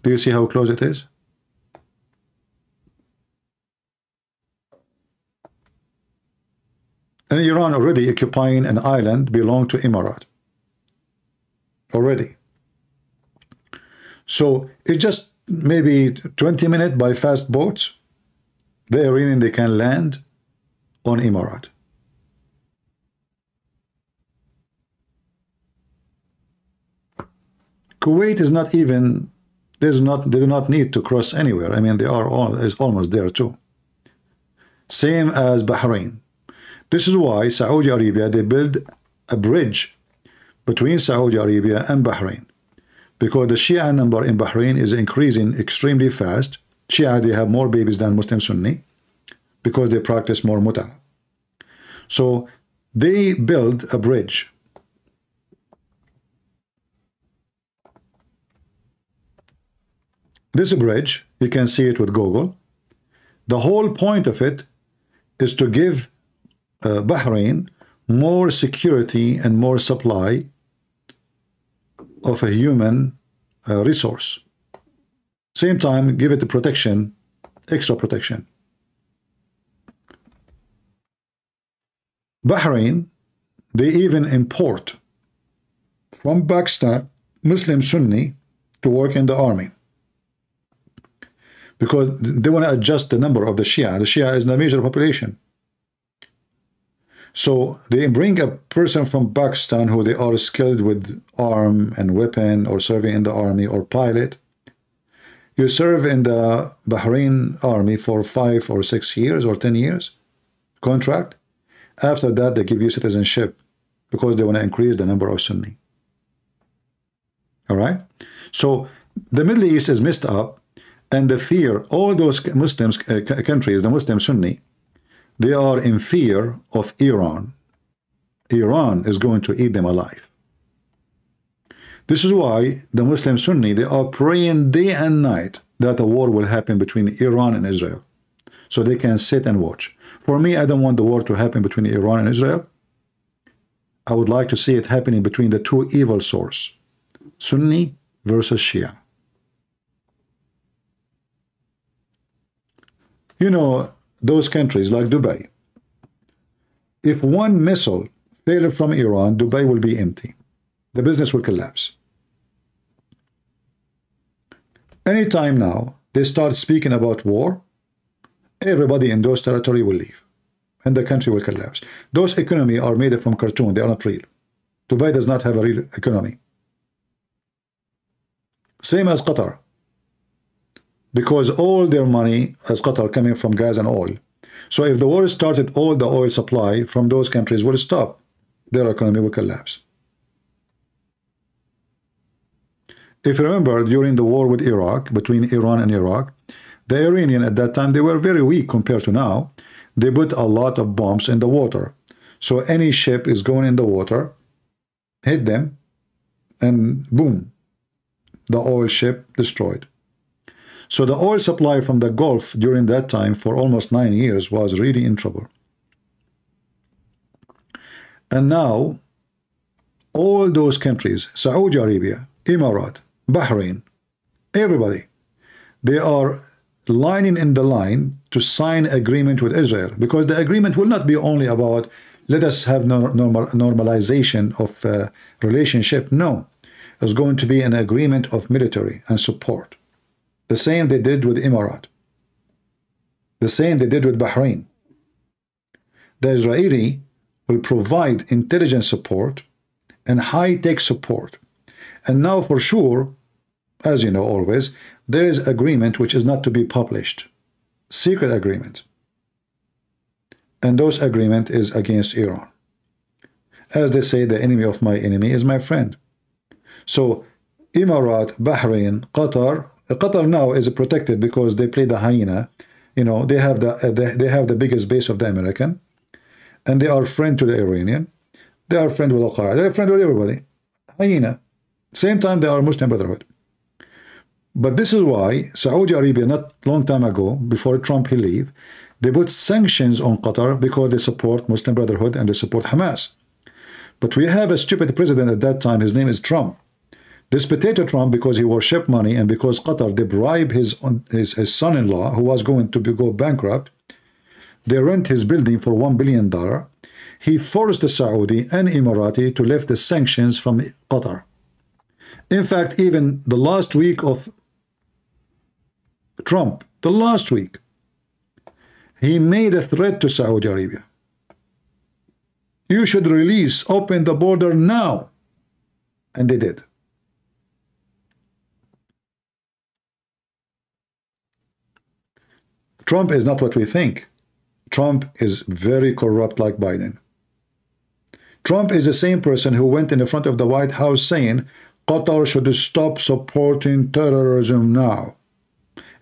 Do you see how close it is? And Iran already occupying an island belong to Emirat. Already. So it's just maybe 20 minutes by fast boats. The Iranian, they can land on Emirat. Kuwait is not even, they do not need to cross anywhere. I mean, they are is almost there too. Same as Bahrain. This is why Saudi Arabia, they build a bridge between Saudi Arabia and Bahrain, because the Shia number in Bahrain is increasing extremely fast. Shia, they have more babies than Muslim Sunni because they practice more muta. So they build a bridge. This bridge, you can see it with Google. The whole point of it is to give Bahrain more security and more supply of a human resource. Same time, give it the protection, extra protection. Bahrain, they even import from Pakistan Muslim Sunni to work in the army, because they want to adjust the number of the Shia. The Shia is the major population. So they bring a person from Pakistan who they are skilled with arm and weapon or serving in the army or pilot. You serve in the Bahrain army for 5 or 6 years or 10 years contract. After that, they give you citizenship because they want to increase the number of Sunni. All right? So the Middle East is messed up, and the fear, all those Muslims countries, the Muslim Sunni, they are in fear of Iran. Iran is going to eat them alive. This is why the Muslim Sunni, they are praying day and night that a war will happen between Iran and Israel, so they can sit and watch. For me, I don't want the war to happen between Iran and Israel. I would like to see it happening between the two evil sources, Sunni versus Shia. You know, those countries like Dubai, if one missile fails from Iran, Dubai will be empty. The business will collapse. Anytime now they start speaking about war, everybody in those territories will leave and the country will collapse. Those economies are made from cartoon. They are not real. Dubai does not have a real economy. Same as Qatar, because all their money as Qatar coming from gas and oil. So if the war started, all the oil supply from those countries will stop. Their economy will collapse. If you remember, during the war with Iraq, between Iran and Iraq, the Iranian at that time, they were very weak compared to now. They put a lot of bombs in the water. So any ship is going in the water, hit them, and boom, the oil ship destroyed. So the oil supply from the Gulf during that time for almost 9 years was really in trouble. And now, all those countries, Saudi Arabia, Emirat, Bahrain, everybody, they are lining in the line to sign agreement with Israel, because the agreement will not be only about let us have normalization of relationship. No, it's going to be an agreement of military and support. The same they did with Emirat. The same they did with Bahrain. The Israeli will provide intelligence support and high-tech support. And now for sure, as you know always, there is agreement which is not to be published. Secret agreement. And those agreement is against Iran. As they say, the enemy of my enemy is my friend. So Emirat, Bahrain, Qatar now is protected because they play the hyena. You know, they have the biggest base of the American, and they are friend to the Iranian. They are friend with Al-Qur'an. They are friend with everybody. Hyena. Same time they are Muslim Brotherhood. But this is why Saudi Arabia, not long time ago, before Trump he leave, they put sanctions on Qatar because they support Muslim Brotherhood and they support Hamas. But we have a stupid president at that time. His name is Trump. This potato Trump, because he worship money and because Qatar, they bribe his son-in-law, who was going to go bankrupt. They rent his building for $1 billion. He forced the Saudi and Emirati to lift the sanctions from Qatar. In fact, even the last week of Trump, the last week, he made a threat to Saudi Arabia. You should release, open the border now. And they did. Trump is not what we think. Trump is very corrupt like Biden. Trump is the same person who went in the front of the White House saying, Qatar should stop supporting terrorism now.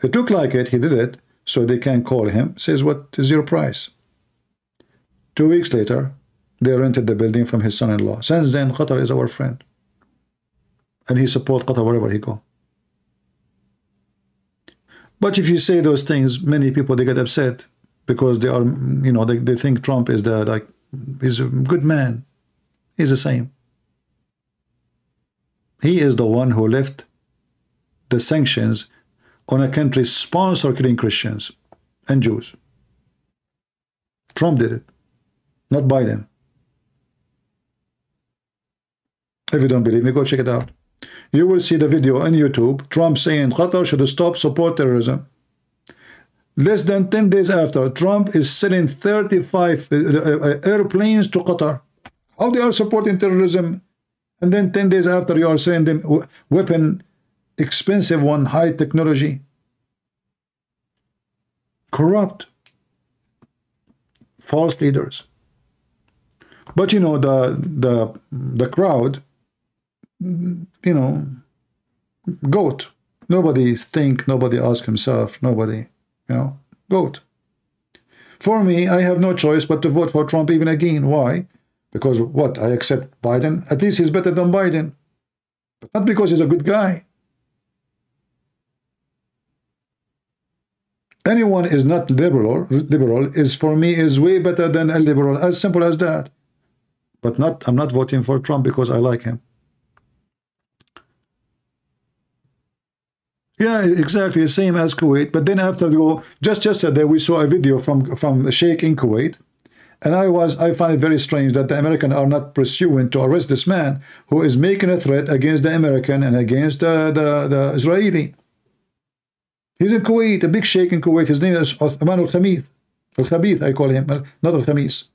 It looked like it, he did it, so they can call him, says, what is your price? 2 weeks later, they rented the building from his son-in-law. Since then, Qatar is our friend. And he supports Qatar wherever he go. But if you say those things, many people, they get upset because they are, you know, they think Trump is he's a good man. He's the same. He is the one who left the sanctions on a country sponsor killing Christians and Jews. Trump did it, not Biden. If you don't believe me, go check it out. You will see the video on YouTube, Trump saying Qatar should stop support terrorism. Less than 10 days after, Trump is selling 35 airplanes to Qatar. How they are supporting terrorism? And then 10 days after, you are selling them weapon, expensive one, high technology. Corrupt. False leaders. But you know, the crowd, you know, goat. Nobody think, nobody ask himself, nobody, you know, goat. For me, I have no choice but to vote for Trump even again. Why? Because what? I accept Biden. At least he's better than Biden. But not because he's a good guy. Anyone is not liberal is for me is way better than a liberal. As simple as that. But not, I'm not voting for Trump because I like him. Yeah, exactly, same as Kuwait. But then after just yesterday we saw a video from a sheikh in Kuwait, and I find it very strange that the Americans are not pursuing to arrest this man who is making a threat against the American and against the Israeli. He's in Kuwait, a big sheikh in Kuwait. His name is Uthman al-Khabith. Al-Khabith, I call him, not al-Khamis.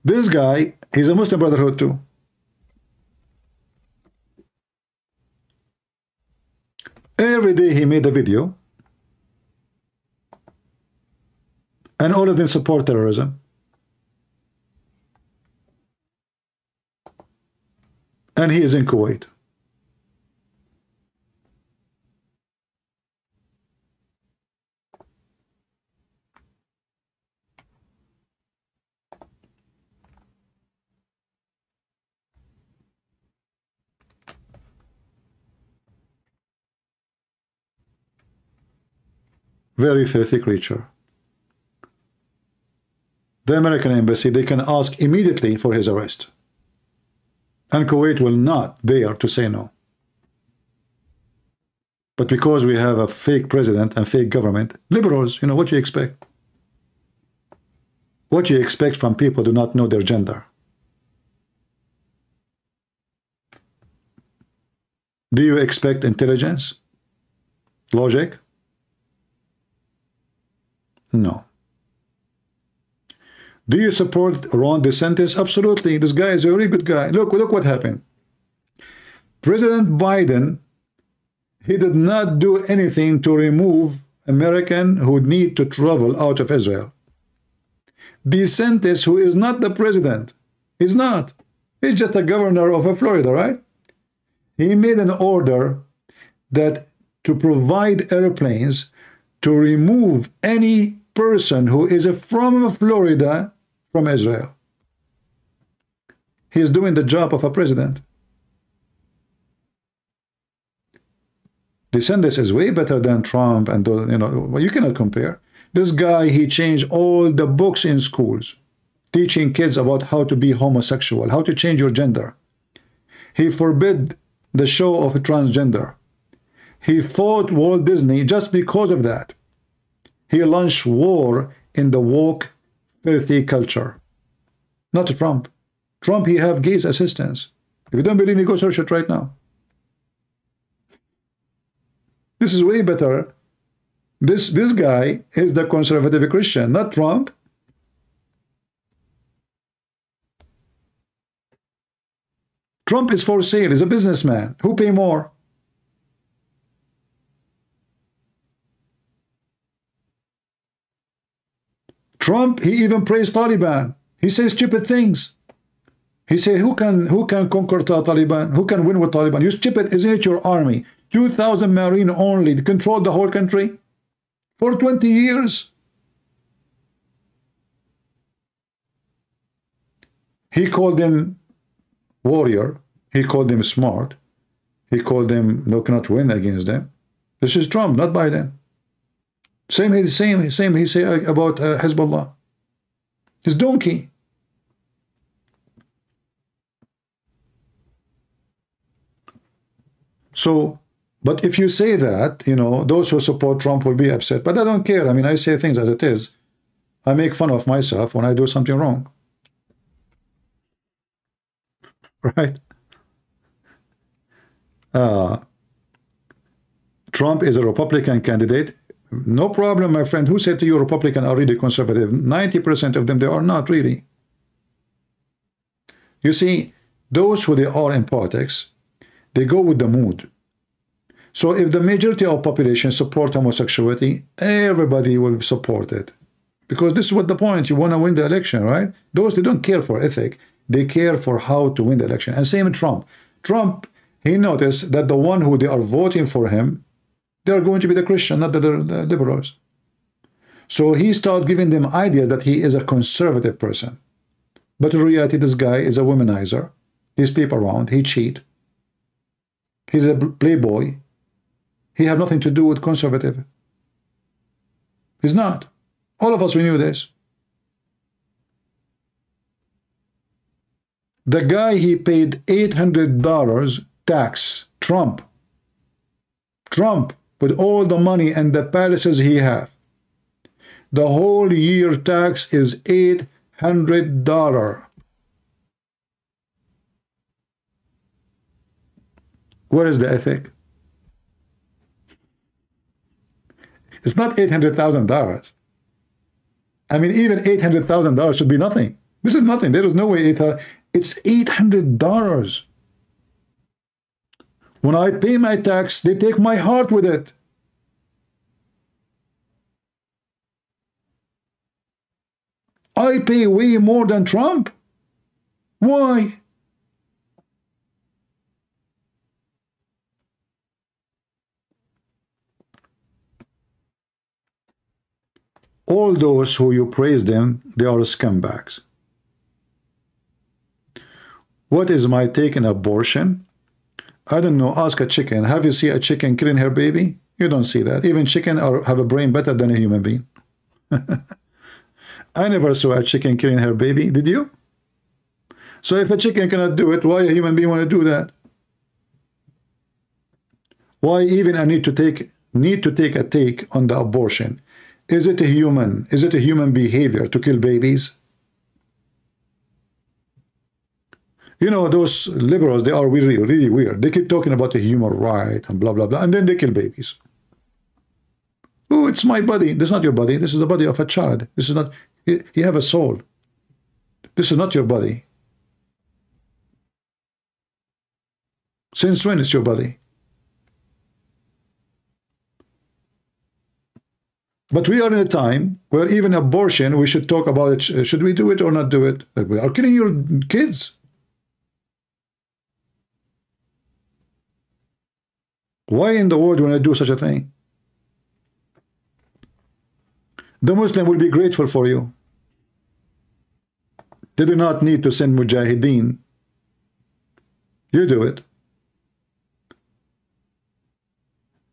This guy, he's a Muslim Brotherhood too. Every day he made a video, and all of them support terrorism. And he is in Kuwait. Very filthy creature. The American embassy, they can ask immediately for his arrest. And Kuwait will not dare to say no. But because we have a fake president and fake government, liberals, you know, what do you expect? What do you expect from people who do not know their gender? Do you expect intelligence? Logic? No. Do you support Ron DeSantis? Absolutely. This guy is a very good guy. Look what happened. President Biden, he did not do anything to remove Americans who need to travel out of Israel. DeSantis, who is not the president, he's not. He's just a governor of Florida, right? He made an order that to provide airplanes to remove any person who is from Florida from Israel. He is doing the job of a president. DeSantis is way better than Trump, and you know, you cannot compare. This guy, he changed all the books in schools, teaching kids about how to be homosexual, how to change your gender. He forbid the show of a transgender. He fought Walt Disney just because of that. He launched war in the woke, filthy culture. Not Trump. Trump, he have gays assistants. If you don't believe me, go search it right now. This is way better. This guy is the conservative Christian, not Trump. Trump is for sale. He's a businessman. Who pay more? Trump, he even praised Taliban. He says stupid things. He said, who can conquer Taliban? Who can win with Taliban? You stupid, isn't it your army? 2,000 Marine only control the whole country for 20 years. He called them warrior. He called them smart. He called them no cannot win against them. This is Trump, not Biden. Same he say about Hezbollah. His donkey. So, but if you say that, you know, those who support Trump will be upset. But I don't care. I mean, I say things as it is. I make fun of myself when I do something wrong. Right? Trump is a Republican candidate. No problem, my friend. Who said to you Republican are really conservative? 90% of them, they are not really. You see, those who they are in politics, they go with the mood. So if the majority of population support homosexuality, everybody will support it. Because this is what the point. You want to win the election, right? Those, they don't care for ethic. They care for how to win the election. And same with Trump. Trump, he noticed that the one who they are voting for him, they are going to be the Christian, not the liberals. So he started giving them ideas that he is a conservative person. But in reality, this guy is a womanizer. He sleep around. He cheat. He's a playboy. He have nothing to do with conservative. He's not. All of us, we knew this. The guy, he paid $800 tax. Trump, with all the money and the palaces he have, the whole year tax is $800. Where is the ethic? It's not $800,000. I mean, even $800,000 should be nothing. This is nothing. There is no way it's $800. When I pay my tax, they take my heart with it. I pay way more than Trump. Why? All those who you praise them, they are scumbags. What is my take in abortion? I don't know. Ask a chicken. Have you seen a chicken killing her baby? You don't see that. Even chicken have a brain better than a human being. I never saw a chicken killing her baby. Did you? So if a chicken cannot do it, why a human being want to do that? Why even I need to take a take on the abortion? Is it a human behavior to kill babies? You know, those liberals, they are really, really weird. They keep talking about the human right and blah, blah, blah, and then they kill babies. Oh, it's my body. This is not your body. This is the body of a child. This is not, you have a soul. This is not your body. Since when it's your body? But we are in a time where even abortion, we should talk about it. Should we do it or not do it? Like, we are killing your kids. Why in the world would I do such a thing? The Muslim will be grateful for you. They do not need to send mujahideen. You do it.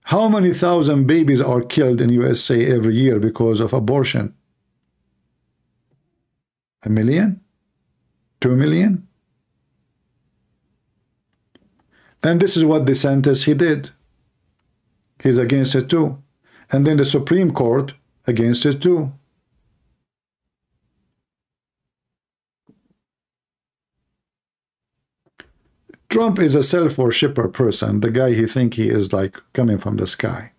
How many thousand babies are killed in USA every year because of abortion? 1 million? 2 million? And this is what DeSantis, he did. He's against it too. And then the Supreme Court against it too. Trump is a self-worshipper person. The guy he think he is like coming from the sky.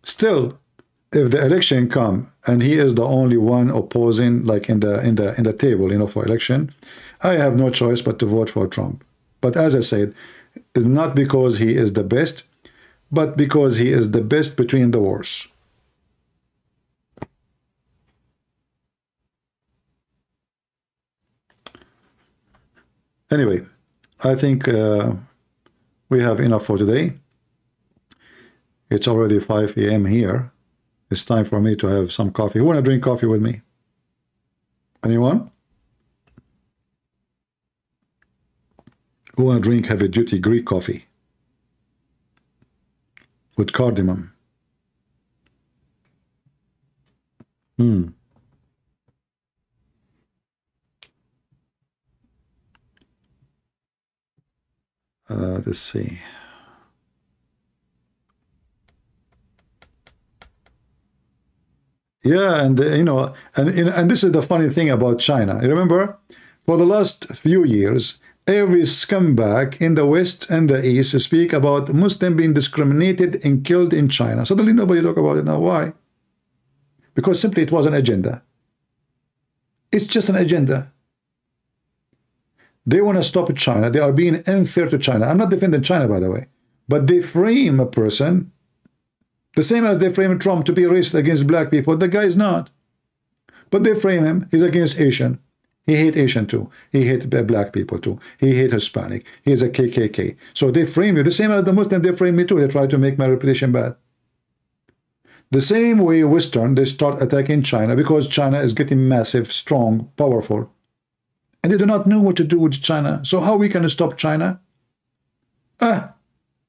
Still, if the election come and he is the only one opposing, like in the table, you know, for election, I have no choice but to vote for Trump. But as I said, it's not because he is the best, but because he is the best between the worst. Anyway, I think we have enough for today. It's already 5 a.m. here. It's time for me to have some coffee. Who want to drink coffee with me? Anyone? Who want to drink heavy-duty Greek coffee with cardamom? Let's see. Yeah, and you know, and this is the funny thing about China. You remember, for the last few years, every scumbag in the West and the East speak about Muslim being discriminated and killed in China. Suddenly nobody talk about it now. Why? Because simply it was an agenda. It's just an agenda. They want to stop China. They are being unfair to China. I'm not defending China, by the way. But they frame a person the same as they frame Trump to be racist against black people. The guy is not. But they frame him. He's against Asian. He hates Asian too. He hates black people too. He hates Hispanic. He is a KKK. So they frame you. The same as the Muslim, they frame me too. They try to make my reputation bad. The same way Western, they start attacking China because China is getting massive, strong, powerful. And they do not know what to do with China. So how we can stop China? The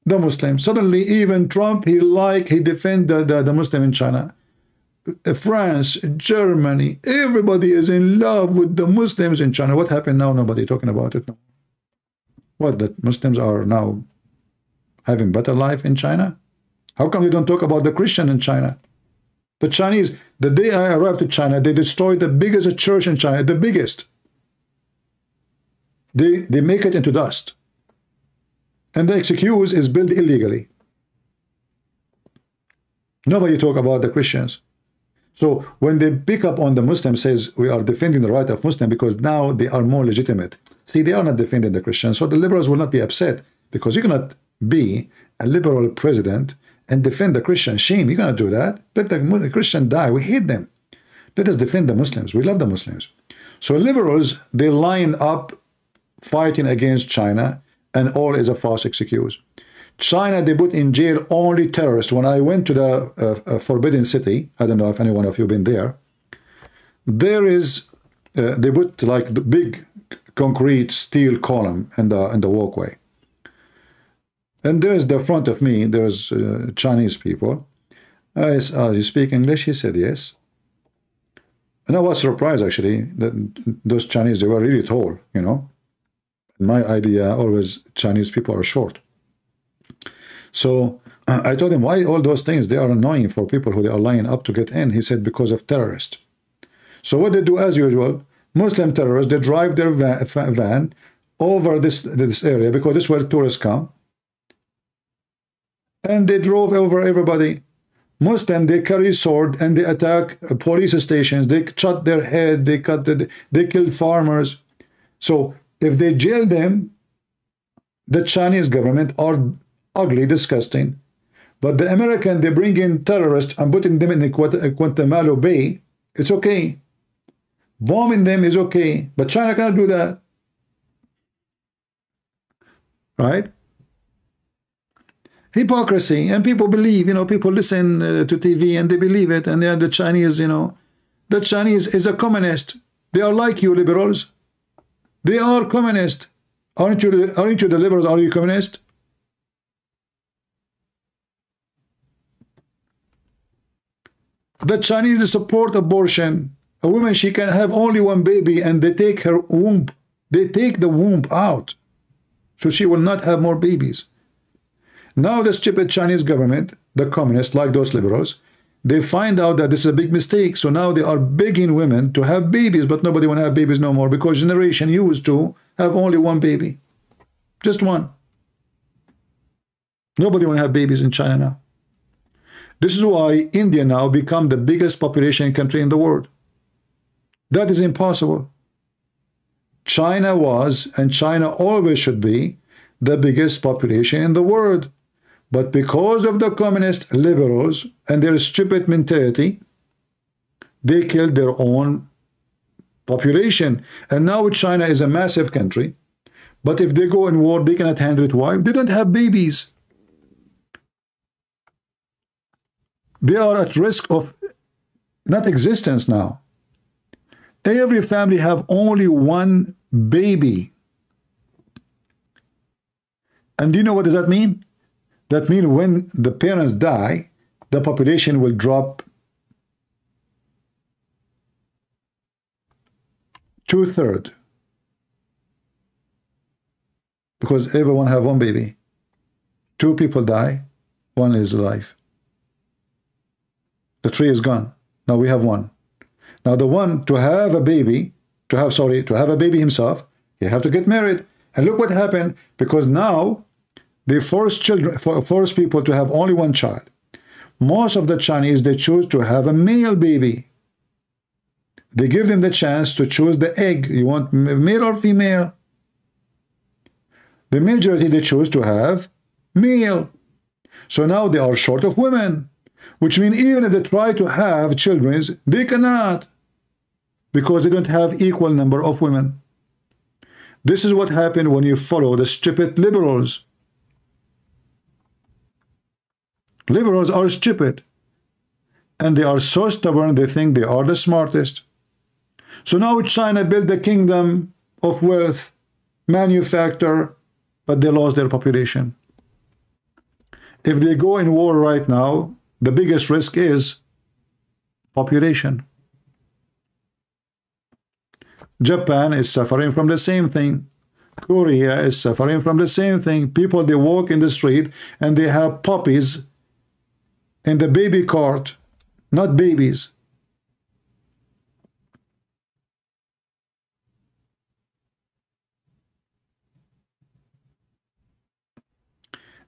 Muslims. Suddenly, even Trump, he defend the Muslim in China. France, Germany, everybody is in love with the Muslims in China. What happened now? Nobody talking about it. What, that Muslims are now having better life in China? How come we don't talk about the Christian in China? The Chinese, the day I arrived to China, they destroyed the biggest church in China, the biggest. They make it into dust. And the excuse is built illegally. Nobody talk about the Christians. So when they pick up on the Muslim, says we are defending the right of Muslim because now they are more legitimate. See, they are not defending the Christians. So the liberals will not be upset because you cannot be a liberal president and defend the Christian. Shame, you cannot do that. Let the Christian die. We hate them. Let us defend the Muslims. We love the Muslims. So liberals, they line up fighting against China, and all is a false excuse. China, they put in jail only terrorists. When I went to the Forbidden City, I don't know if any one of you been there, there is, they put like the big concrete steel column in the walkway. And there's the front of me, there's Chinese people. I said, you speak English? He said, yes. And I was surprised, actually, that those Chinese, they were really tall, you know. My idea, always Chinese people are short. So I told him, why all those things? They are annoying for people who they are lining up to get in. He said, because of terrorists. So what they do, as usual, Muslim terrorists, they drive their van over this area, because this is where tourists come. And they drove over everybody. Muslim, they carry sword and they attack police stations. They shot their head. They killed farmers. So if they jail them, the Chinese government are ugly, disgusting. But the American, they bring in terrorists and putting them in the Guantanamo Bay. It's okay. Bombing them is okay. But China cannot do that. Right? Hypocrisy. And people believe, you know, people listen to TV and they believe it. And they are the Chinese, you know. The Chinese is a communist. They are like you liberals. They are communist. Aren't you the liberals? Are you communist? The Chinese support abortion. A woman, she can have only one baby and they take her womb. They take the womb out. So she will not have more babies. Now the stupid Chinese government, the communists, like those liberals, they find out that this is a big mistake. So now they are begging women to have babies, but nobody want to have babies no more, because generation used to have only one baby. Just one. Nobody want to have babies in China now. This is why India now become the biggest population country in the world. That is impossible. China was, and China always should be, the biggest population in the world. But because of the communist liberals and their stupid mentality, they killed their own population. And now China is a massive country. But if they go in war, they cannot handle it. Why? They don't have babies. They are at risk of not existence now. Every family have only one baby. And do you know what does that mean? That means when the parents die, the population will drop 2/3. Because everyone have one baby. 2 people die, 1 is alive. The 3 is gone. Now we have 1. Now the one to have a baby, to have a baby himself, you have to get married. And look what happened, because now they force people to have only 1 child. Most of the Chinese, they choose to have a male baby. They give them the chance to choose the egg. You want male or female? The majority, they choose to have male. So now they are short of women, which means even if they try to have children, they cannot, because they don't have equal number of women. This is what happened when you follow the stupid liberals. Liberals are stupid. And they are so stubborn, they think they are the smartest. So now China built the kingdom of wealth, manufacture, but they lost their population. If they go in war right now, the biggest risk is population. Japan is suffering from the same thing. Korea is suffering from the same thing. People, they walk in the street and they have puppies in the baby cart, not babies.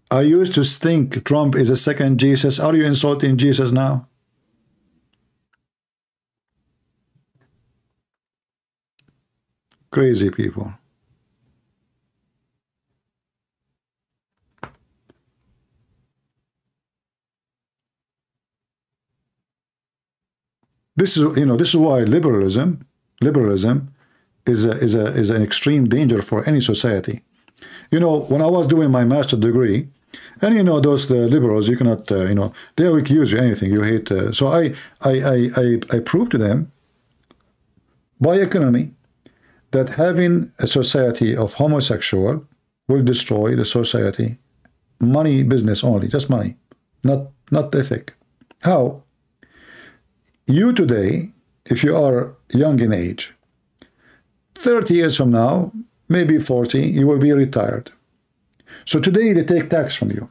I used to think Trump is a second Jesus. Are you insulting Jesus now? Crazy people. This is, you know, this is why liberalism is an extreme danger for any society. You know, when I was doing my master's degree, and you know, those liberals, you cannot, you know, they will accuse you anything you hate. So I proved to them by economy that having a society of homosexual will destroy the society money business only, just money, not ethic. How? You today, if you are young in age, 30 years from now, maybe 40, you will be retired. So today they take tax from you.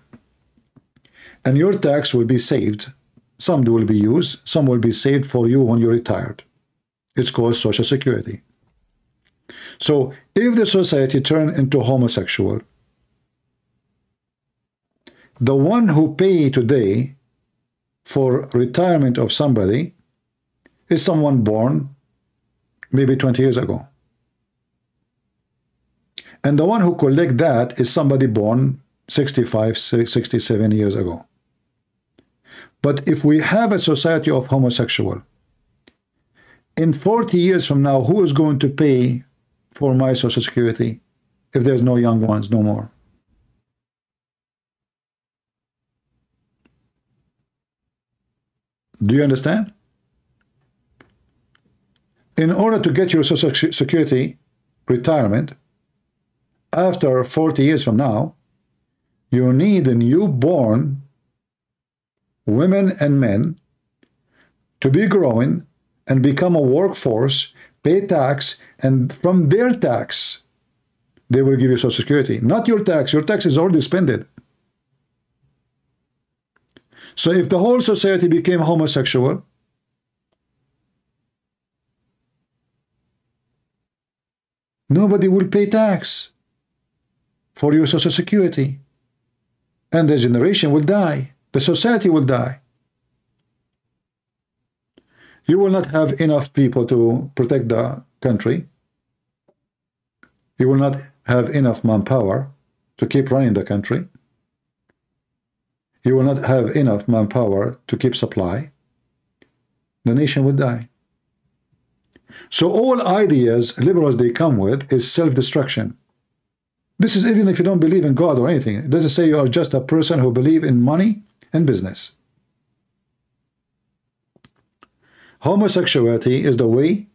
And your tax will be saved. Some will be used, some will be saved for you when you're retired. It's called Social Security. So if the society turn into homosexual, the one who pay today for retirement of somebody is someone born maybe 20 years ago. And the one who collect that is somebody born 65, 67 years ago. But if we have a society of homosexual, in 40 years from now, who is going to pay for my Social Security if there's no young ones no more? Do you understand? In order to get your Social Security retirement, after 40 years from now, you need a newborn women and men to be growing and become a workforce, pay tax, and from their tax, they will give you Social Security. Not your tax. Your tax is already spent. So if the whole society became homosexual, nobody will pay tax for your Social Security. And the generation will die. The society will die. You will not have enough people to protect the country. You will not have enough manpower to keep running the country. You will not have enough manpower to keep supply. The nation will die. So all ideas liberals they come with is self-destruction. This is even if you don't believe in God or anything. It doesn't say you are just a person who believes in money and business. Homosexuality is the way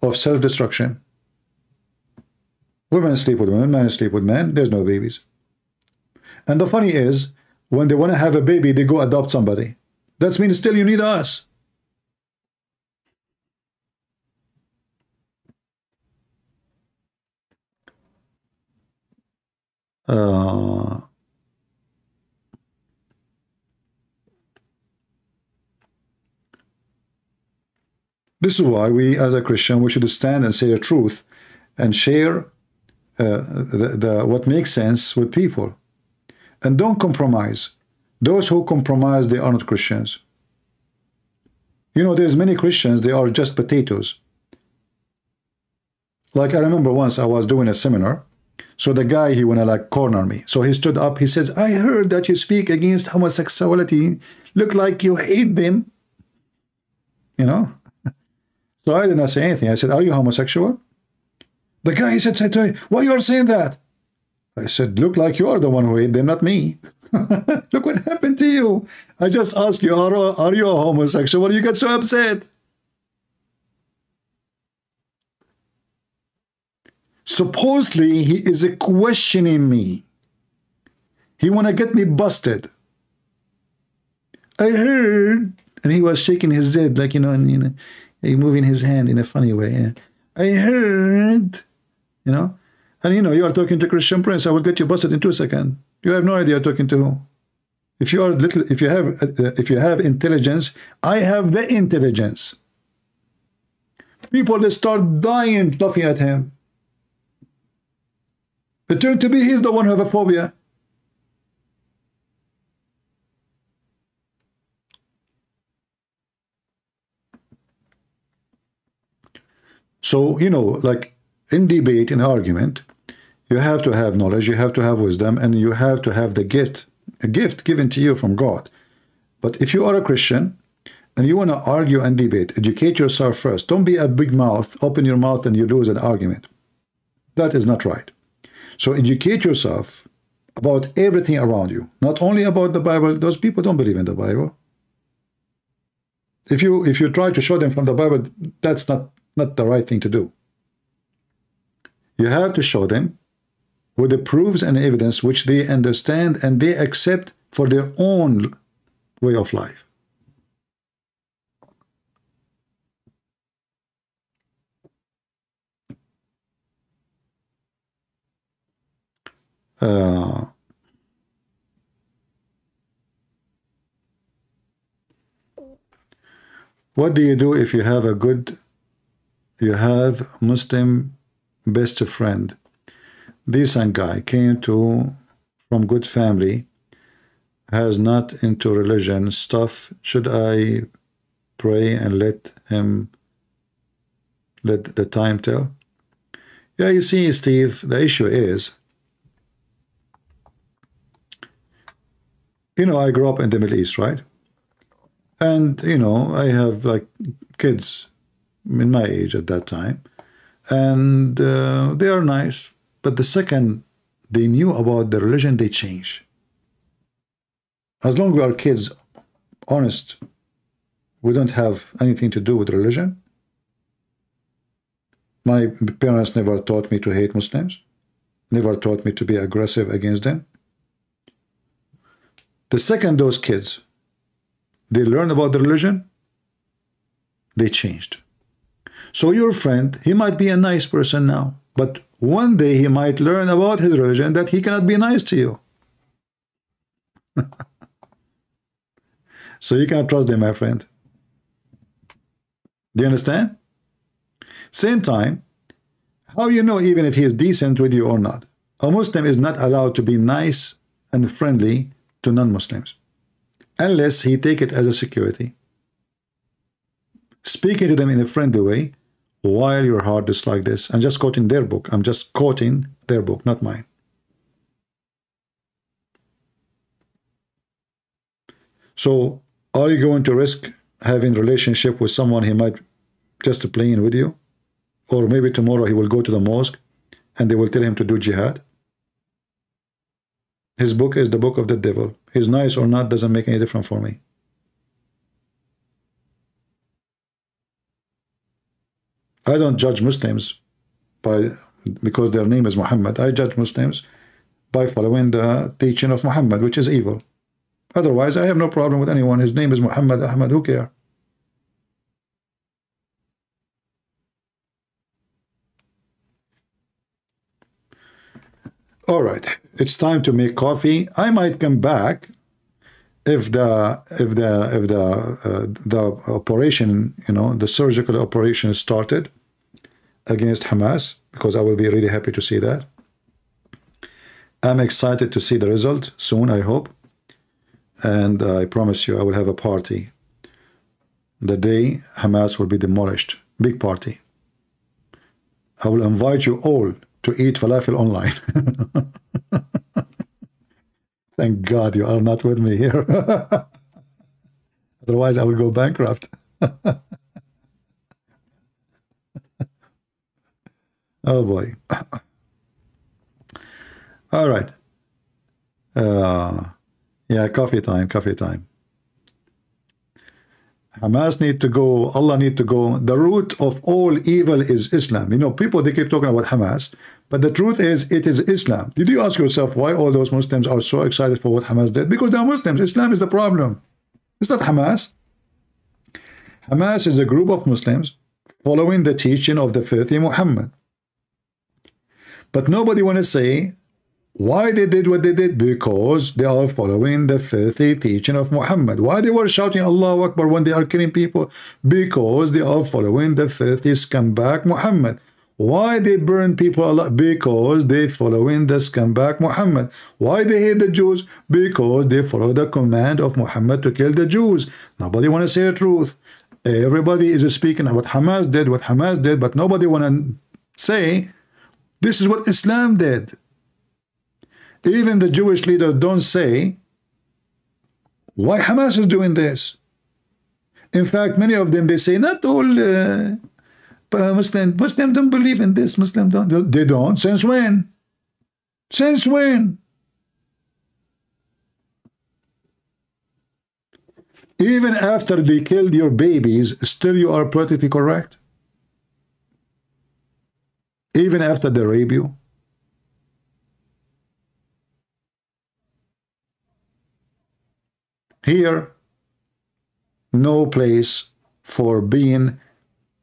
of self-destruction. Women sleep with women, men sleep with men, there's no babies. And the funny is, when they want to have a baby, they go adopt somebody. That means still you need us. This is why we, as a Christian, we should stand and say the truth and share what makes sense with people. And don't compromise. Those who compromise, they are not Christians. You know, there's many Christians, they are just potatoes. Like I remember once I was doing a seminar. So the guy, he wanna like corner me. So he stood up, he says, I heard that you speak against homosexuality. Look like you hate them. You know? So I did not say anything. I said, are you homosexual? The guy, he said to me, why you are saying that? I said, look like you are the one who hate them, not me. Look what happened to you. I just asked you, are you a homosexual? You get so upset. Supposedly, he is questioning me. He want to get me busted. I heard, and he was shaking his head like, and moving his hand in a funny way. Yeah. I heard, and you are talking to Christian Prince. I will get you busted in 2 seconds. You have no idea you're talking to who. If you have intelligence, I have the intelligence. People they start dying laughing at him. It turned to be he's the one who have a phobia. So, like in debate, in argument, you have to have knowledge, you have to have wisdom, and you have to have the gift, a gift given to you from God. But if you are a Christian and you want to argue and debate, educate yourself first. Don't be a big mouth, open your mouth and you lose an argument. That is not right. So educate yourself about everything around you, not only about the Bible. Those people don't believe in the Bible. If you try to show them from the Bible, that's not the right thing to do. You have to show them with the proofs and evidence which they understand and they accept for their own way of life. What do you do if you have Muslim best friend, decent guy, came from good family, has not into religion stuff? Should I pray and let the time tell? Yeah, you see, Steve, the issue is, you know, I grew up in the Middle East, right? And, you know, I have like kids in my age at that time, and they are nice, but the second they knew about the religion, they change. As long as we are kids, honest, we don't have anything to do with religion. My parents never taught me to hate Muslims, never taught me to be aggressive against them. The second those kids, they learn about the religion, they changed. So your friend, he might be a nice person now, but one day he might learn about his religion that he cannot be nice to you. So you can't trust them, my friend. Do you understand? Same time, how you know even if he is decent with you or not? A Muslim is not allowed to be nice and friendly to non-Muslims unless he take it as a security. Speaking to them in a friendly way while your heart is like this. I'm just quoting their book. I'm just quoting their book, not mine. So are you going to risk having a relationship with someone he might just playing with you? Or maybe tomorrow he will go to the mosque and they will tell him to do jihad? His book is the book of the devil. He's nice or not doesn't make any difference for me. I don't judge Muslims because their name is Muhammad. I judge Muslims by following the teaching of Muhammad, which is evil. Otherwise, I have no problem with anyone. His name is Muhammad, Ahmed, who cares? All right, it's time to make coffee. I might come back if the operation, you know, the surgical operation started against Hamas, because I will be really happy to see that. I'm excited to see the result soon, I hope. And I promise you I will have a party the day Hamas will be demolished. Big party. I will invite you all to eat falafel online. Thank God you are not with me here. Otherwise I will go bankrupt. Oh boy. All right. Yeah, coffee time, coffee time. Hamas need to go, Allah need to go. The root of all evil is Islam. You know, people, they keep talking about Hamas, but the truth is, it is Islam. Did you ask yourself why all those Muslims are so excited for what Hamas did? Because they are Muslims. Islam is the problem. It's not Hamas. Hamas is a group of Muslims following the teaching of the filthy Muhammad. But nobody want to say why they did what they did, because they are following the filthy teaching of Muhammad. Why they were shouting Allahu Akbar when they are killing people? Because they are following the filthy scumbag Muhammad. Why they burn people alive? Because they following the scumbag Muhammad. Why they hate the Jews? Because they follow the command of Muhammad to kill the Jews. Nobody want to say the truth. Everybody is speaking about Hamas did, but nobody want to say this is what Islam did. Even the Jewish leaders don't say why Hamas is doing this. In fact, many of them, they say not all Muslims don't believe in this. Muslims don't. They don't. Since when? Since when? Even after they killed your babies, still you are politically correct? Even after they rape you? Here, no place for being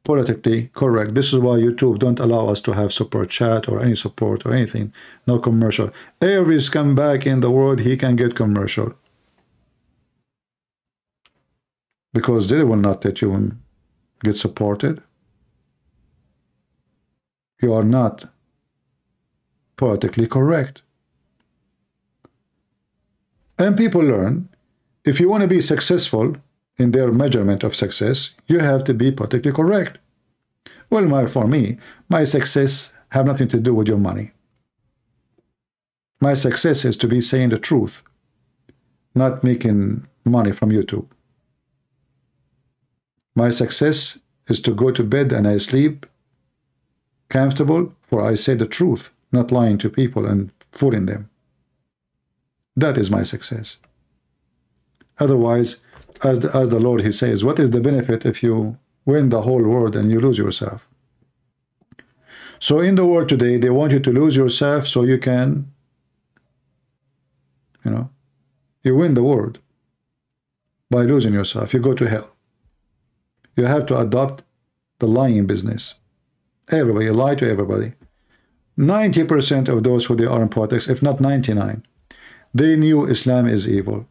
politically correct. This is why YouTube don't allow us to have super chat or any support or anything. No commercial. Every scumbag in the world, he can get commercial. Because they will not let you get supported. You are not politically correct. And people learn, if you want to be successful in their measurement of success, you have to be politically correct. Well, for me, my success have nothing to do with your money. My success is to be saying the truth, not making money from YouTube. My success is to go to bed and I sleep comfortable, for I say the truth, not lying to people and fooling them. That is my success. Otherwise, as the Lord, he says, what is the benefit if you win the whole world and you lose yourself? So in the world today, they want you to lose yourself so you can, you win the world by losing yourself. You go to hell. You have to adopt the lying business. Everybody lie to everybody. 90% of those who they are in politics, if not 99, they knew Islam is evil.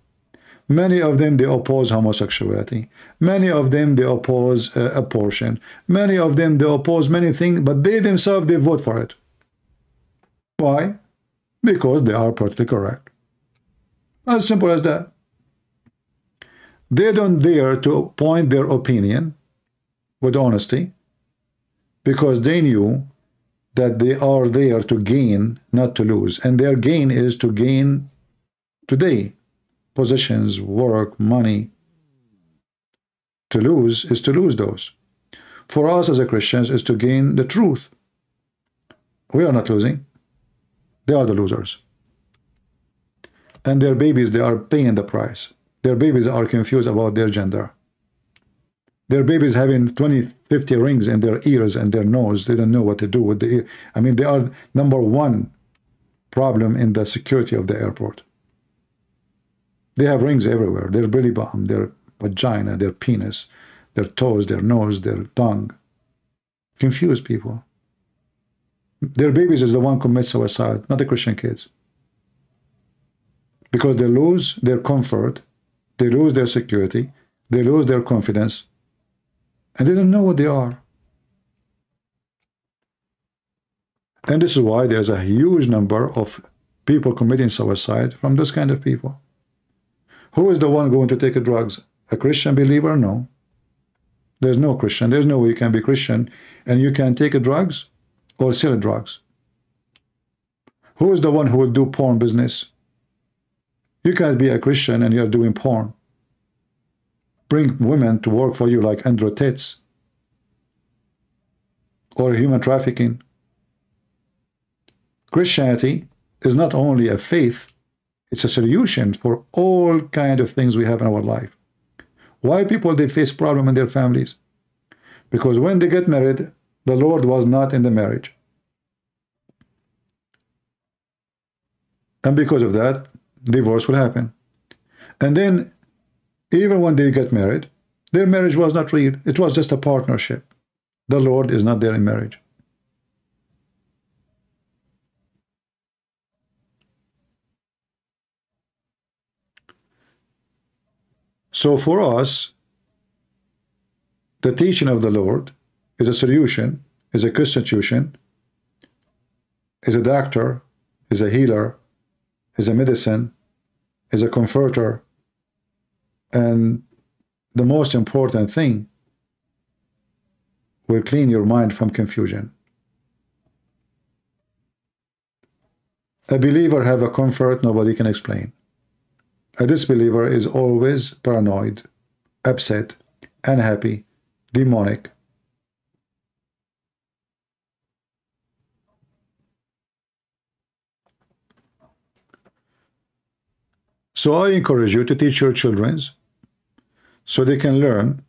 Many of them, they oppose homosexuality. Many of them, they oppose abortion. Many of them, they oppose many things, but they themselves, they vote for it. Why? Because they are politically correct. As simple as that. They don't dare to point their opinion with honesty because they knew that they are there to gain, not to lose. And their gain is to gain today. Positions, work, money. To lose is to lose those. For us as a Christians is to gain the truth. We are not losing. They are the losers. And their babies, they are paying the price. Their babies are confused about their gender. Their babies having 20, 50 rings in their ears and their nose. They don't know what to do with the ear. I mean, they are #1 problem in the security of the airport. They have rings everywhere. Their belly button, their vagina, their penis, their toes, their nose, their tongue. Confused people. Their babies is the one commits suicide, not the Christian kids. Because they lose their comfort, they lose their security, they lose their confidence, and they don't know what they are. And this is why there's a huge number of people committing suicide from those kind of people. Who is the one going to take drugs? A Christian believer? No. There's no Christian. There's no way you can be Christian and you can take drugs or sell drugs. Who is the one who will do porn business? You can't be a Christian and you're doing porn. Bring women to work for you like Andrew Tates or human trafficking. Christianity is not only a faith, it's a solution for all kind of things we have in our life. Why people, they face problem in their families? Because when they get married, the Lord was not in the marriage. And because of that, divorce will happen. And then, even when they get married, their marriage was not real. It was just a partnership. The Lord is not there in marriage. So for us, the teaching of the Lord is a solution, is a constitution, is a doctor, is a healer, is a medicine, is a comforter, and the most important thing will clean your mind from confusion. A believer have a comfort nobody can explain. A disbeliever is always paranoid, upset, unhappy, demonic. So I encourage you to teach your children so they can learn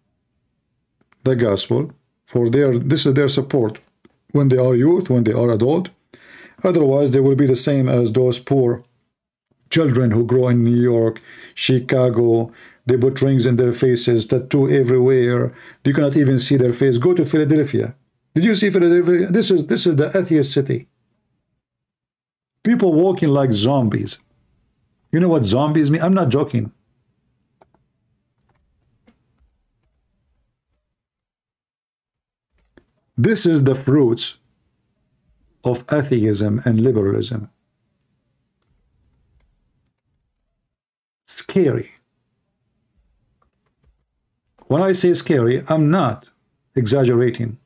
the gospel for this is their support when they are youth, when they are adult. Otherwise, they will be the same as those poor children who grow in New York, Chicago, They put rings in their faces, tattoo everywhere. You cannot even see their face. Go to Philadelphia. Did you see Philadelphia? This is the atheist city. People walking like zombies. You know what zombies mean? I'm not joking. This is the fruits of atheism and liberalism. Scary. When I say scary, I'm not exaggerating.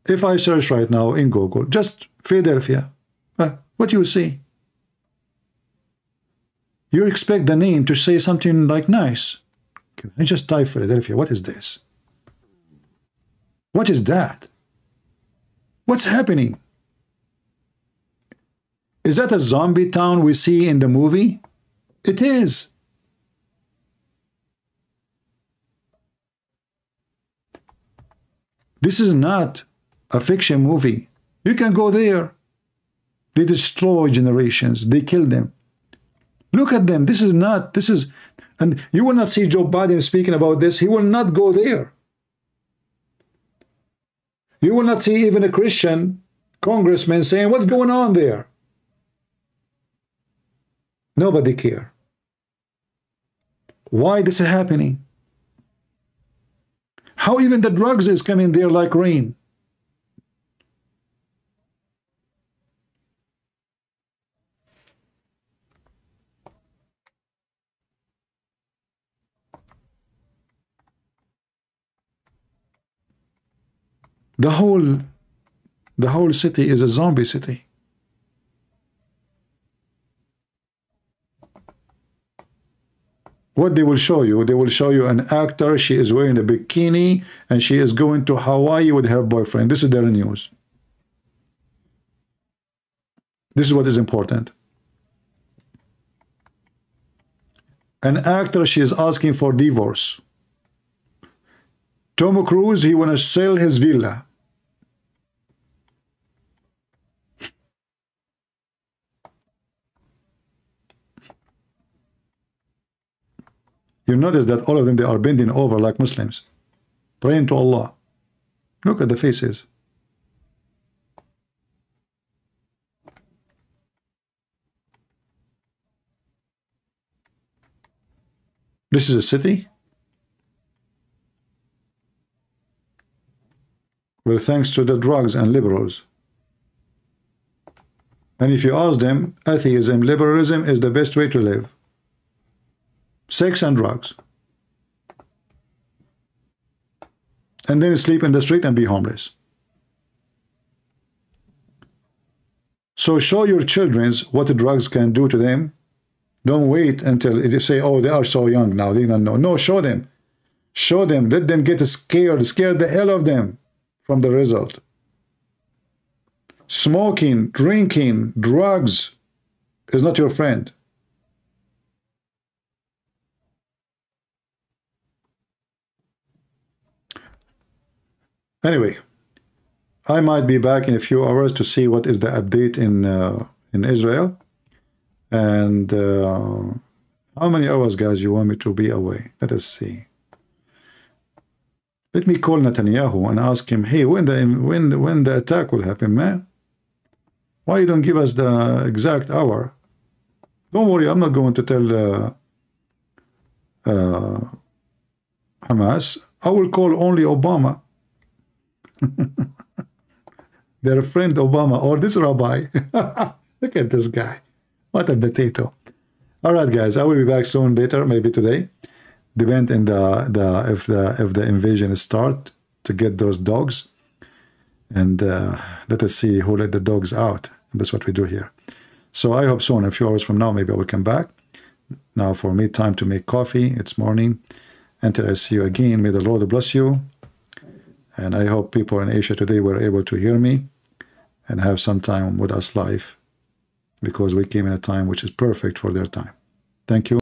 If I search right now in Google, just Philadelphia, what do you see? You expect the name to say something like nice. Can I just type Philadelphia? What is this? What is that? What's happening? Is that a zombie town we see in the movie? It is. This is not a fiction movie. You can go there. They destroy generations. They kill them. Look at them. This is, and you will not see Joe Biden speaking about this. He will not go there. You will not see even a Christian congressman saying, what's going on there? Nobody care. Why this is happening? How even the drugs is coming there like rain? The whole city is a zombie city. What they will show you an actor, she is wearing a bikini and she is going to Hawaii with her boyfriend. This is their news. This is what is important. An actor, she is asking for divorce. Tom Cruise, he want to sell his villa. You notice that all of them, they are bending over like Muslims, praying to Allah. Look at the faces. This is a city where, thanks to the drugs and liberals, and if you ask them, atheism, liberalism is the best way to live. Sex and drugs. And then sleep in the street and be homeless. So show your children what the drugs can do to them. Don't wait until you say, oh, they are so young now, they don't know. No, show them. Show them. Let them get scared. Scare the hell of them from the result. Smoking, drinking, drugs is not your friend. Anyway, I might be back in a few hours to see what is the update in Israel. And how many hours, guys, you want me to be away? Let us see. Let me call Netanyahu and ask him, hey, when the attack will happen, man? Why you don't give us the exact hour? Don't worry, I'm not going to tell Hamas. I will call only Obama. Their friend Obama or this rabbi. Look at this guy. What a potato. All right, guys, I will be back soon later, maybe today. Depend on if the invasion start to get those dogs. And let us see who let the dogs out. That's what we do here. So I hope soon, a few hours from now, maybe I will come back. Now for me, time to make coffee. It's morning. Until I see you again, may the Lord bless you. And I hope people in Asia today were able to hear me and have some time with us live, because we came in a time which is perfect for their time. Thank you.